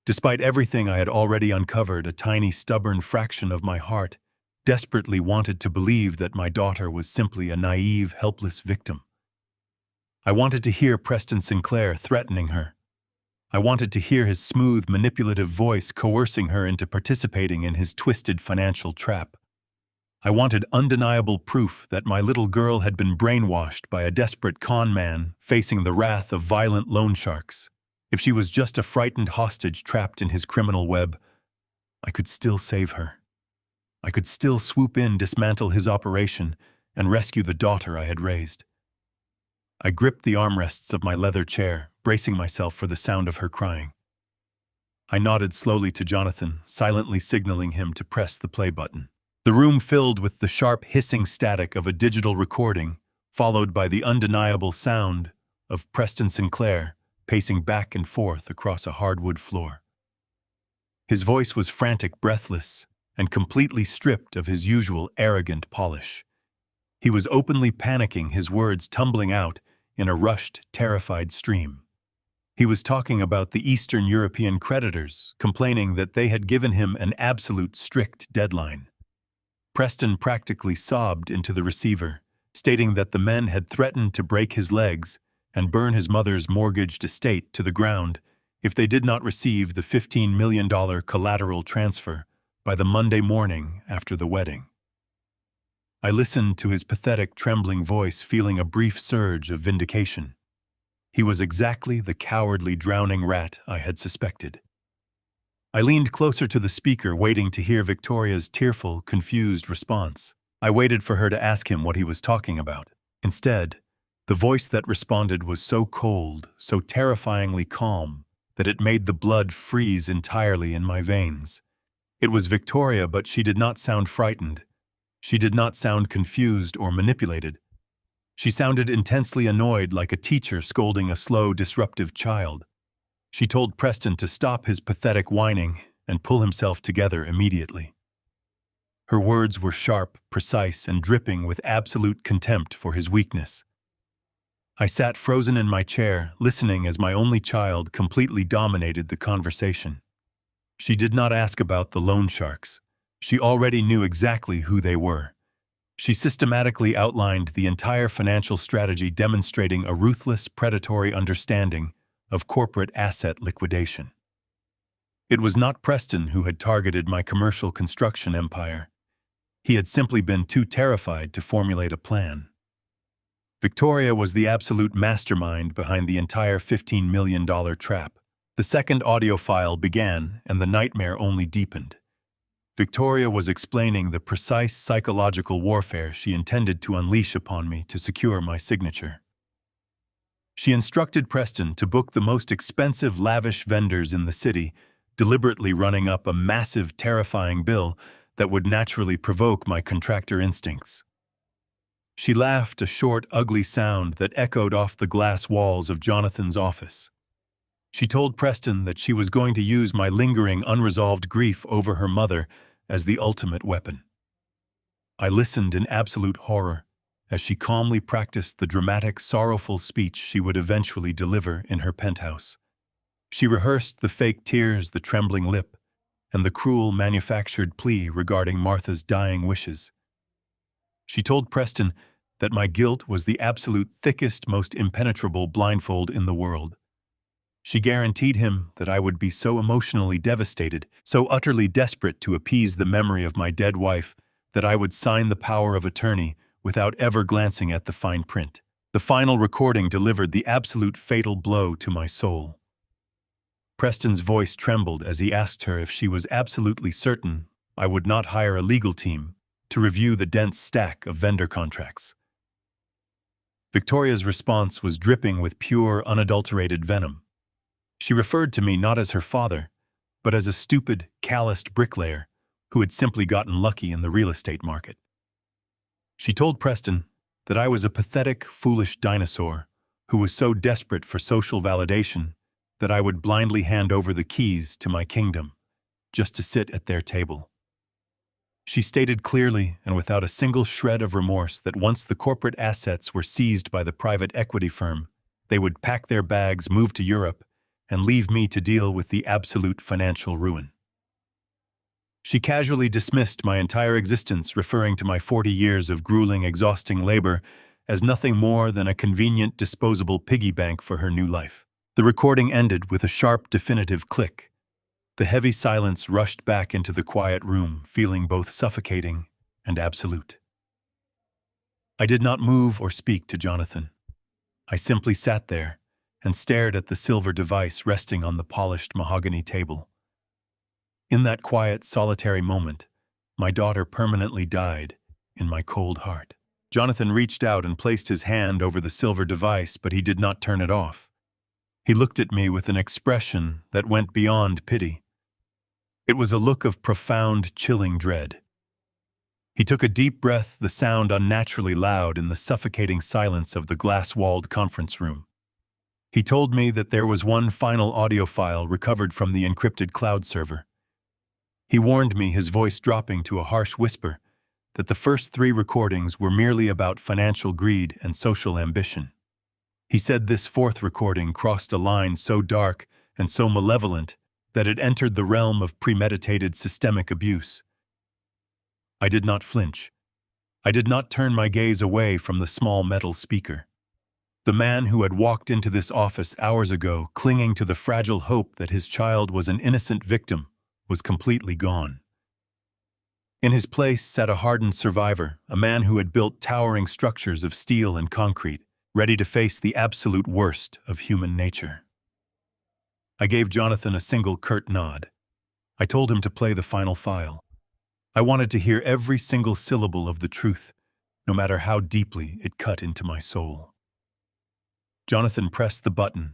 Despite everything I had already uncovered, a tiny, stubborn fraction of my heart desperately wanted to believe that my daughter was simply a naive, helpless victim. I wanted to hear Preston Sinclair threatening her. I wanted to hear his smooth, manipulative voice coercing her into participating in his twisted financial trap. I wanted undeniable proof that my little girl had been brainwashed by a desperate con man facing the wrath of violent loan sharks. If she was just a frightened hostage trapped in his criminal web, I could still save her. I could still swoop in, dismantle his operation, and rescue the daughter I had raised. I gripped the armrests of my leather chair, bracing myself for the sound of her crying. I nodded slowly to Jonathan, silently signaling him to press the play button. The room filled with the sharp hissing static of a digital recording, followed by the undeniable sound of Preston Sinclair pacing back and forth across a hardwood floor. His voice was frantic, breathless, and completely stripped of his usual arrogant polish. He was openly panicking, his words tumbling out in a rushed, terrified stream. He was talking about the Eastern European creditors, complaining that they had given him an absolute strict deadline. Preston practically sobbed into the receiver, stating that the men had threatened to break his legs and burn his mother's mortgaged estate to the ground if they did not receive the $15 million collateral transfer by the Monday morning after the wedding. I listened to his pathetic, trembling voice, feeling a brief surge of vindication. He was exactly the cowardly, drowning rat I had suspected. I leaned closer to the speaker, waiting to hear Victoria's tearful, confused response. I waited for her to ask him what he was talking about. Instead, the voice that responded was so cold, so terrifyingly calm, that it made the blood freeze entirely in my veins. It was Victoria, but she did not sound frightened. She did not sound confused or manipulated. She sounded intensely annoyed, like a teacher scolding a slow, disruptive child. She told Preston to stop his pathetic whining and pull himself together immediately. Her words were sharp, precise, and dripping with absolute contempt for his weakness. I sat frozen in my chair, listening as my only child completely dominated the conversation. She did not ask about the loan sharks. She already knew exactly who they were. She systematically outlined the entire financial strategy, demonstrating a ruthless, predatory understanding of corporate asset liquidation. It was not Preston who had targeted my commercial construction empire. He had simply been too terrified to formulate a plan. Victoria was the absolute mastermind behind the entire $15 million trap. The second audio file began, and the nightmare only deepened. Victoria was explaining the precise psychological warfare she intended to unleash upon me to secure my signature. She instructed Preston to book the most expensive, lavish vendors in the city, deliberately running up a massive, terrifying bill that would naturally provoke my contractor instincts. She laughed, a short, ugly sound that echoed off the glass walls of Jonathan's office. She told Preston that she was going to use my lingering, unresolved grief over her mother as the ultimate weapon. I listened in absolute horror as she calmly practiced the dramatic, sorrowful speech she would eventually deliver in her penthouse. She rehearsed the fake tears, the trembling lip, and the cruel, manufactured plea regarding Martha's dying wishes. She told Preston that my guilt was the absolute thickest, most impenetrable blindfold in the world. She guaranteed him that I would be so emotionally devastated, so utterly desperate to appease the memory of my dead wife, that I would sign the power of attorney without ever glancing at the fine print. The final recording delivered the absolute fatal blow to my soul. Preston's voice trembled as he asked her if she was absolutely certain I would not hire a legal team to review the dense stack of vendor contracts. Victoria's response was dripping with pure, unadulterated venom. She referred to me not as her father, but as a stupid, calloused bricklayer who had simply gotten lucky in the real estate market. She told Preston that I was a pathetic, foolish dinosaur who was so desperate for social validation that I would blindly hand over the keys to my kingdom just to sit at their table. She stated clearly and without a single shred of remorse that once the corporate assets were seized by the private equity firm, they would pack their bags, move to Europe, and leave me to deal with the absolute financial ruin. She casually dismissed my entire existence, referring to my 40 years of grueling, exhausting labor as nothing more than a convenient, disposable piggy bank for her new life. The recording ended with a sharp, definitive click. The heavy silence rushed back into the quiet room, feeling both suffocating and absolute. I did not move or speak to Jonathan. I simply sat there and stared at the silver device resting on the polished mahogany table. In that quiet, solitary moment, My daughter permanently died in my cold heart. Jonathan reached out and placed his hand over the silver device, but he did not turn it off. He looked at me with an expression that went beyond pity. It was a look of profound, chilling dread. He took a deep breath, the sound unnaturally loud in the suffocating silence of the glass-walled conference room. He told me that there was one final audio file recovered from the encrypted cloud server. He warned me, his voice dropping to a harsh whisper, that the first 3 recordings were merely about financial greed and social ambition. He said this 4th recording crossed a line so dark and so malevolent that it entered the realm of premeditated systemic abuse. I did not flinch. I did not turn my gaze away from the small metal speaker. The man who had walked into this office hours ago, clinging to the fragile hope that his child was an innocent victim, was completely gone. In his place sat a hardened survivor, a man who had built towering structures of steel and concrete, ready to face the absolute worst of human nature. I gave Jonathan a single curt nod. I told him to play the final file. I wanted to hear every single syllable of the truth, no matter how deeply it cut into my soul. Jonathan pressed the button,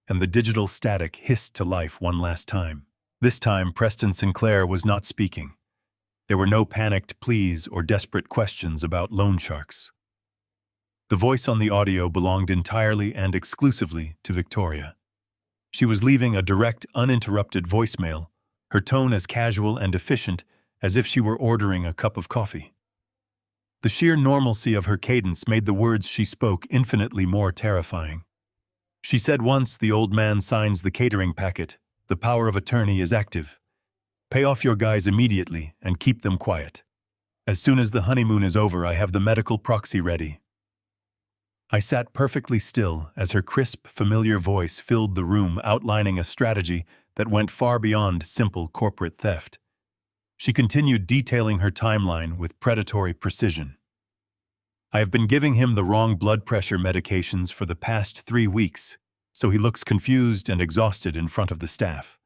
and the digital static hissed to life one last time. This time, Preston Sinclair was not speaking. There were no panicked pleas or desperate questions about loan sharks. The voice on the audio belonged entirely and exclusively to Victoria. She was leaving a direct, uninterrupted voicemail, her tone as casual and efficient as if she were ordering a cup of coffee. The sheer normalcy of her cadence made the words she spoke infinitely more terrifying. She said, "Once the old man signs the catering packet, the power of attorney is active. Pay off your guys immediately and keep them quiet. As soon as the honeymoon is over, I have the medical proxy ready." I sat perfectly still as her crisp, familiar voice filled the room, outlining a strategy that went far beyond simple corporate theft. She continued detailing her timeline with predatory precision. "I have been giving him the wrong blood pressure medications for the past 3 weeks, so he looks confused and exhausted in front of the staff.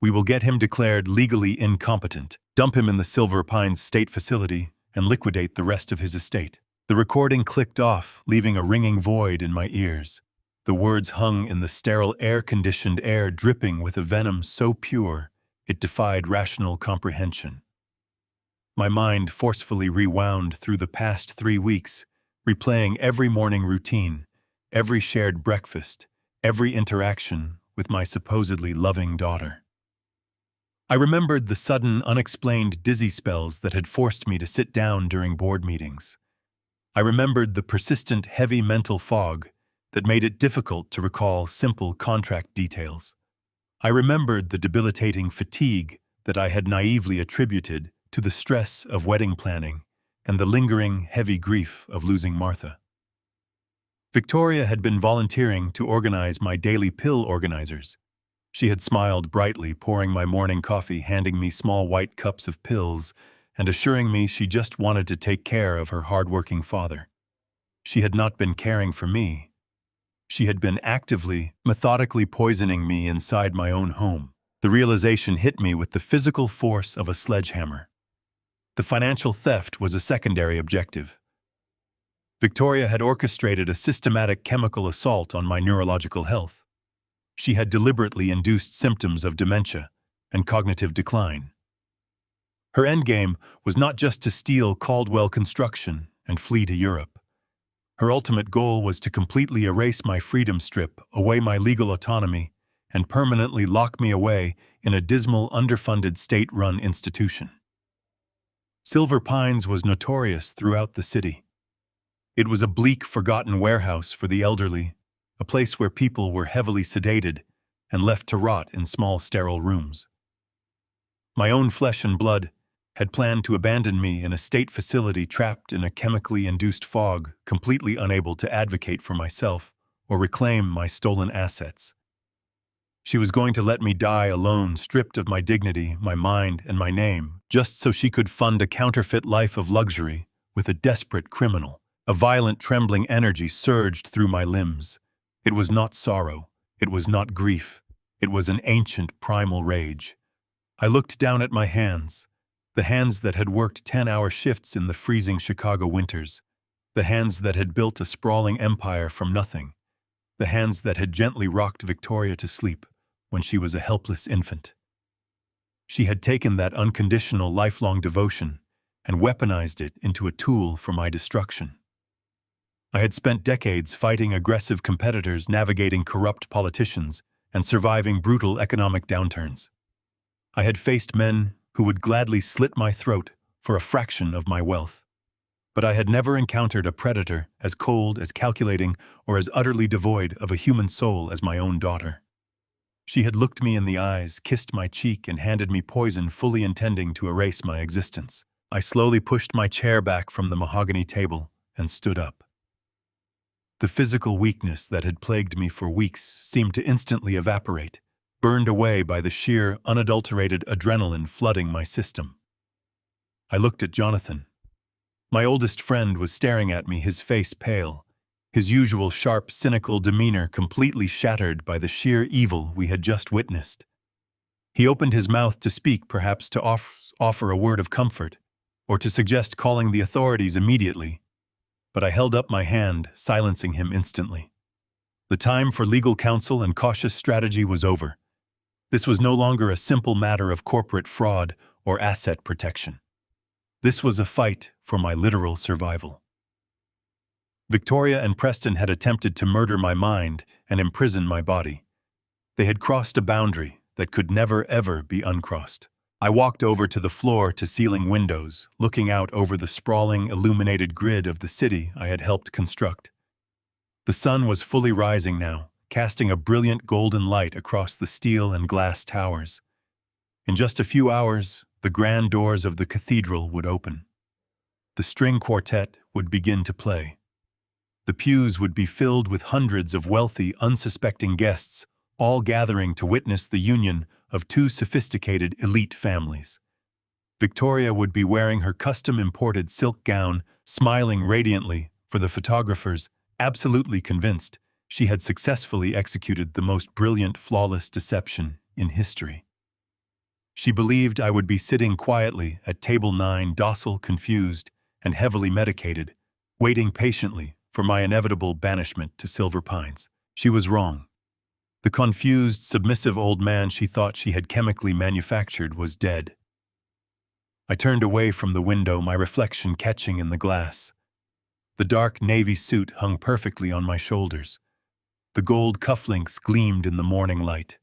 We will get him declared legally incompetent, dump him in the Silver Pines State Facility, and liquidate the rest of his estate." The recording clicked off, leaving a ringing void in my ears. The words hung in the sterile, air-conditioned air, dripping with a venom so pure it defied rational comprehension. My mind forcefully rewound through the past 3 weeks, replaying every morning routine, every shared breakfast, every interaction with my supposedly loving daughter. I remembered the sudden, unexplained dizzy spells that had forced me to sit down during board meetings. I remembered the persistent, heavy mental fog that made it difficult to recall simple contract details. I remembered the debilitating fatigue that I had naively attributed to the stress of wedding planning and the lingering, heavy grief of losing Martha. Victoria had been volunteering to organize my daily pill organizers. She had smiled brightly, pouring my morning coffee, handing me small white cups of pills, and assuring me she just wanted to take care of her hard-working father. She had not been caring for me. She had been actively, methodically poisoning me inside my own home. The realization hit me with the physical force of a sledgehammer. The financial theft was a secondary objective. Victoria had orchestrated a systematic chemical assault on my neurological health. She had deliberately induced symptoms of dementia and cognitive decline. Her endgame was not just to steal Caldwell Construction and flee to Europe. Her ultimate goal was to completely erase my freedom, strip away my legal autonomy, and permanently lock me away in a dismal, underfunded state-run institution. Silver Pines was notorious throughout the city. It was a bleak, forgotten warehouse for the elderly, a place where people were heavily sedated and left to rot in small, sterile rooms. My own flesh and blood had planned to abandon me in a state facility trapped in a chemically induced fog, completely unable to advocate for myself or reclaim my stolen assets. She was going to let me die alone, stripped of my dignity, my mind, and my name, just so she could fund a counterfeit life of luxury with a desperate criminal. A violent, trembling energy surged through my limbs. It was not sorrow. It was not grief. It was an ancient, primal rage. I looked down at my hands. The hands that had worked 10-hour shifts in the freezing Chicago winters. The hands that had built a sprawling empire from nothing. The hands that had gently rocked Victoria to sleep when she was a helpless infant. She had taken that unconditional lifelong devotion and weaponized it into a tool for my destruction. I had spent decades fighting aggressive competitors, navigating corrupt politicians, and surviving brutal economic downturns. I had faced men who would gladly slit my throat for a fraction of my wealth. But I had never encountered a predator as cold, as calculating, or as utterly devoid of a human soul as my own daughter. She had looked me in the eyes, kissed my cheek, and handed me poison, fully intending to erase my existence. I slowly pushed my chair back from the mahogany table and stood up. The physical weakness that had plagued me for weeks seemed to instantly evaporate, burned away by the sheer, unadulterated adrenaline flooding my system. I looked at Jonathan. My oldest friend was staring at me, his face pale, his usual sharp, cynical demeanor completely shattered by the sheer evil we had just witnessed. He opened his mouth to speak, perhaps to offer a word of comfort, or to suggest calling the authorities immediately. But I held up my hand, silencing him instantly. The time for legal counsel and cautious strategy was over. This was no longer a simple matter of corporate fraud or asset protection. This was a fight for my literal survival. Victoria and Preston had attempted to murder my mind and imprison my body. They had crossed a boundary that could never, ever be uncrossed. I walked over to the floor-to-ceiling windows, looking out over the sprawling, illuminated grid of the city I had helped construct. The sun was fully rising now, casting a brilliant golden light across the steel and glass towers. In just a few hours, the grand doors of the cathedral would open. The string quartet would begin to play. The pews would be filled with hundreds of wealthy, unsuspecting guests, all gathering to witness the union of two sophisticated elite families. Victoria would be wearing her custom-imported silk gown, smiling radiantly for the photographers, absolutely convinced she had successfully executed the most brilliant, flawless deception in history. She believed I would be sitting quietly at table 9, docile, confused, and heavily medicated, waiting patiently for my inevitable banishment to Silver Pines. She was wrong. The confused, submissive old man she thought she had chemically manufactured was dead. I turned away from the window, my reflection catching in the glass. The dark navy suit hung perfectly on my shoulders. The gold cufflinks gleamed in the morning light.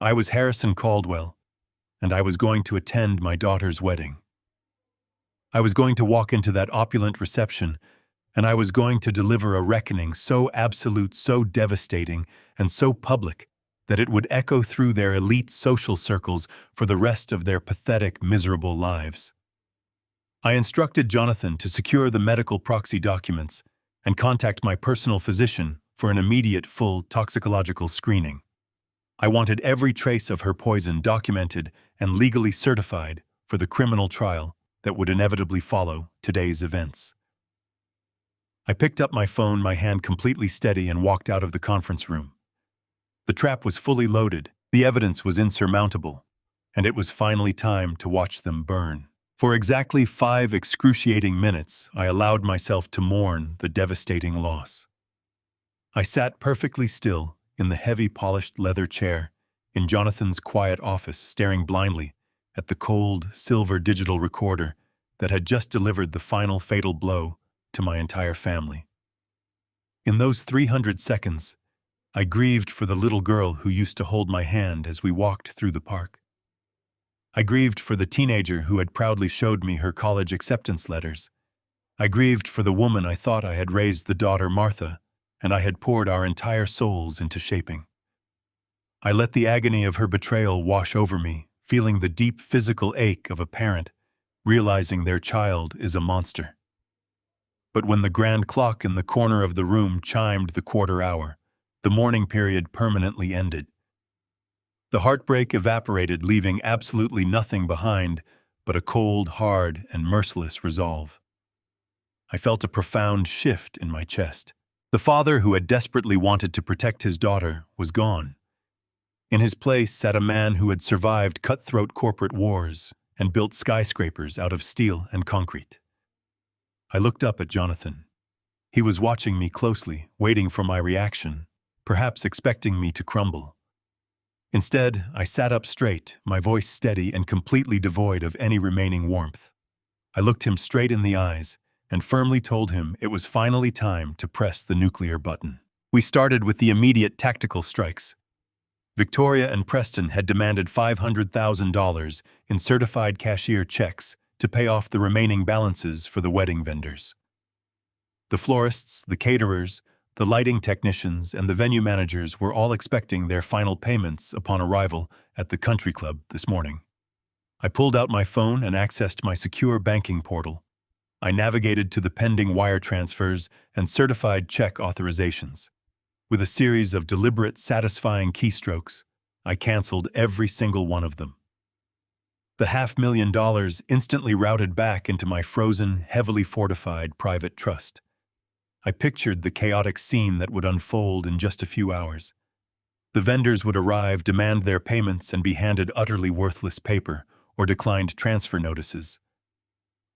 I was Harrison Caldwell, and I was going to attend my daughter's wedding. I was going to walk into that opulent reception, and I was going to deliver a reckoning so absolute, so devastating, and so public that it would echo through their elite social circles for the rest of their pathetic, miserable lives. I instructed Jonathan to secure the medical proxy documents and contact my personal physician for an immediate full toxicological screening. I wanted every trace of her poison documented and legally certified for the criminal trial that would inevitably follow today's events. I picked up my phone, my hand completely steady, and walked out of the conference room. The trap was fully loaded, the evidence was insurmountable, and it was finally time to watch them burn. For exactly 5 excruciating minutes, I allowed myself to mourn the devastating loss. I sat perfectly still in the heavy polished leather chair in Jonathan's quiet office, staring blindly at the cold, silver digital recorder that had just delivered the final fatal blow to my entire family. In those 300 seconds, I grieved for the little girl who used to hold my hand as we walked through the park. I grieved for the teenager who had proudly showed me her college acceptance letters. I grieved for the woman I thought I had raised, the daughter Martha, and I had poured our entire souls into shaping. I let the agony of her betrayal wash over me, feeling the deep physical ache of a parent, realizing their child is a monster. But when the grand clock in the corner of the room chimed the quarter hour, the mourning period permanently ended. The heartbreak evaporated, leaving absolutely nothing behind but a cold, hard, and merciless resolve. I felt a profound shift in my chest. The father who had desperately wanted to protect his daughter was gone. In his place sat a man who had survived cutthroat corporate wars and built skyscrapers out of steel and concrete. I looked up at Jonathan. He was watching me closely, waiting for my reaction, perhaps expecting me to crumble. Instead, I sat up straight, my voice steady and completely devoid of any remaining warmth. I looked him straight in the eyes and firmly told him it was finally time to press the nuclear button. We started with the immediate tactical strikes. Victoria and Preston had demanded $500,000 in certified cashier checks to pay off the remaining balances for the wedding vendors. The florists, the caterers, the lighting technicians, and the venue managers were all expecting their final payments upon arrival at the country club this morning. I pulled out my phone and accessed my secure banking portal. I navigated to the pending wire transfers and certified check authorizations. With a series of deliberate, satisfying keystrokes, I canceled every single one of them. The $500,000 instantly routed back into my frozen, heavily fortified private trust. I pictured the chaotic scene that would unfold in just a few hours. The vendors would arrive, demand their payments, and be handed utterly worthless paper or declined transfer notices.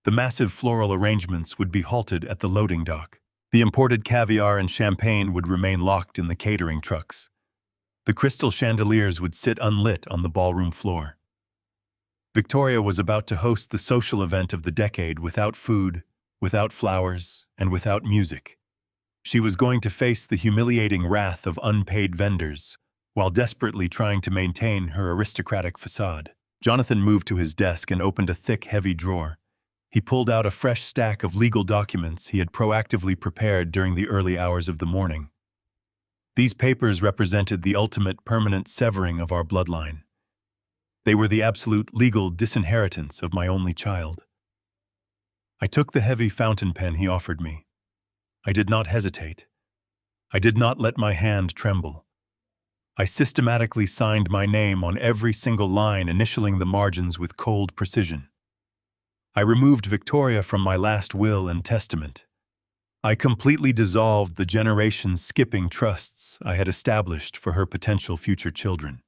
The massive floral arrangements would be halted at the loading dock. The imported caviar and champagne would remain locked in the catering trucks. The crystal chandeliers would sit unlit on the ballroom floor. Victoria was about to host the social event of the decade without food, without flowers, and without music. She was going to face the humiliating wrath of unpaid vendors, while desperately trying to maintain her aristocratic facade. Jonathan moved to his desk and opened a thick, heavy drawer. He pulled out a fresh stack of legal documents he had proactively prepared during the early hours of the morning. These papers represented the ultimate permanent severing of our bloodline. They were the absolute legal disinheritance of my only child. I took the heavy fountain pen he offered me. I did not hesitate. I did not let my hand tremble. I systematically signed my name on every single line, initialing the margins with cold precision. I removed Victoria from my last will and testament. I completely dissolved the generation-skipping trusts I had established for her potential future children.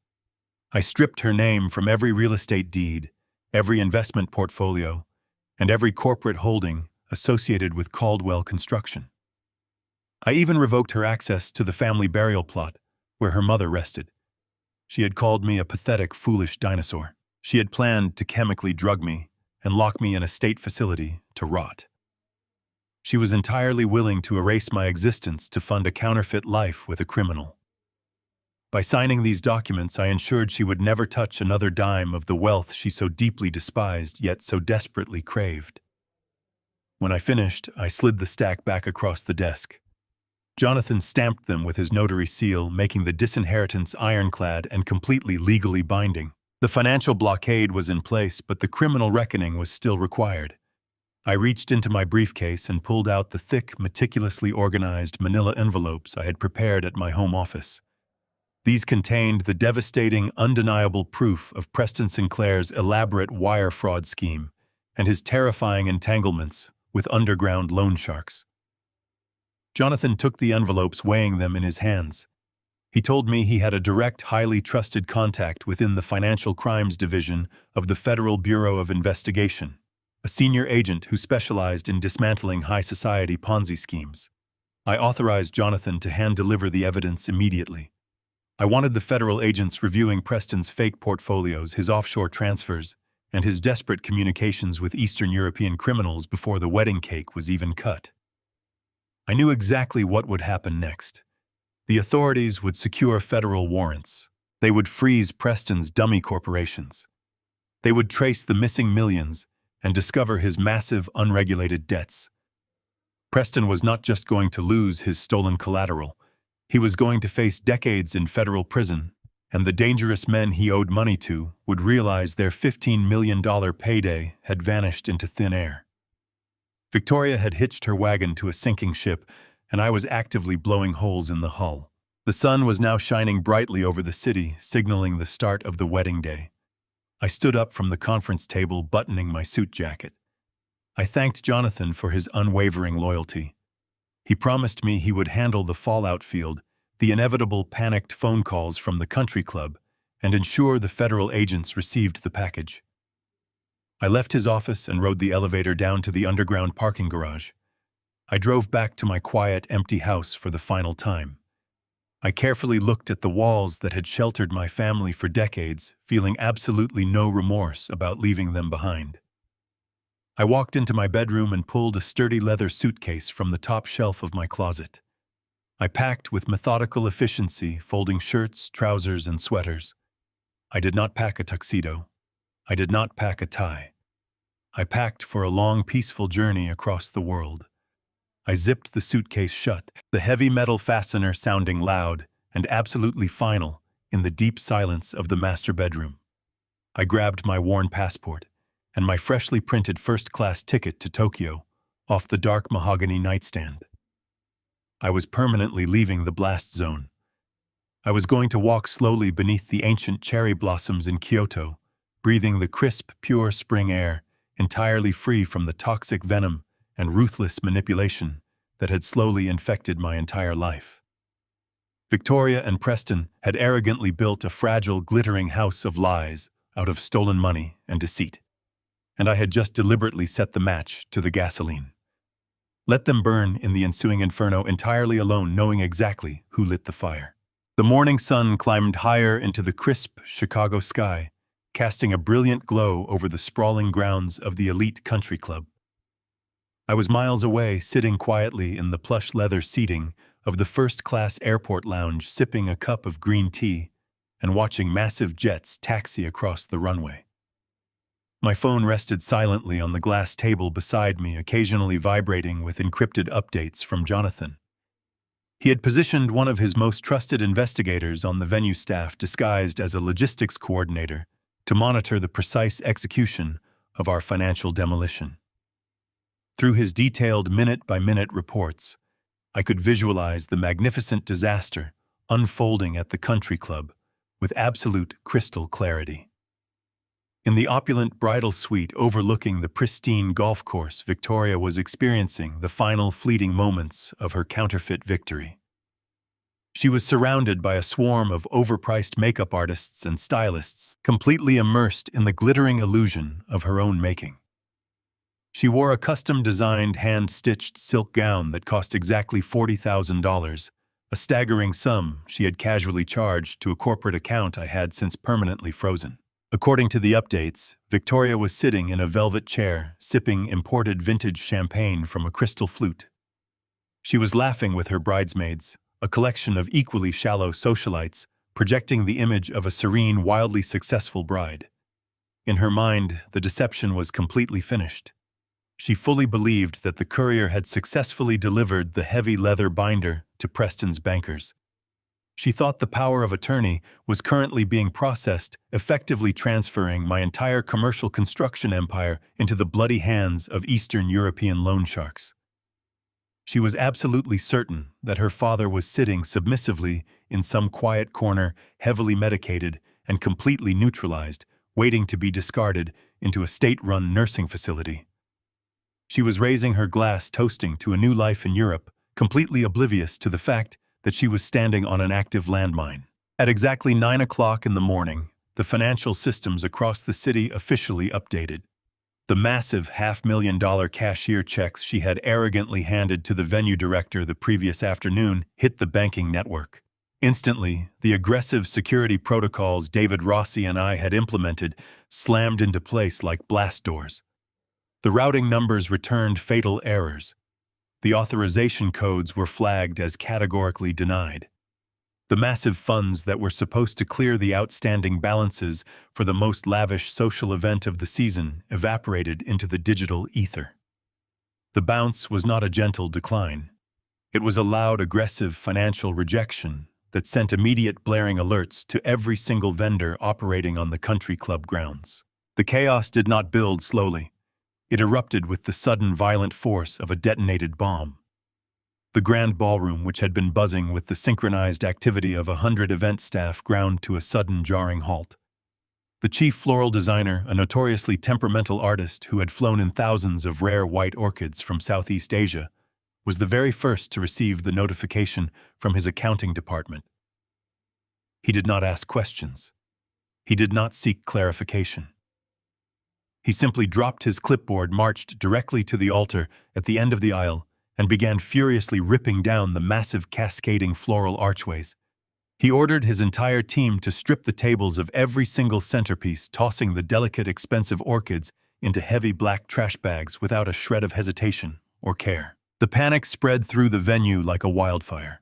I stripped her name from every real estate deed, every investment portfolio, and every corporate holding associated with Caldwell Construction. I even revoked her access to the family burial plot where her mother rested. She had called me a pathetic, foolish dinosaur. She had planned to chemically drug me and lock me in a state facility to rot. She was entirely willing to erase my existence to fund a counterfeit life with a criminal. By signing these documents, I ensured she would never touch another dime of the wealth she so deeply despised yet so desperately craved. When I finished, I slid the stack back across the desk. Jonathan stamped them with his notary seal, making the disinheritance ironclad and completely legally binding. The financial blockade was in place, but the criminal reckoning was still required. I reached into my briefcase and pulled out the thick, meticulously organized manila envelopes I had prepared at my home office. These contained the devastating, undeniable proof of Preston Sinclair's elaborate wire fraud scheme and his terrifying entanglements with underground loan sharks. Jonathan took the envelopes, weighing them in his hands. He told me he had a direct, highly trusted contact within the Financial Crimes Division of the Federal Bureau of Investigation, a senior agent who specialized in dismantling high society Ponzi schemes. I authorized Jonathan to hand-deliver the evidence immediately. I wanted the federal agents reviewing Preston's fake portfolios, his offshore transfers, and his desperate communications with Eastern European criminals before the wedding cake was even cut. I knew exactly what would happen next. The authorities would secure federal warrants. They would freeze Preston's dummy corporations. They would trace the missing millions and discover his massive, unregulated debts. Preston was not just going to lose his stolen collateral. He was going to face decades in federal prison, and the dangerous men he owed money to would realize their $15 million payday had vanished into thin air. Victoria had hitched her wagon to a sinking ship, and I was actively blowing holes in the hull. The sun was now shining brightly over the city, signaling the start of the wedding day. I stood up from the conference table, buttoning my suit jacket. I thanked Jonathan for his unwavering loyalty. He promised me he would handle the fallout field, the inevitable panicked phone calls from the country club, and ensure the federal agents received the package. I left his office and rode the elevator down to the underground parking garage. I drove back to my quiet, empty house for the final time. I carefully looked at the walls that had sheltered my family for decades, feeling absolutely no remorse about leaving them behind. I walked into my bedroom and pulled a sturdy leather suitcase from the top shelf of my closet. I packed with methodical efficiency, folding shirts, trousers, and sweaters. I did not pack a tuxedo. I did not pack a tie. I packed for a long, peaceful journey across the world. I zipped the suitcase shut, the heavy metal fastener sounding loud and absolutely final in the deep silence of the master bedroom. I grabbed my worn passport and my freshly printed first-class ticket to Tokyo off the dark mahogany nightstand. I was permanently leaving the blast zone. I was going to walk slowly beneath the ancient cherry blossoms in Kyoto, breathing the crisp, pure spring air, entirely free from the toxic venom and ruthless manipulation that had slowly infected my entire life. Victoria and Preston had arrogantly built a fragile, glittering house of lies out of stolen money and deceit, and I had just deliberately set the match to the gasoline. Let them burn in the ensuing inferno entirely alone, knowing exactly who lit the fire. The morning sun climbed higher into the crisp Chicago sky, casting a brilliant glow over the sprawling grounds of the elite country club. I was miles away, sitting quietly in the plush leather seating of the first-class airport lounge, sipping a cup of green tea and watching massive jets taxi across the runway. My phone rested silently on the glass table beside me, occasionally vibrating with encrypted updates from Jonathan. He had positioned one of his most trusted investigators on the venue staff, disguised as a logistics coordinator, to monitor the precise execution of our financial demolition. Through his detailed minute-by-minute reports, I could visualize the magnificent disaster unfolding at the country club with absolute crystal clarity. In the opulent bridal suite overlooking the pristine golf course, Victoria was experiencing the final fleeting moments of her counterfeit victory. She was surrounded by a swarm of overpriced makeup artists and stylists, completely immersed in the glittering illusion of her own making. She wore a custom-designed, hand-stitched silk gown that cost exactly $40,000, a staggering sum she had casually charged to a corporate account I had since permanently frozen. According to the updates, Victoria was sitting in a velvet chair, sipping imported vintage champagne from a crystal flute. She was laughing with her bridesmaids, a collection of equally shallow socialites, projecting the image of a serene, wildly successful bride. In her mind, the deception was completely finished. She fully believed that the courier had successfully delivered the heavy leather binder to Preston's bankers. She thought the power of attorney was currently being processed, effectively transferring my entire commercial construction empire into the bloody hands of Eastern European loan sharks. She was absolutely certain that her father was sitting submissively in some quiet corner, heavily medicated and completely neutralized, waiting to be discarded into a state-run nursing facility. She was raising her glass, toasting to a new life in Europe, completely oblivious to the fact that she was standing on an active landmine. At exactly 9 o'clock in the morning, the financial systems across the city officially updated. The massive $500,000 cashier checks she had arrogantly handed to the venue director the previous afternoon hit the banking network. Instantly, the aggressive security protocols David Rossi and I had implemented slammed into place like blast doors. The routing numbers returned fatal errors. The authorization codes were flagged as categorically denied. The massive funds that were supposed to clear the outstanding balances for the most lavish social event of the season evaporated into the digital ether. The bounce was not a gentle decline. It was a loud, aggressive financial rejection that sent immediate blaring alerts to every single vendor operating on the country club grounds. The chaos did not build slowly. It erupted with the sudden violent force of a detonated bomb. The grand ballroom, which had been buzzing with the synchronized activity of 100 event staff, ground to a sudden jarring halt. The chief floral designer, a notoriously temperamental artist who had flown in thousands of rare white orchids from Southeast Asia, was the very first to receive the notification from his accounting department. He did not ask questions. He did not seek clarification. He simply dropped his clipboard, marched directly to the altar at the end of the aisle, and began furiously ripping down the massive cascading floral archways. He ordered his entire team to strip the tables of every single centerpiece, tossing the delicate, expensive orchids into heavy black trash bags without a shred of hesitation or care. The panic spread through the venue like a wildfire.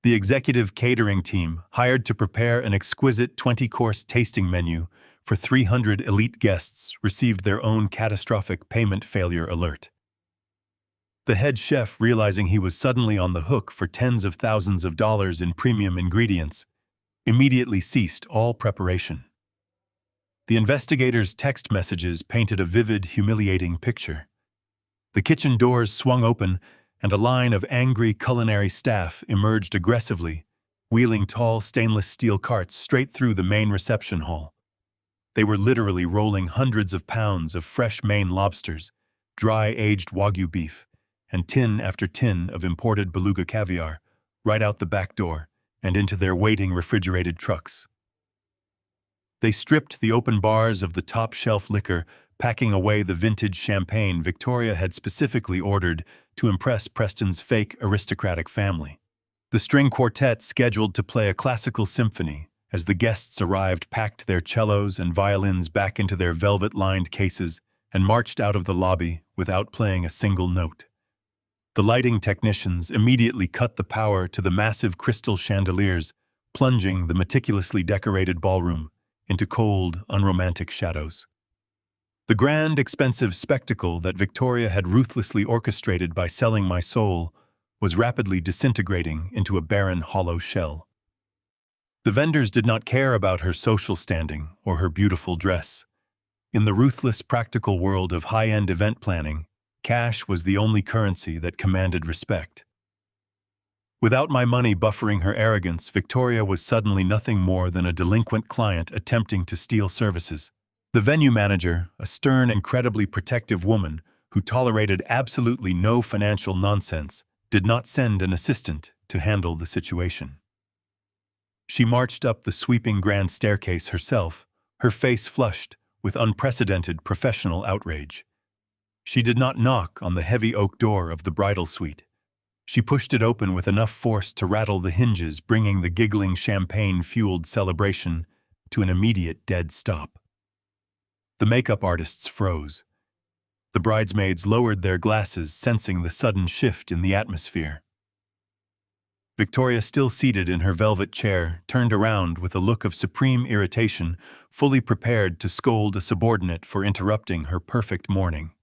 The executive catering team, hired to prepare an exquisite 20-course tasting menu for 300 elite guests, received their own catastrophic payment failure alert. The head chef, realizing he was suddenly on the hook for tens of thousands of dollars in premium ingredients, immediately ceased all preparation. The investigators' text messages painted a vivid, humiliating picture. The kitchen doors swung open, and a line of angry culinary staff emerged aggressively, wheeling tall stainless steel carts straight through the main reception hall. They were literally rolling hundreds of pounds of fresh Maine lobsters, dry aged Wagyu beef, and tin after tin of imported beluga caviar, right out the back door and into their waiting refrigerated trucks. They stripped the open bars of the top-shelf liquor, packing away the vintage champagne Victoria had specifically ordered to impress Preston's fake aristocratic family. The string quartet scheduled to play a classical symphony as the guests arrived, packed their cellos and violins back into their velvet-lined cases and marched out of the lobby without playing a single note. The lighting technicians immediately cut the power to the massive crystal chandeliers, plunging the meticulously decorated ballroom into cold, unromantic shadows. The grand, expensive spectacle that Victoria had ruthlessly orchestrated by selling my soul was rapidly disintegrating into a barren, hollow shell. The vendors did not care about her social standing or her beautiful dress. In the ruthless, practical world of high-end event planning, cash was the only currency that commanded respect. Without my money buffering her arrogance, Victoria was suddenly nothing more than a delinquent client attempting to steal services. The venue manager, a stern, incredibly protective woman who tolerated absolutely no financial nonsense, did not send an assistant to handle the situation. She marched up the sweeping grand staircase herself, her face flushed with unprecedented professional outrage. She did not knock on the heavy oak door of the bridal suite. She pushed it open with enough force to rattle the hinges, bringing the giggling champagne-fueled celebration to an immediate dead stop. The makeup artists froze. The bridesmaids lowered their glasses, sensing the sudden shift in the atmosphere. Victoria, still seated in her velvet chair, turned around with a look of supreme irritation, fully prepared to scold a subordinate for interrupting her perfect morning.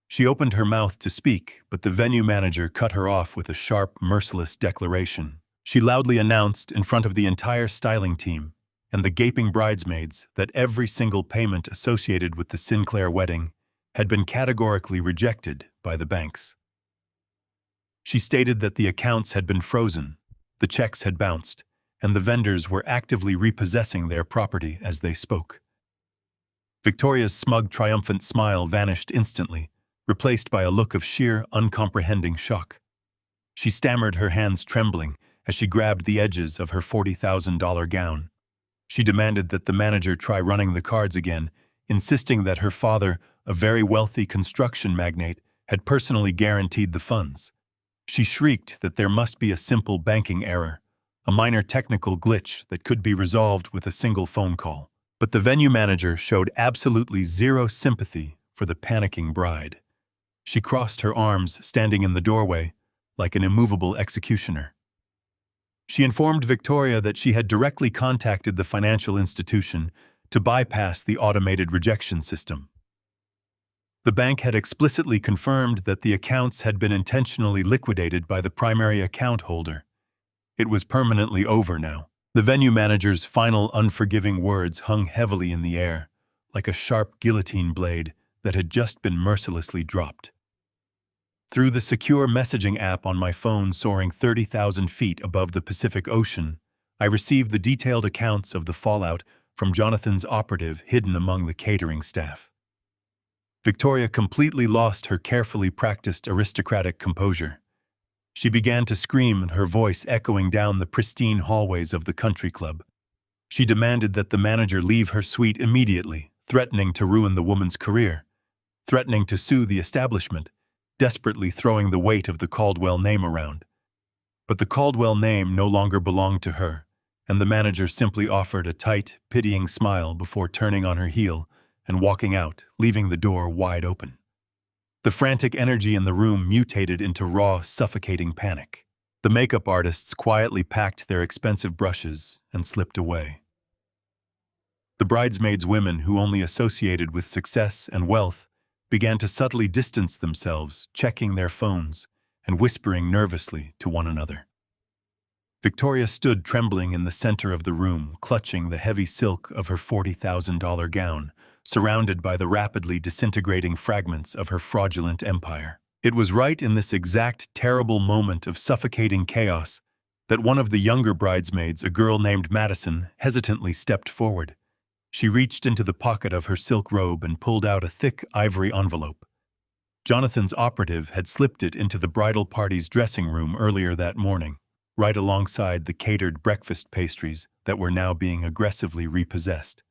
She opened her mouth to speak, but the venue manager cut her off with a sharp, merciless declaration. She loudly announced in front of the entire styling team and the gaping bridesmaids that every single payment associated with the Sinclair wedding had been categorically rejected by the banks. She stated that the accounts had been frozen, the checks had bounced, and the vendors were actively repossessing their property as they spoke. Victoria's smug, triumphant smile vanished instantly, replaced by a look of sheer, uncomprehending shock. She stammered, her hands trembling, as she grabbed the edges of her $40,000 gown. She demanded that the manager try running the cards again, insisting that her father, a very wealthy construction magnate, had personally guaranteed the funds. She shrieked that there must be a simple banking error, a minor technical glitch that could be resolved with a single phone call. But the venue manager showed absolutely zero sympathy for the panicking bride. She crossed her arms, standing in the doorway, like an immovable executioner. She informed Victoria that she had directly contacted the financial institution to bypass the automated rejection system. The bank had explicitly confirmed that the accounts had been intentionally liquidated by the primary account holder. It was permanently over now. The venue manager's final unforgiving words hung heavily in the air, like a sharp guillotine blade that had just been mercilessly dropped. Through the secure messaging app on my phone soaring 30,000 feet above the Pacific Ocean, I received the detailed accounts of the fallout from Jonathan's operative hidden among the catering staff. Victoria completely lost her carefully practiced aristocratic composure. She began to scream, her voice echoing down the pristine hallways of the country club. She demanded that the manager leave her suite immediately, threatening to ruin the woman's career, threatening to sue the establishment, desperately throwing the weight of the Caldwell name around. But the Caldwell name no longer belonged to her, and the manager simply offered a tight, pitying smile before turning on her heel and walking out, leaving the door wide open. The frantic energy in the room mutated into raw, suffocating panic. The makeup artists quietly packed their expensive brushes and slipped away. The bridesmaids' women who only associated with success and wealth began to subtly distance themselves, checking their phones and whispering nervously to one another. Victoria stood trembling in the center of the room, clutching the heavy silk of her $40,000 gown, surrounded by the rapidly disintegrating fragments of her fraudulent empire. It was right in this exact terrible moment of suffocating chaos that one of the younger bridesmaids, a girl named Madison, hesitantly stepped forward. She reached into the pocket of her silk robe and pulled out a thick ivory envelope. Jonathan's operative had slipped it into the bridal party's dressing room earlier that morning, right alongside the catered breakfast pastries that were now being aggressively repossessed.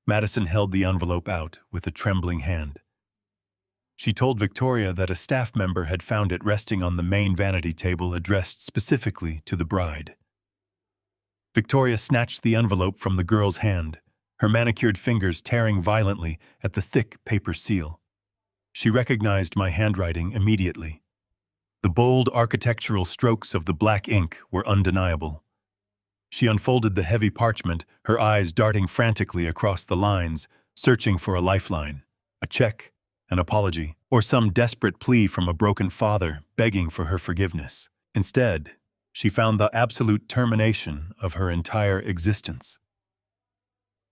Madison held the envelope out with a trembling hand. She told Victoria that a staff member had found it resting on the main vanity table addressed specifically to the bride. Victoria snatched the envelope from the girl's hand, her manicured fingers tearing violently at the thick paper seal. She recognized my handwriting immediately. The bold architectural strokes of the black ink were undeniable. She unfolded the heavy parchment, her eyes darting frantically across the lines, searching for a lifeline, a check, an apology, or some desperate plea from a broken father begging for her forgiveness. Instead, she found the absolute termination of her entire existence.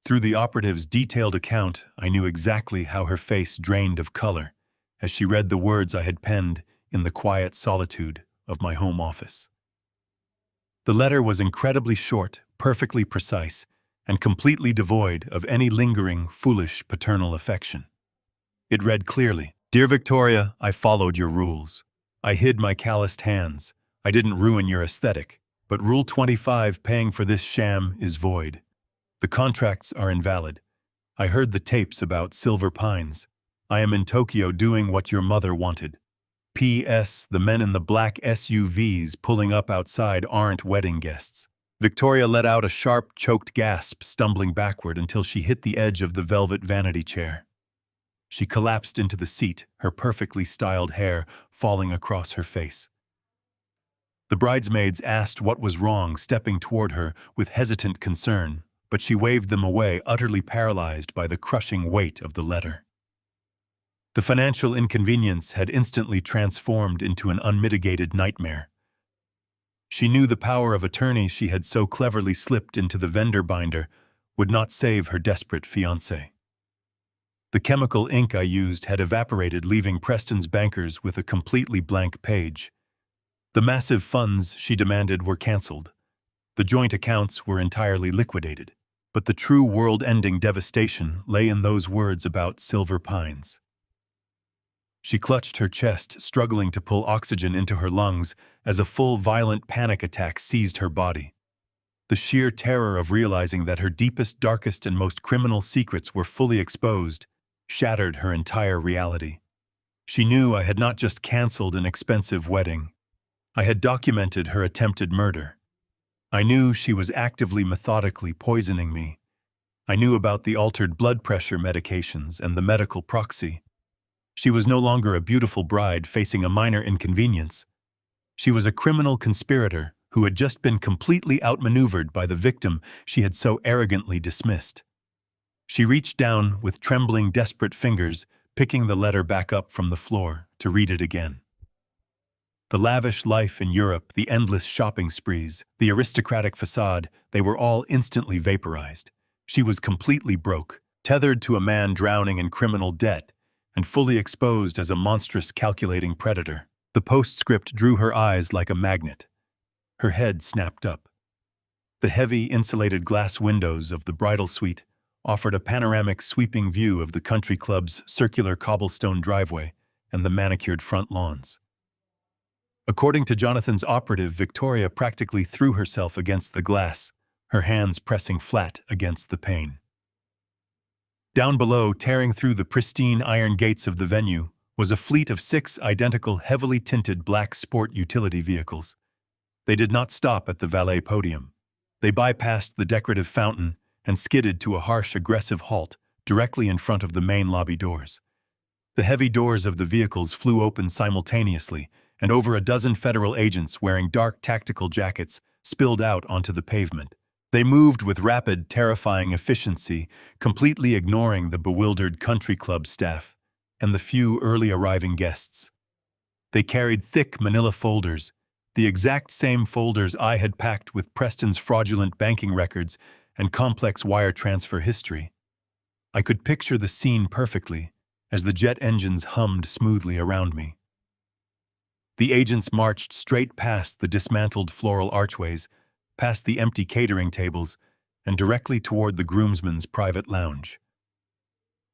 Through the operative's detailed account, I knew exactly how her face drained of color as she read the words I had penned in the quiet solitude of my home office. The letter was incredibly short, perfectly precise, and completely devoid of any lingering, foolish paternal affection. It read clearly, "Dear Victoria, I followed your rules. I hid my calloused hands. I didn't ruin your aesthetic. But Rule 25 paying for this sham is void. The contracts are invalid. I heard the tapes about Silver Pines. I am in Tokyo doing what your mother wanted. P.S. The men in the black SUVs pulling up outside aren't wedding guests." Victoria let out a sharp, choked gasp, stumbling backward until she hit the edge of the velvet vanity chair. She collapsed into the seat, her perfectly styled hair falling across her face. The bridesmaids asked what was wrong, stepping toward her with hesitant concern, but she waved them away, utterly paralyzed by the crushing weight of the letter. The financial inconvenience had instantly transformed into an unmitigated nightmare. She knew the power of attorney she had so cleverly slipped into the vendor binder would not save her desperate fiancé. The chemical ink I used had evaporated, leaving Preston's bankers with a completely blank page. The massive funds she demanded were canceled. The joint accounts were entirely liquidated. But the true world-ending devastation lay in those words about Silver Pines. She clutched her chest, struggling to pull oxygen into her lungs as a full, violent panic attack seized her body. The sheer terror of realizing that her deepest, darkest, and most criminal secrets were fully exposed shattered her entire reality. She knew I had not just canceled an expensive wedding. I had documented her attempted murder. I knew she was actively, methodically poisoning me. I knew about the altered blood pressure medications and the medical proxy. She was no longer a beautiful bride facing a minor inconvenience. She was a criminal conspirator who had just been completely outmaneuvered by the victim she had so arrogantly dismissed. She reached down with trembling, desperate fingers, picking the letter back up from the floor to read it again. The lavish life in Europe, the endless shopping sprees, the aristocratic facade, they were all instantly vaporized. She was completely broke, tethered to a man drowning in criminal debt, and fully exposed as a monstrous, calculating predator. The postscript drew her eyes like a magnet. Her head snapped up. The heavy, insulated glass windows of the bridal suite offered a panoramic, sweeping view of the country club's circular cobblestone driveway and the manicured front lawns. According to Jonathan's operative, Victoria practically threw herself against the glass, her hands pressing flat against the pane. Down below, tearing through the pristine iron gates of the venue, was a fleet of 6 identical heavily tinted black sport utility vehicles. They did not stop at the valet podium. They bypassed the decorative fountain and skidded to a harsh, aggressive halt directly in front of the main lobby doors. The heavy doors of the vehicles flew open simultaneously, and over a dozen federal agents wearing dark tactical jackets spilled out onto the pavement. They moved with rapid, terrifying efficiency, completely ignoring the bewildered country club staff and the few early arriving guests. They carried thick manila folders, the exact same folders I had packed with Preston's fraudulent banking records and complex wire transfer history. I could picture the scene perfectly as the jet engines hummed smoothly around me. The agents marched straight past the dismantled floral archways, past the empty catering tables, and directly toward the groomsmen's private lounge.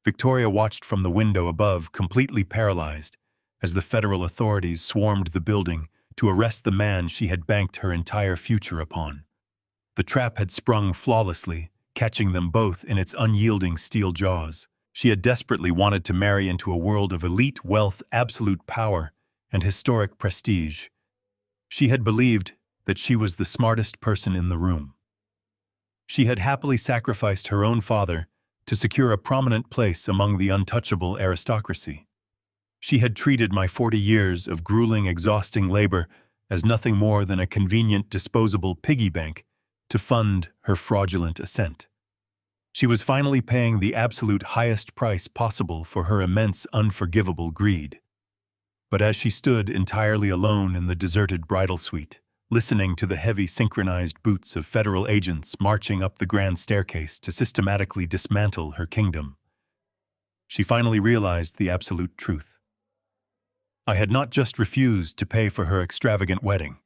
Victoria watched from the window above, completely paralyzed, as the federal authorities swarmed the building to arrest the man she had banked her entire future upon. The trap had sprung flawlessly, catching them both in its unyielding steel jaws. She had desperately wanted to marry into a world of elite wealth, absolute power, and historic prestige. She had believed that she was the smartest person in the room. She had happily sacrificed her own father to secure a prominent place among the untouchable aristocracy. She had treated my 40 years of grueling, exhausting labor as nothing more than a convenient, disposable piggy bank to fund her fraudulent ascent. She was finally paying the absolute highest price possible for her immense, unforgivable greed. But as she stood entirely alone in the deserted bridal suite, listening to the heavy synchronized boots of federal agents marching up the grand staircase to systematically dismantle her kingdom, she finally realized the absolute truth. I had not just refused to pay for her extravagant wedding.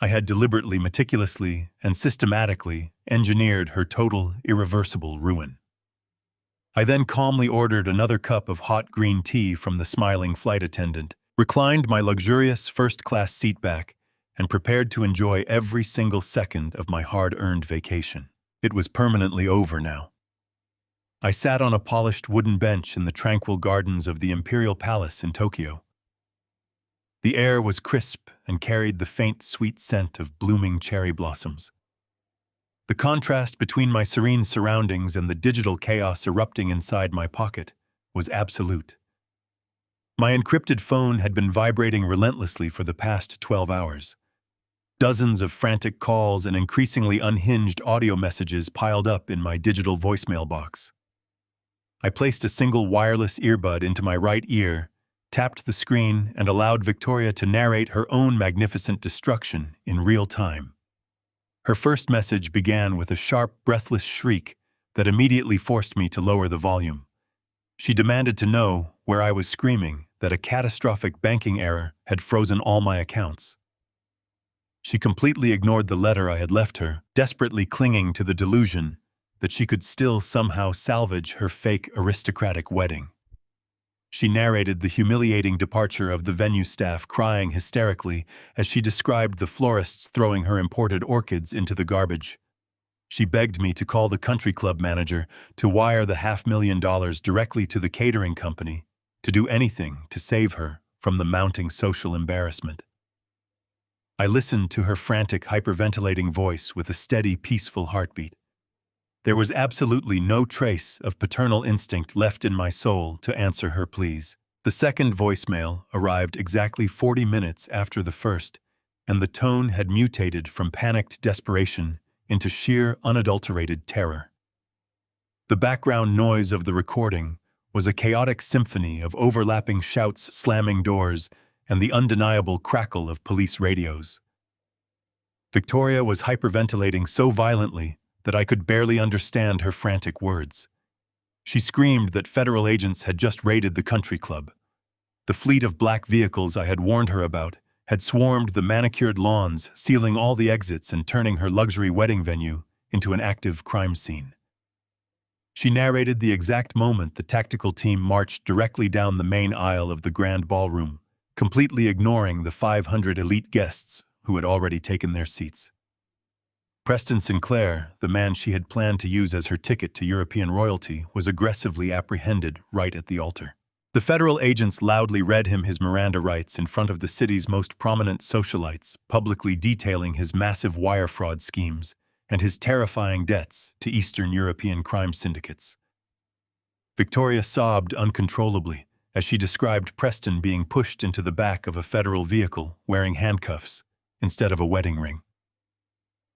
I had deliberately, meticulously, and systematically engineered her total, irreversible ruin. I then calmly ordered another cup of hot green tea from the smiling flight attendant, reclined my luxurious first-class seat back, and prepared to enjoy every single second of my hard-earned vacation. It was permanently over now. I sat on a polished wooden bench in the tranquil gardens of the Imperial Palace in Tokyo. The air was crisp and carried the faint, sweet scent of blooming cherry blossoms. The contrast between my serene surroundings and the digital chaos erupting inside my pocket was absolute. My encrypted phone had been vibrating relentlessly for the past 12 hours. Dozens of frantic calls and increasingly unhinged audio messages piled up in my digital voicemail box. I placed a single wireless earbud into my right ear, tapped the screen, and allowed Victoria to narrate her own magnificent destruction in real time. Her first message began with a sharp, breathless shriek that immediately forced me to lower the volume. She demanded to know where I was screaming that a catastrophic banking error had frozen all my accounts. She completely ignored the letter I had left her, desperately clinging to the delusion that she could still somehow salvage her fake aristocratic wedding. She narrated the humiliating departure of the venue staff, crying hysterically as she described the florists throwing her imported orchids into the garbage. She begged me to call the country club manager, to wire the $500,000 directly to the catering company, to do anything to save her from the mounting social embarrassment. I listened to her frantic, hyperventilating voice with a steady, peaceful heartbeat. There was absolutely no trace of paternal instinct left in my soul to answer her pleas. The second voicemail arrived exactly 40 minutes after the first, and the tone had mutated from panicked desperation into sheer, unadulterated terror. The background noise of the recording was a chaotic symphony of overlapping shouts, slamming doors, and the undeniable crackle of police radios. Victoria was hyperventilating so violently that I could barely understand her frantic words. She screamed that federal agents had just raided the country club. The fleet of black vehicles I had warned her about had swarmed the manicured lawns, sealing all the exits and turning her luxury wedding venue into an active crime scene. She narrated the exact moment the tactical team marched directly down the main aisle of the grand ballroom, completely ignoring the 500 elite guests who had already taken their seats. Preston Sinclair, the man she had planned to use as her ticket to European royalty, was aggressively apprehended right at the altar. The federal agents loudly read him his Miranda rights in front of the city's most prominent socialites, publicly detailing his massive wire fraud schemes and his terrifying debts to Eastern European crime syndicates. Victoria sobbed uncontrollably as she described Preston being pushed into the back of a federal vehicle wearing handcuffs instead of a wedding ring.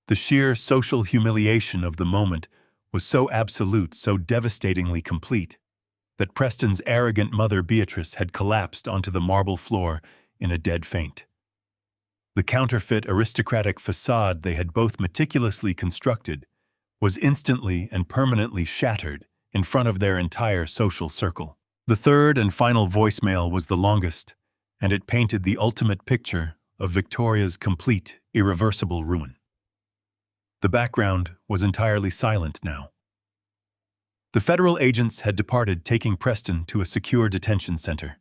The sheer social humiliation of the moment was so absolute, so devastatingly complete, that Preston's arrogant mother Beatrice had collapsed onto the marble floor in a dead faint. The counterfeit aristocratic facade they had both meticulously constructed was instantly and permanently shattered in front of their entire social circle. The third and final voicemail was the longest, and it painted the ultimate picture of Victoria's complete, irreversible ruin. The background was entirely silent now. The federal agents had departed, taking Preston to a secure detention center.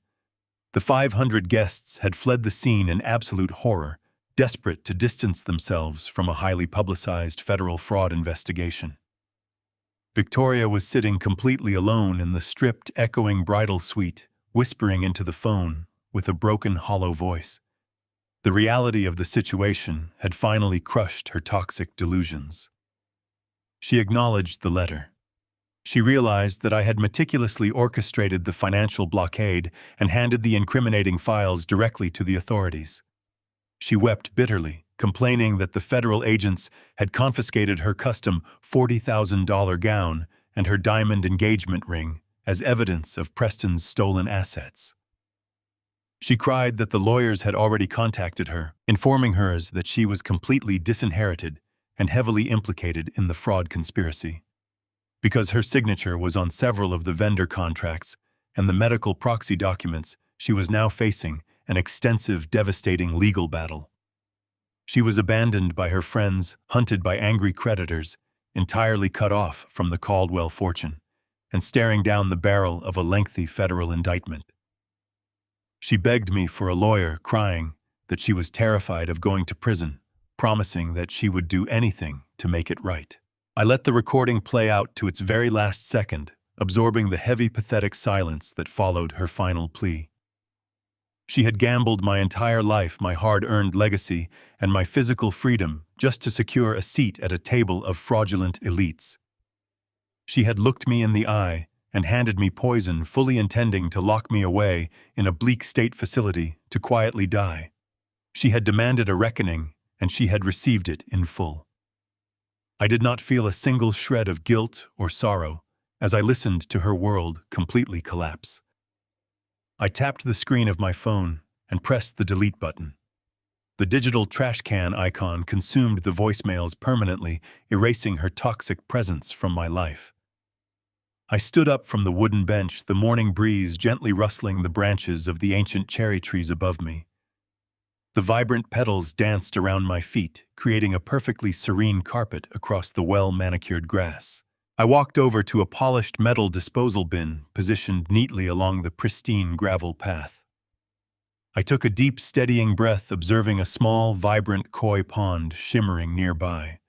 The 500 guests had fled the scene in absolute horror, desperate to distance themselves from a highly publicized federal fraud investigation. Victoria was sitting completely alone in the stripped, echoing bridal suite, whispering into the phone with a broken, hollow voice. The reality of the situation had finally crushed her toxic delusions. She acknowledged the letter. She realized that I had meticulously orchestrated the financial blockade and handed the incriminating files directly to the authorities. She wept bitterly, complaining that the federal agents had confiscated her custom $40,000 gown and her diamond engagement ring as evidence of Preston's stolen assets. She cried that the lawyers had already contacted her, informing her that she was completely disinherited and heavily implicated in the fraud conspiracy. Because her signature was on several of the vendor contracts and the medical proxy documents, she was now facing an extensive, devastating legal battle. She was abandoned by her friends, hunted by angry creditors, entirely cut off from the Caldwell fortune, and staring down the barrel of a lengthy federal indictment. She begged me for a lawyer, crying that she was terrified of going to prison, promising that she would do anything to make it right. I let the recording play out to its very last second, absorbing the heavy, pathetic silence that followed her final plea. She had gambled my entire life, my hard-earned legacy, and my physical freedom just to secure a seat at a table of fraudulent elites. She had looked me in the eye and handed me poison, fully intending to lock me away in a bleak state facility to quietly die. She had demanded a reckoning, and she had received it in full. I did not feel a single shred of guilt or sorrow as I listened to her world completely collapse. I tapped the screen of my phone and pressed the delete button. The digital trash can icon consumed the voicemails permanently, erasing her toxic presence from my life. I stood up from the wooden bench, the morning breeze gently rustling the branches of the ancient cherry trees above me. The vibrant petals danced around my feet, creating a perfectly serene carpet across the well-manicured grass. I walked over to a polished metal disposal bin positioned neatly along the pristine gravel path. I took a deep, steadying breath, observing a small, vibrant koi pond shimmering nearby.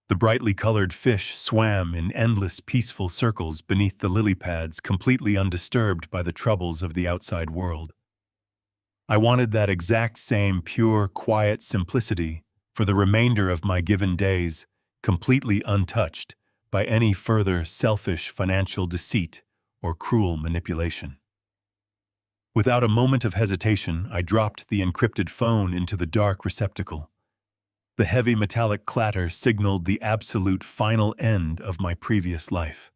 The brightly colored fish swam in endless, peaceful circles beneath the lily pads, completely undisturbed by the troubles of the outside world. I wanted that exact same pure, quiet simplicity for the remainder of my given days, completely untouched by any further selfish financial deceit or cruel manipulation. Without a moment of hesitation, I dropped the encrypted phone into the dark receptacle. The heavy metallic clatter signaled the absolute final end of my previous life.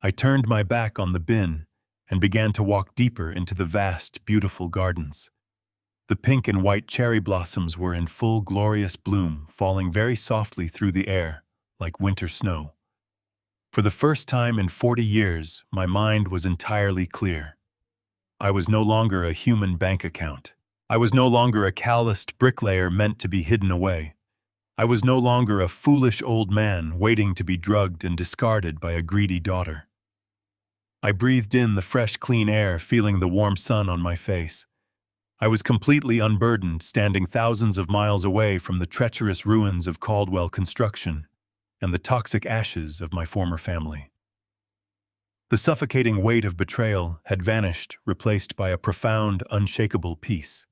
I turned my back on the bin and began to walk deeper into the vast, beautiful gardens. The pink and white cherry blossoms were in full glorious bloom, falling very softly through the air, like winter snow. For the first time in 40 years, my mind was entirely clear. I was no longer a human bank account. I was no longer a calloused bricklayer meant to be hidden away. I was no longer a foolish old man waiting to be drugged and discarded by a greedy daughter. I breathed in the fresh, clean air, feeling the warm sun on my face. I was completely unburdened, standing thousands of miles away from the treacherous ruins of Caldwell construction and the toxic ashes of my former family. The suffocating weight of betrayal had vanished, replaced by a profound, unshakable peace.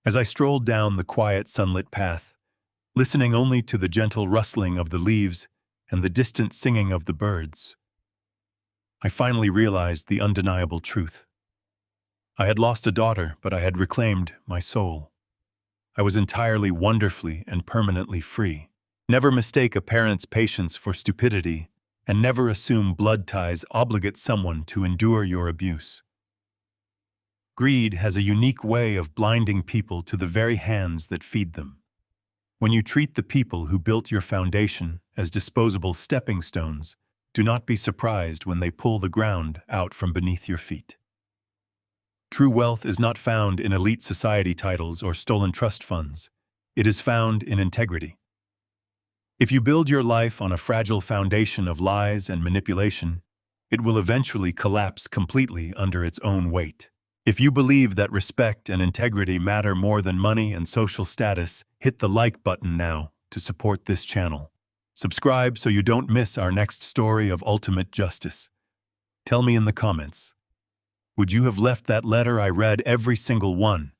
As I strolled down the quiet, sunlit path, listening only to the gentle rustling of the leaves and the distant singing of the birds, I finally realized the undeniable truth. I had lost a daughter, but I had reclaimed my soul. I was entirely, wonderfully, and permanently free. Never mistake a parent's patience for stupidity, and never assume blood ties obligate someone to endure your abuse. Greed has a unique way of blinding people to the very hands that feed them. When you treat the people who built your foundation as disposable stepping stones, do not be surprised when they pull the ground out from beneath your feet. True wealth is not found in elite society titles or stolen trust funds. It is found in integrity. If you build your life on a fragile foundation of lies and manipulation, it will eventually collapse completely under its own weight. If you believe that respect and integrity matter more than money and social status, hit the like button now to support this channel. Subscribe so you don't miss our next story of ultimate justice. Tell me in the comments, would you have left that letter? I read every single one.